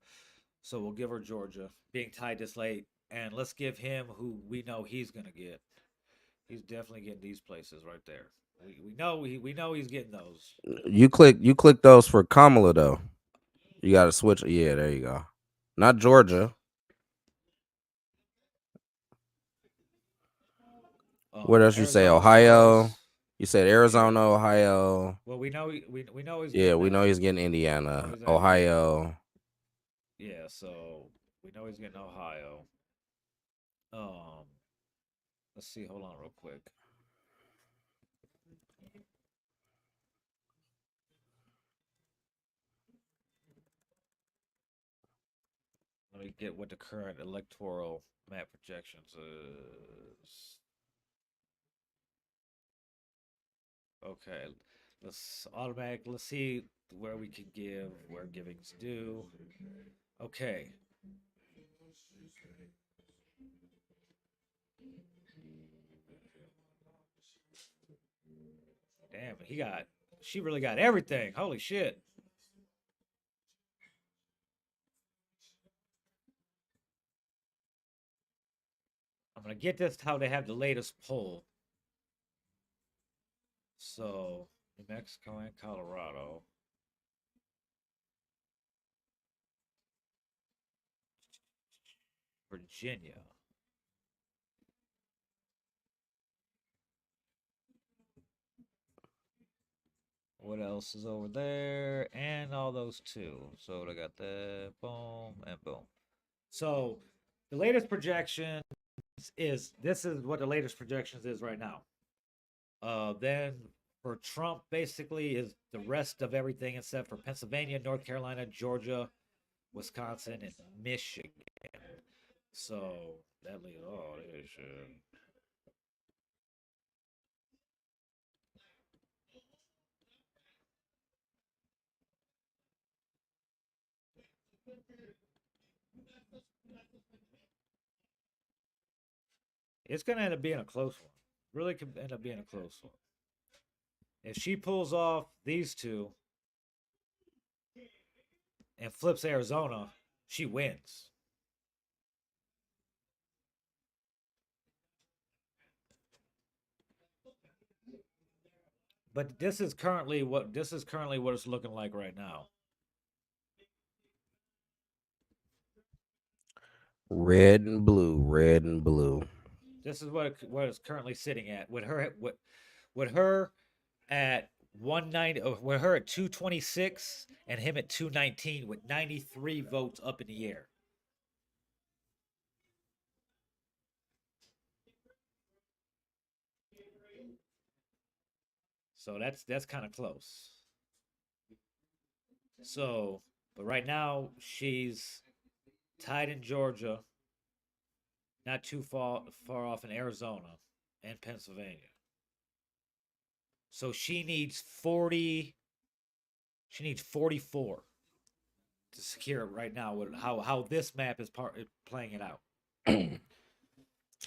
so we'll give her Georgia. Being tied this late, and let's give him who we know he's gonna get. He's definitely getting these places right there. We know he's getting those. You click those for Kamala though. You got to switch. Yeah, there you go. Not Georgia. What else you say? Ohio. You said Arizona, Ohio. Well, we know he's. Yeah, we know he's getting Indiana, Ohio. Yeah, so we know he's getting Ohio. Let's see. Hold on, real quick. Let me get what the current electoral map projections is. Okay, let's see where we can give, where giving's due. Okay. Damn, she really got everything. Holy shit. I'm gonna get this how they have the latest poll. So, New Mexico and Colorado. Virginia. What else is over there? And all those two. So they got the boom and boom. So the latest projections this is what the latest projections is right now. Then for Trump basically is the rest of everything except for Pennsylvania, North Carolina, Georgia, Wisconsin, and Michigan. So that leaves all this shit. It's gonna end up being a close one. Really could end up being a close one. If she pulls off these two and flips Arizona, she wins. But this is currently what it's looking like right now. Red and blue, red and blue. This is what it's currently sitting at. With her at 190, with her at 226 and him at 219 with 93 votes up in the air. So that's kind of close. So, but right now she's tied in Georgia, not too far off in Arizona and Pennsylvania. So she needs 40. She needs 44 to secure it right now with how this map is playing it out. She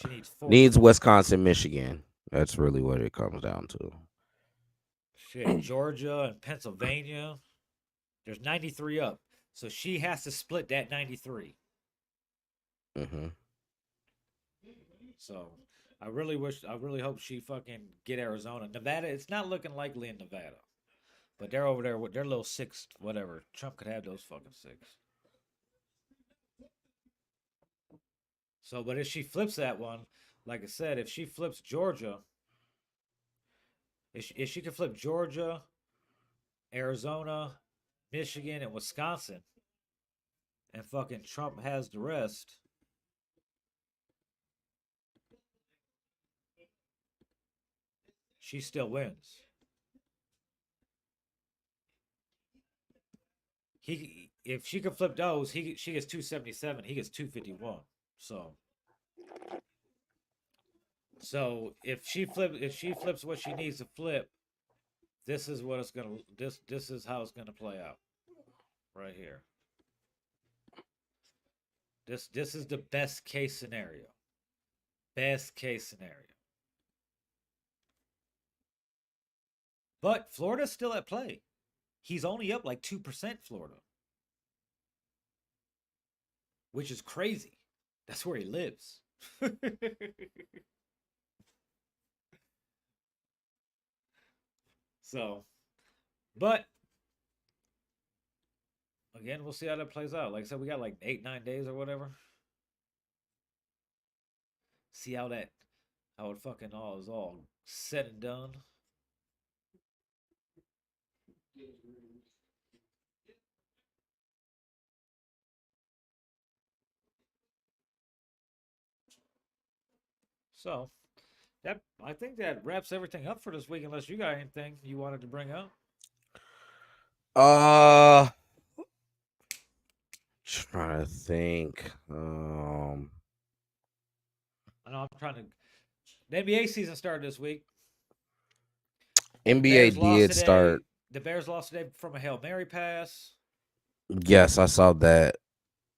needs 40. Needs Wisconsin, Michigan. That's really what it comes down to. Shit, Georgia and Pennsylvania. There's 93 up. So she has to split that 93. Mm-hmm. So I really hope she fucking get Arizona. Nevada, it's not looking likely in Nevada. But they're over there with their little six, whatever. Trump could have those fucking six. So, but if she flips that one, like I said, if she flips Georgia, if she could flip Georgia, Arizona, Michigan, and Wisconsin, and fucking Trump has the rest, she still wins. If she could flip those, she gets 277. He gets 251. So if she flips what she needs to flip, this is what it's gonna this is how it's gonna play out. Right here. This is the best case scenario. Best case scenario. But Florida's still at play. He's only up like 2%, Florida. Which is crazy. That's where he lives. So, but again, we'll see how that plays out. Like I said, we got like 8-9 days or whatever. See how it fucking all is all said and done. So, I think that wraps everything up for this week, unless you got anything you wanted to bring up. Trying to think. I know I'm trying to. The NBA season started this week. The Bears NBA lost did today. start. The Bears lost today from a Hail Mary pass. Yes, I saw that.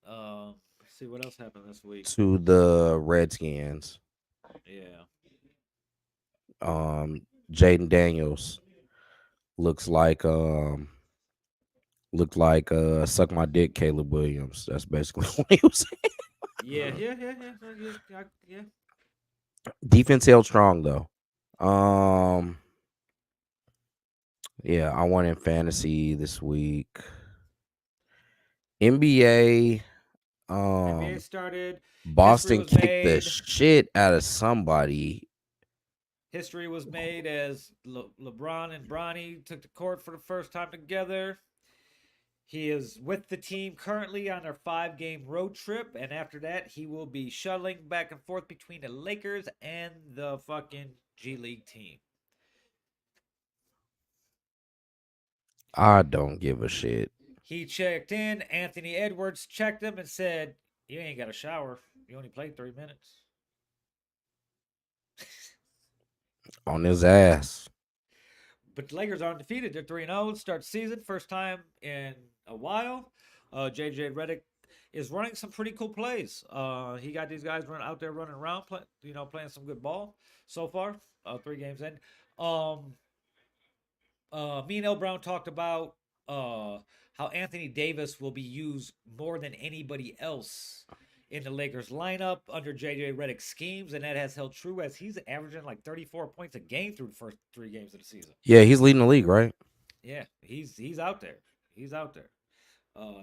Let's see what else happened this week. To the Redskins. Yeah. Jaden Daniels looked like suck my dick Caleb Williams. That's basically what he was saying. Yeah. Defense held strong though. Yeah, I won in fantasy this week. NBA NBA started. Boston kicked the shit out of somebody. History was made as LeBron and Bronny took the court for the first time together. He is with the team currently on their 5-game road trip, and after that, he will be shuttling back and forth between the Lakers and the fucking G League team. I don't give a shit. He checked in. Anthony Edwards checked him and said, "You ain't got a shower. You only played 3 minutes." On his ass. But the Lakers are undefeated. They're 3-0. Start the season. First time in a while. JJ Redick is running some pretty cool plays. He got these guys out there running around, playing some good ball so far. 3 games in. Me and El Brown talked about how Anthony Davis will be used more than anybody else in the Lakers lineup under JJ Redick's schemes, and that has held true as he's averaging like 34 points a game through the first 3 games of the season. Yeah, he's leading the league, right? Yeah, he's out there. He's out there.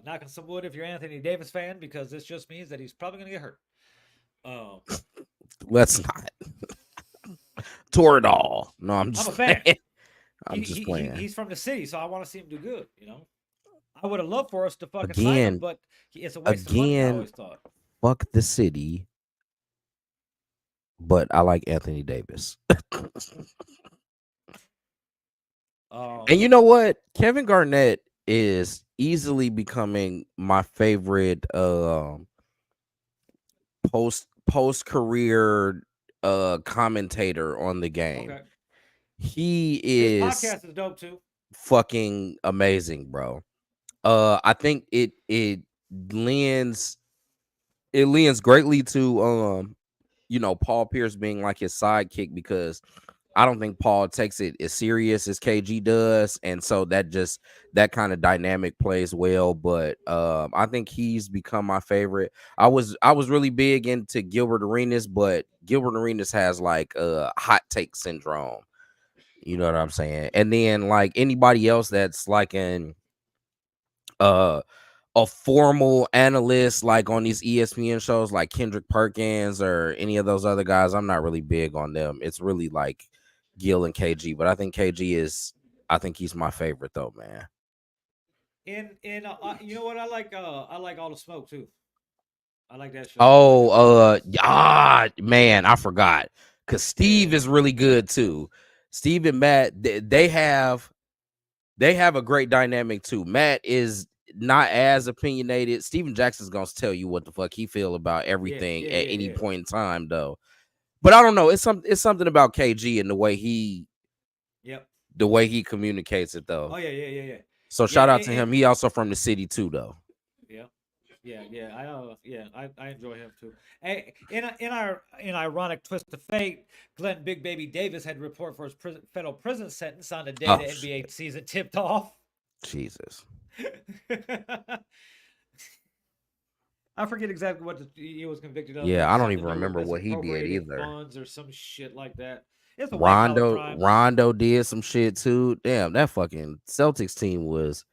Knocking some wood if you're an Anthony Davis fan, because this just means that he's probably going to get hurt. Let's not. Toradol. No, I'm just a fan. I'm just playing. He's from the city, so I want to see him do good, I would have loved for us to fucking sign him, but it's a waste of money, I always thought. Fuck the city. But I like Anthony Davis. And you know what? Kevin Garnett is easily becoming my favorite post career commentator on the game. Okay. He is His podcast is dope too. Fucking amazing, bro. I think it lends greatly to Paul Pierce being like his sidekick, because I don't think Paul takes it as serious as KG does, and so that kind of dynamic plays well. But I think he's become my favorite. I was really big into Gilbert Arenas, but Gilbert Arenas has like a hot take syndrome. You know what I'm saying? And then like anybody else that's like a formal analyst like on these ESPN shows like Kendrick Perkins or any of those other guys, I'm not really big on them. It's really like Gil and KG, but I think he's my favorite though, man. And you know what? I like All the Smoke too. I like that show. Oh, man, I forgot. Cause Steve is really good too. Steve and Matt, they have a great dynamic too. Matt is not as opinionated. Steven Jackson's gonna tell you what the fuck he feel about everything at any point in time, though. But I don't know. It's something about KG and the way he communicates it, though. Oh yeah. So shout out to him. He also from the city too, though. Yeah. I enjoy him too. Hey, in ironic twist of fate, Glenn Big Baby Davis had to report for his federal prison sentence on the day the NBA season tipped off. Jesus. I forget exactly what he was convicted of. Yeah, I don't even remember what he did either. Funds or some shit like that. It's a Rondo did some shit too. Damn, that fucking Celtics team was.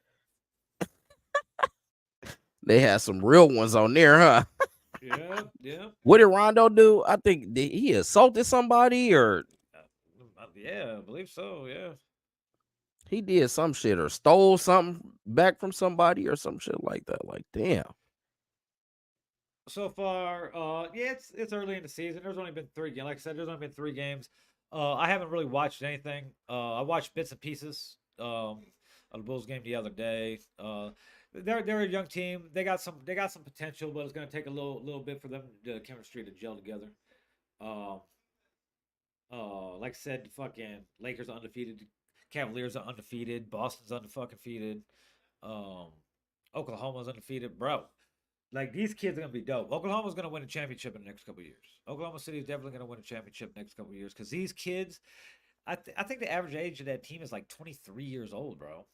They had some real ones on there, huh? Yeah. What did Rondo do? I think he assaulted somebody, or yeah, I believe so. Yeah, he did some shit or stole something back from somebody or some shit like that. Like, damn. So far, it's early in the season. There's only been 3 games. Like I said, there's only been 3 games. I haven't really watched anything. I watched bits and pieces of the Bulls game the other day. they're a young team. They got some potential, but it's gonna take a little bit for them the chemistry to gel together. Um, like I said, fucking Lakers are undefeated, Cavaliers are undefeated, Boston's undefeated, um, Oklahoma's undefeated, bro. Like these kids are gonna be dope. Oklahoma's gonna win a championship in the next couple of years. Oklahoma City is definitely gonna win a championship next couple of years because these kids, I think the average age of that team is like 23 years old, bro.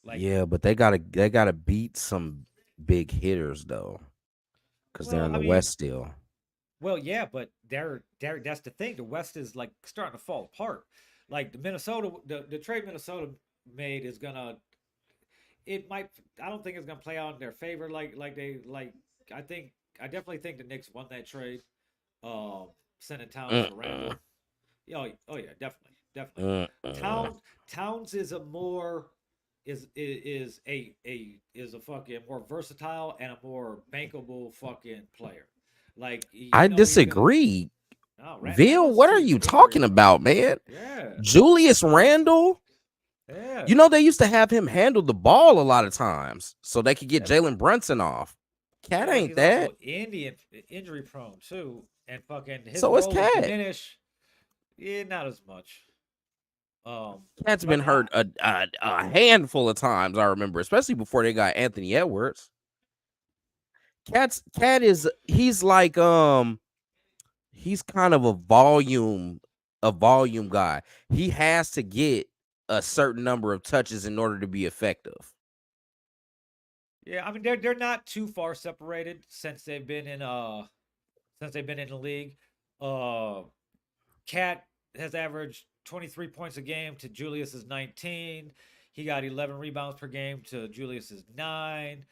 Like, yeah, but they gotta beat some big hitters though, because they're in the West still. Well, yeah, but they're that's the thing. The West is like starting to fall apart. Like the trade Minnesota made is gonna. It might. I don't think it's gonna play out in their favor. I definitely think the Knicks won that trade. Sending Towns for Randall. Oh yeah, definitely. Towns is a more is a fucking more versatile and a more bankable fucking player. Like I disagree. Vil, what are you talking about, man? Yeah. Julius Randle? Yeah. You know they used to have him handle the ball a lot of times so they could get Jalen Brunson off. Cat ain't he's that. also injury prone too, and fucking his So is role Cat. diminish. Yeah, not as much. Cat's been hurt a handful of times, I remember, especially before they got Anthony Edwards. He's like he's kind of a volume guy. He has to get a certain number of touches in order to be effective. Yeah, I mean they're not too far separated since they've been in the league. Cat has averaged 23 points a game to Julius's 19. He got 11 rebounds per game to Julius's 9.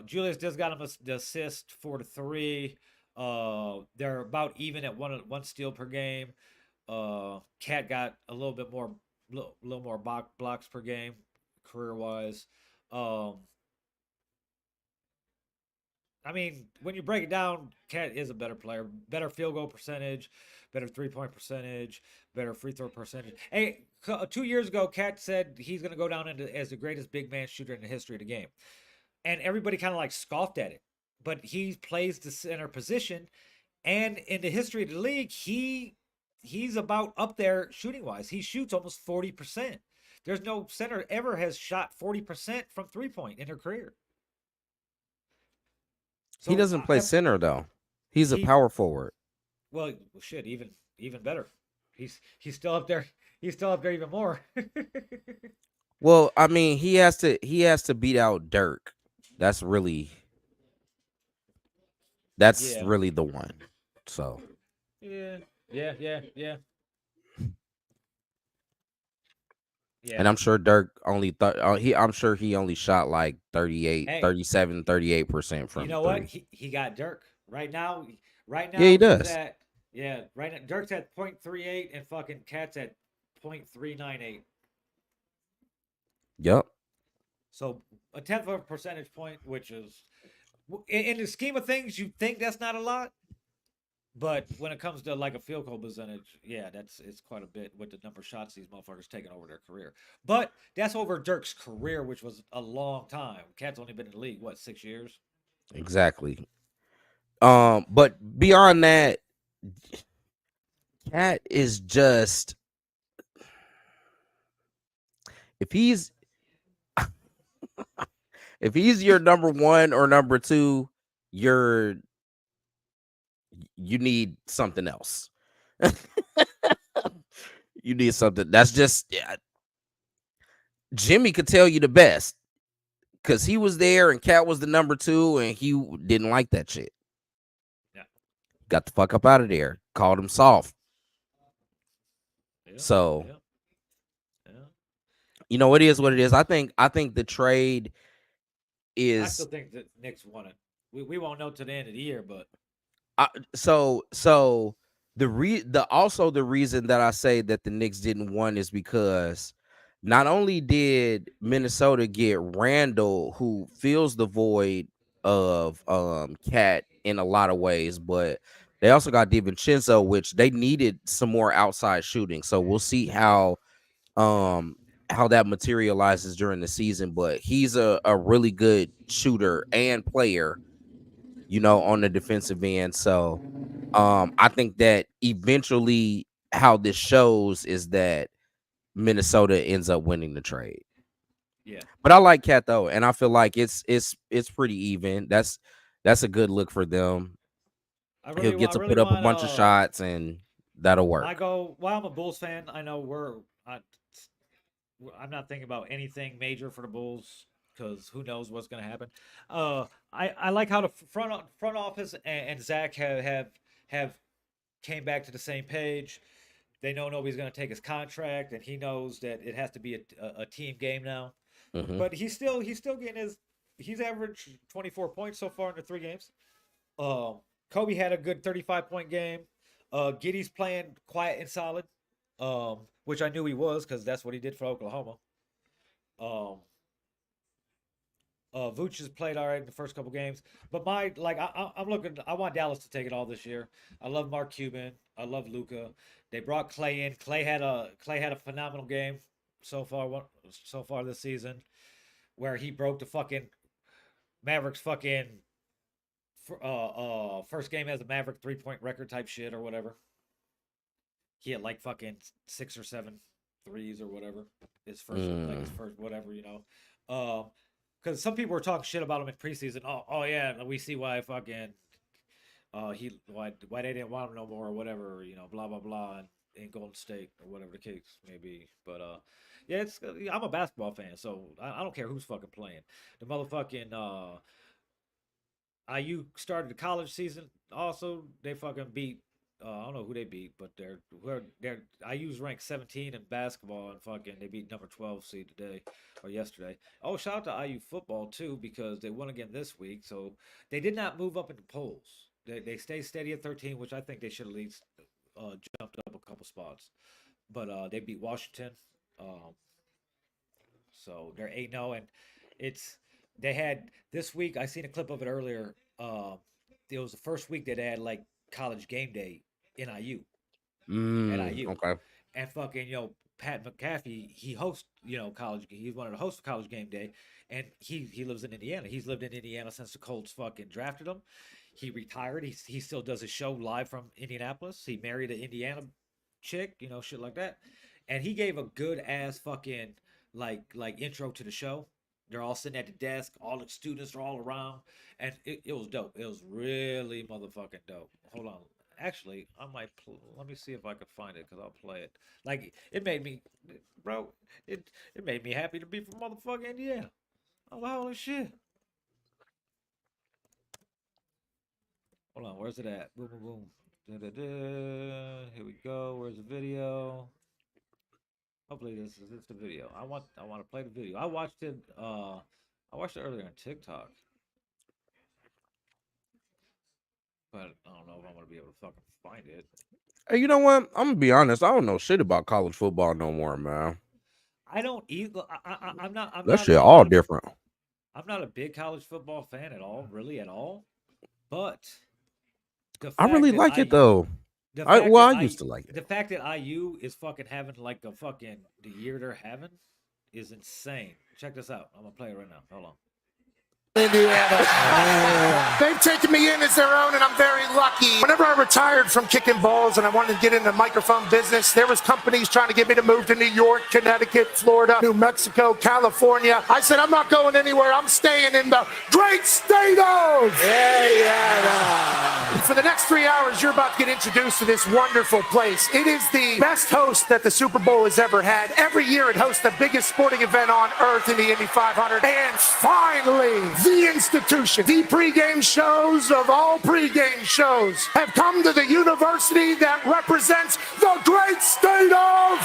Julius just got him the assist 4 to 3. They're about even at one steal per game. Cat got a little more blocks per game career wise. I mean, when you break it down, Cat is a better player, better field goal percentage, better 3-point percentage, better free throw percentage. Hey, 2 years ago, Cat said he's going to go down as the greatest big man shooter in the history of the game. And everybody kind of like scoffed at it. But he plays the center position. And in the history of the league, he's about up there shooting wise. He shoots almost 40%. There's no center ever has shot 40% from 3-point in their career. So he doesn't play center though. He's a power forward. Well, shit, even better. He's still up there. He's still up there even more. Well, I mean, he has to beat out Dirk. That's really the one. So Yeah. And I'm sure Dirk only I'm sure he only shot like 38% from. You know what? He got Dirk right now. Yeah, he does. Right now Dirk's at 0.38 and fucking Cat's at 0.398. Yep. So a 1/10 of a percentage point, which is in the scheme of things, you think that's not a lot. But when it comes to like a field goal percentage, yeah, it's quite a bit with the number of shots these motherfuckers taking over their career. But that's over Dirk's career, which was a long time. Cat's only been in the league, 6 years? Exactly. But beyond that, Cat is just if he's your number one or number two, you need something else. You need something. That's just Jimmy could tell you the best because he was there and Cat was the number two and he didn't like that shit. Yeah. Got the fuck up out of there. Called him soft. Yeah, so yeah. You know, it is what it is. I think the trade is. I still think that Knicks won it. We won't know to the end of the year, but so the reason that I say that the Knicks didn't win is because not only did Minnesota get Randall, who fills the void of Cat in a lot of ways, but they also got DiVincenzo, which they needed some more outside shooting. So we'll see how how that materializes during the season, but he's a really good shooter and player, you know, on the defensive end. So I think that eventually how this shows is that Minnesota ends up winning the trade. Yeah. But I like Cat though, and I feel like it's pretty even. That's a good look for them. He'll get to put up a bunch of shots, and that'll work. Well, I'm a Bulls fan. I know I'm not thinking about anything major for the Bulls because who knows what's going to happen. I like how the front office and Zach have came back to the same page. They know nobody's going to take his contract, and he knows that it has to be a team game now. Mm-hmm. But he's still getting he's averaged 24 points so far in the 3 games. Kobe had a good 35-point game. Giddey's playing quiet and solid, which I knew he was because that's what he did for Oklahoma. Vooch has played all right in the first couple games, but I want Dallas to take it all this year. I love Mark Cuban. I love Luka. They brought Clay in. Clay had a phenomenal game so far this season, where he broke the fucking Mavericks fucking first game as a Maverick 3-point record type shit or whatever. He had like fucking 6 or 7 threes or whatever. His first whatever, you know. Because some people were talking shit about him in preseason. Oh yeah, we see why fucking why they didn't want him no more or whatever, you know, blah blah blah, and in Golden State or whatever the case may be. But yeah, I'm a basketball fan, so I don't care who's fucking playing. The motherfucking IU started the college season. Also, they fucking beat. I don't know who they beat, but they're IU's ranked 17 in basketball, and fucking they beat number 12 seed today or yesterday. Oh, shout out to IU football too, because they won again this week. So they did not move up in the polls. They stay steady at 13, which I think they should at least jumped up a couple spots. But they beat Washington. So they're 8-0, and they had this week. I seen a clip of it earlier. It was the first week that they had like college game day in IU. At IU. Okay. And fucking, you know, Pat McAfee, he hosts, you know, college. He's one of the hosts of college game day, and he lives in Indiana. He's lived in Indiana since the Colts fucking drafted him. He retired. He still does his show live from Indianapolis. He married an Indiana chick, you know, shit like that. And he gave a good ass fucking like intro to the show. They're all sitting at the desk. All the students are all around, and it was dope. It was really motherfucking dope. Hold on. Actually, I might let me see if I can find it because I'll play it. Like, it made me, bro. It made me happy to be from motherfucking Indiana. Oh, holy shit. Hold on, where's it at? Boom, boom, boom. Da-da-da. Here we go. Where's the video? Hopefully this is the video. I want to play the video. I watched it earlier on TikTok. But I don't know if I'm gonna be able to fucking find it. Hey, you know what? I'm gonna be honest. I don't know shit about college football no more, man. I don't either. I'm not. That shit all different. I'm not a big college football fan at all, really at all. But I really like it though. I used to like it. The fact that IU is fucking having like the year they're having is insane. Check this out. I'm gonna play it right now. Hold on. Indiana. They've taken me in as their own, and I'm very lucky. Whenever I retired from kicking balls and I wanted to get into the microphone business, there was companies trying to get me to move to New York, Connecticut, Florida, New Mexico, California. I said, I'm not going anywhere. I'm staying in the great state of For the next 3 hours, you're about to get introduced to this wonderful place. It is the best host that the Super Bowl has ever had. Every year it hosts the biggest sporting event on earth in the Indy 500. And finally, the institution, the pregame shows of all pregame shows have come to the university that represents the great state of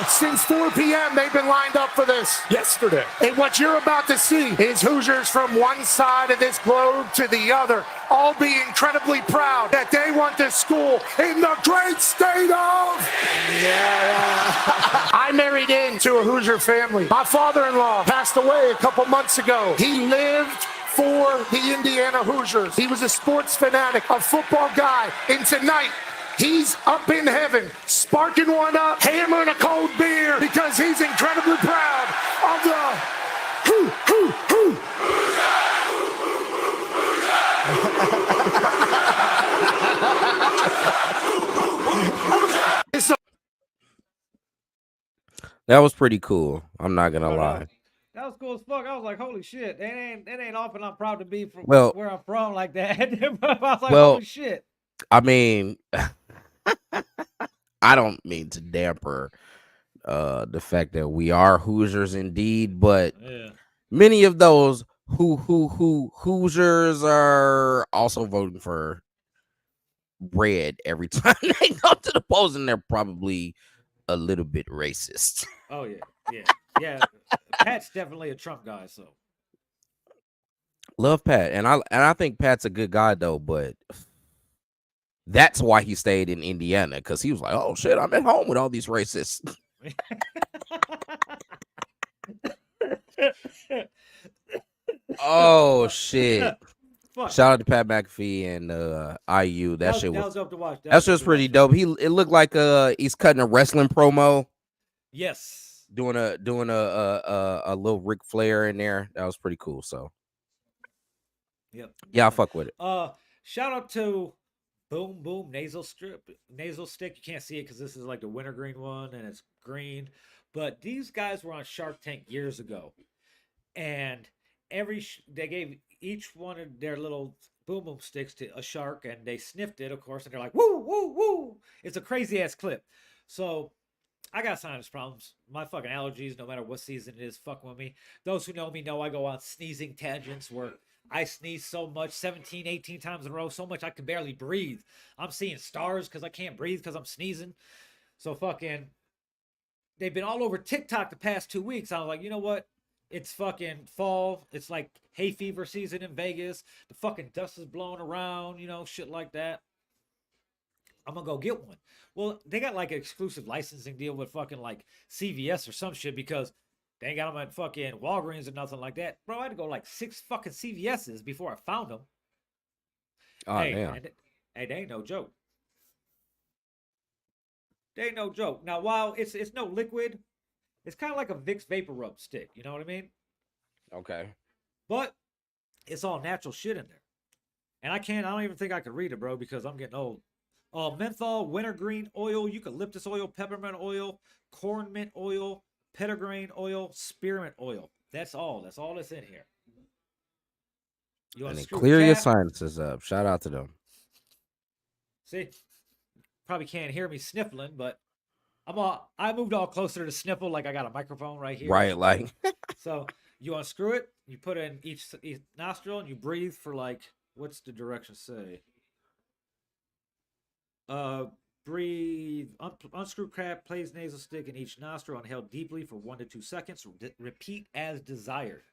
Since 4 p.m., they've been lined up for this yesterday. And what you're about to see is Hoosiers from one side of this globe to the other, all be incredibly proud that they went to school in the great state of I married into a Hoosier family. My father-in-law passed away a couple months ago. He lived for the Indiana Hoosiers. He was a sports fanatic, a football guy, and tonight He's up in heaven, sparking one up, hammering a cold beer because he's incredibly proud of the That was pretty cool. I'm not gonna lie. That was cool as fuck. I was like, holy shit. That ain't often I'm proud to be from Well- where I'm from like that. I was like, Well- holy shit. I mean, I don't mean to damper the fact that we are Hoosiers indeed, but Yeah. many of those Hoosiers are also voting for red every time they go to the polls, and they're probably a little bit racist. Oh yeah. Yeah. Pat's definitely a Trump guy, so Love Pat, and I think Pat's a good guy though, but that's why he stayed in Indiana, because he was like, oh shit, I'm at home with all these racists. Oh shit. Fuck. Shout out to Pat McAfee and IU. That shit was was dope to watch. that shit was pretty dope. It looked like he's cutting a wrestling promo, Yes. doing a little Ric Flair in there. That was pretty cool. So Yep. yeah, I fuck with it. Shout out to Boom Boom nasal stick. You can't see it because this is like the wintergreen one and it's green. But these guys were on Shark Tank years ago, and they gave each one of their little boom boom sticks to a shark, and they sniffed it, of course, and they're like, woo, woo, woo. It's a crazy ass clip. So I got sinus problems. My fucking allergies, no matter what season it is, fucking with me. Those who know me know I go on sneezing tangents where I sneeze so much, 17, 18 times in a row, so much I can barely breathe. I'm seeing stars because I can't breathe because I'm sneezing. So fucking, they've been all over TikTok the past 2 weeks. I was like, you know what? It's fucking fall. It's like hay fever season in Vegas. The fucking dust is blowing around, shit like that. I'm gonna go get one. Well, they got like an exclusive licensing deal with fucking like CVS or some shit because they ain't got them at fucking Walgreens or nothing like that. Bro, I had to go like 6 fucking CVS's before I found them. Oh damn. Hey, they ain't no joke. They ain't no joke. Now, while it's no liquid, it's kind of like a Vicks Vapor Rub stick. You know what I mean? Okay. But it's all natural shit in there. And I don't even think I could read it, bro, because I'm getting old. Menthol, wintergreen oil, eucalyptus oil, peppermint oil, corn mint oil, petitgrain oil, spearmint oil. That's all. That's all that's in here. You want And to then clear your cap? sinuses up. Shout out to them. See, probably can't hear me sniffling, but I moved all closer to sniffle, like I got a microphone right here. Right, like So you unscrew it, you put it in each nostril, and you breathe for like, what's the direction say? Breathe, unscrew cap, place nasal stick in each nostril, inhale deeply for 1 to 2 seconds. Repeat as desired,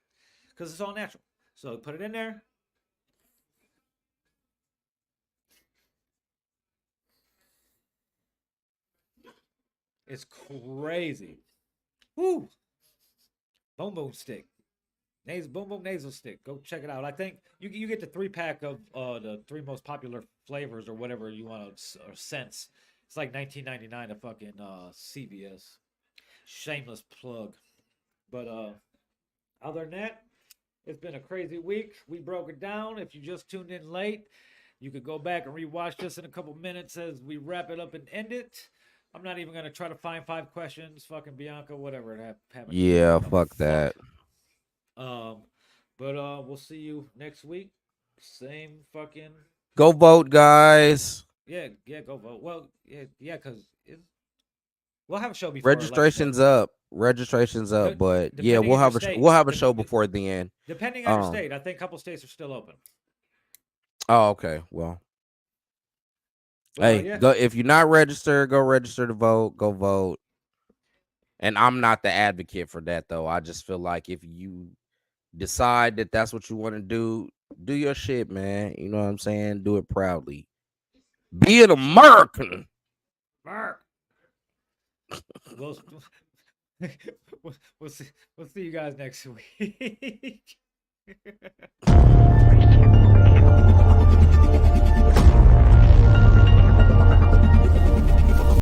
because it's all natural. So put it in there. It's crazy. Woo! Boom boom stick. Boom boom nasal stick. Go check it out. I think you get the 3-pack of the 3 most popular flavors or whatever you want to or scents. It's like $19.99 a fucking CVS. Shameless plug. But other than that, it's been a crazy week. We broke it down. If you just tuned in late, you could go back and rewatch this in a couple minutes as we wrap it up and end it. I'm not even gonna try to find 5 questions. Fucking Bianca, whatever it happened. yeah, fuck that. But we'll see you next week. Same fucking. Go vote, guys. Yeah, go vote. Well, yeah, because we'll have a show before. Registration's up. Registration's up, but yeah, we'll have a show before the end. Depending on your state, I think a couple states are still open. Oh, okay. Well, hey, go if you're not registered, go register to vote. Go vote. And I'm not the advocate for that, though. I just feel like if you decide that that's what you want to do your shit, man. You know what I'm saying? Do it proudly. Be an American. Mark. We'll see you guys next week.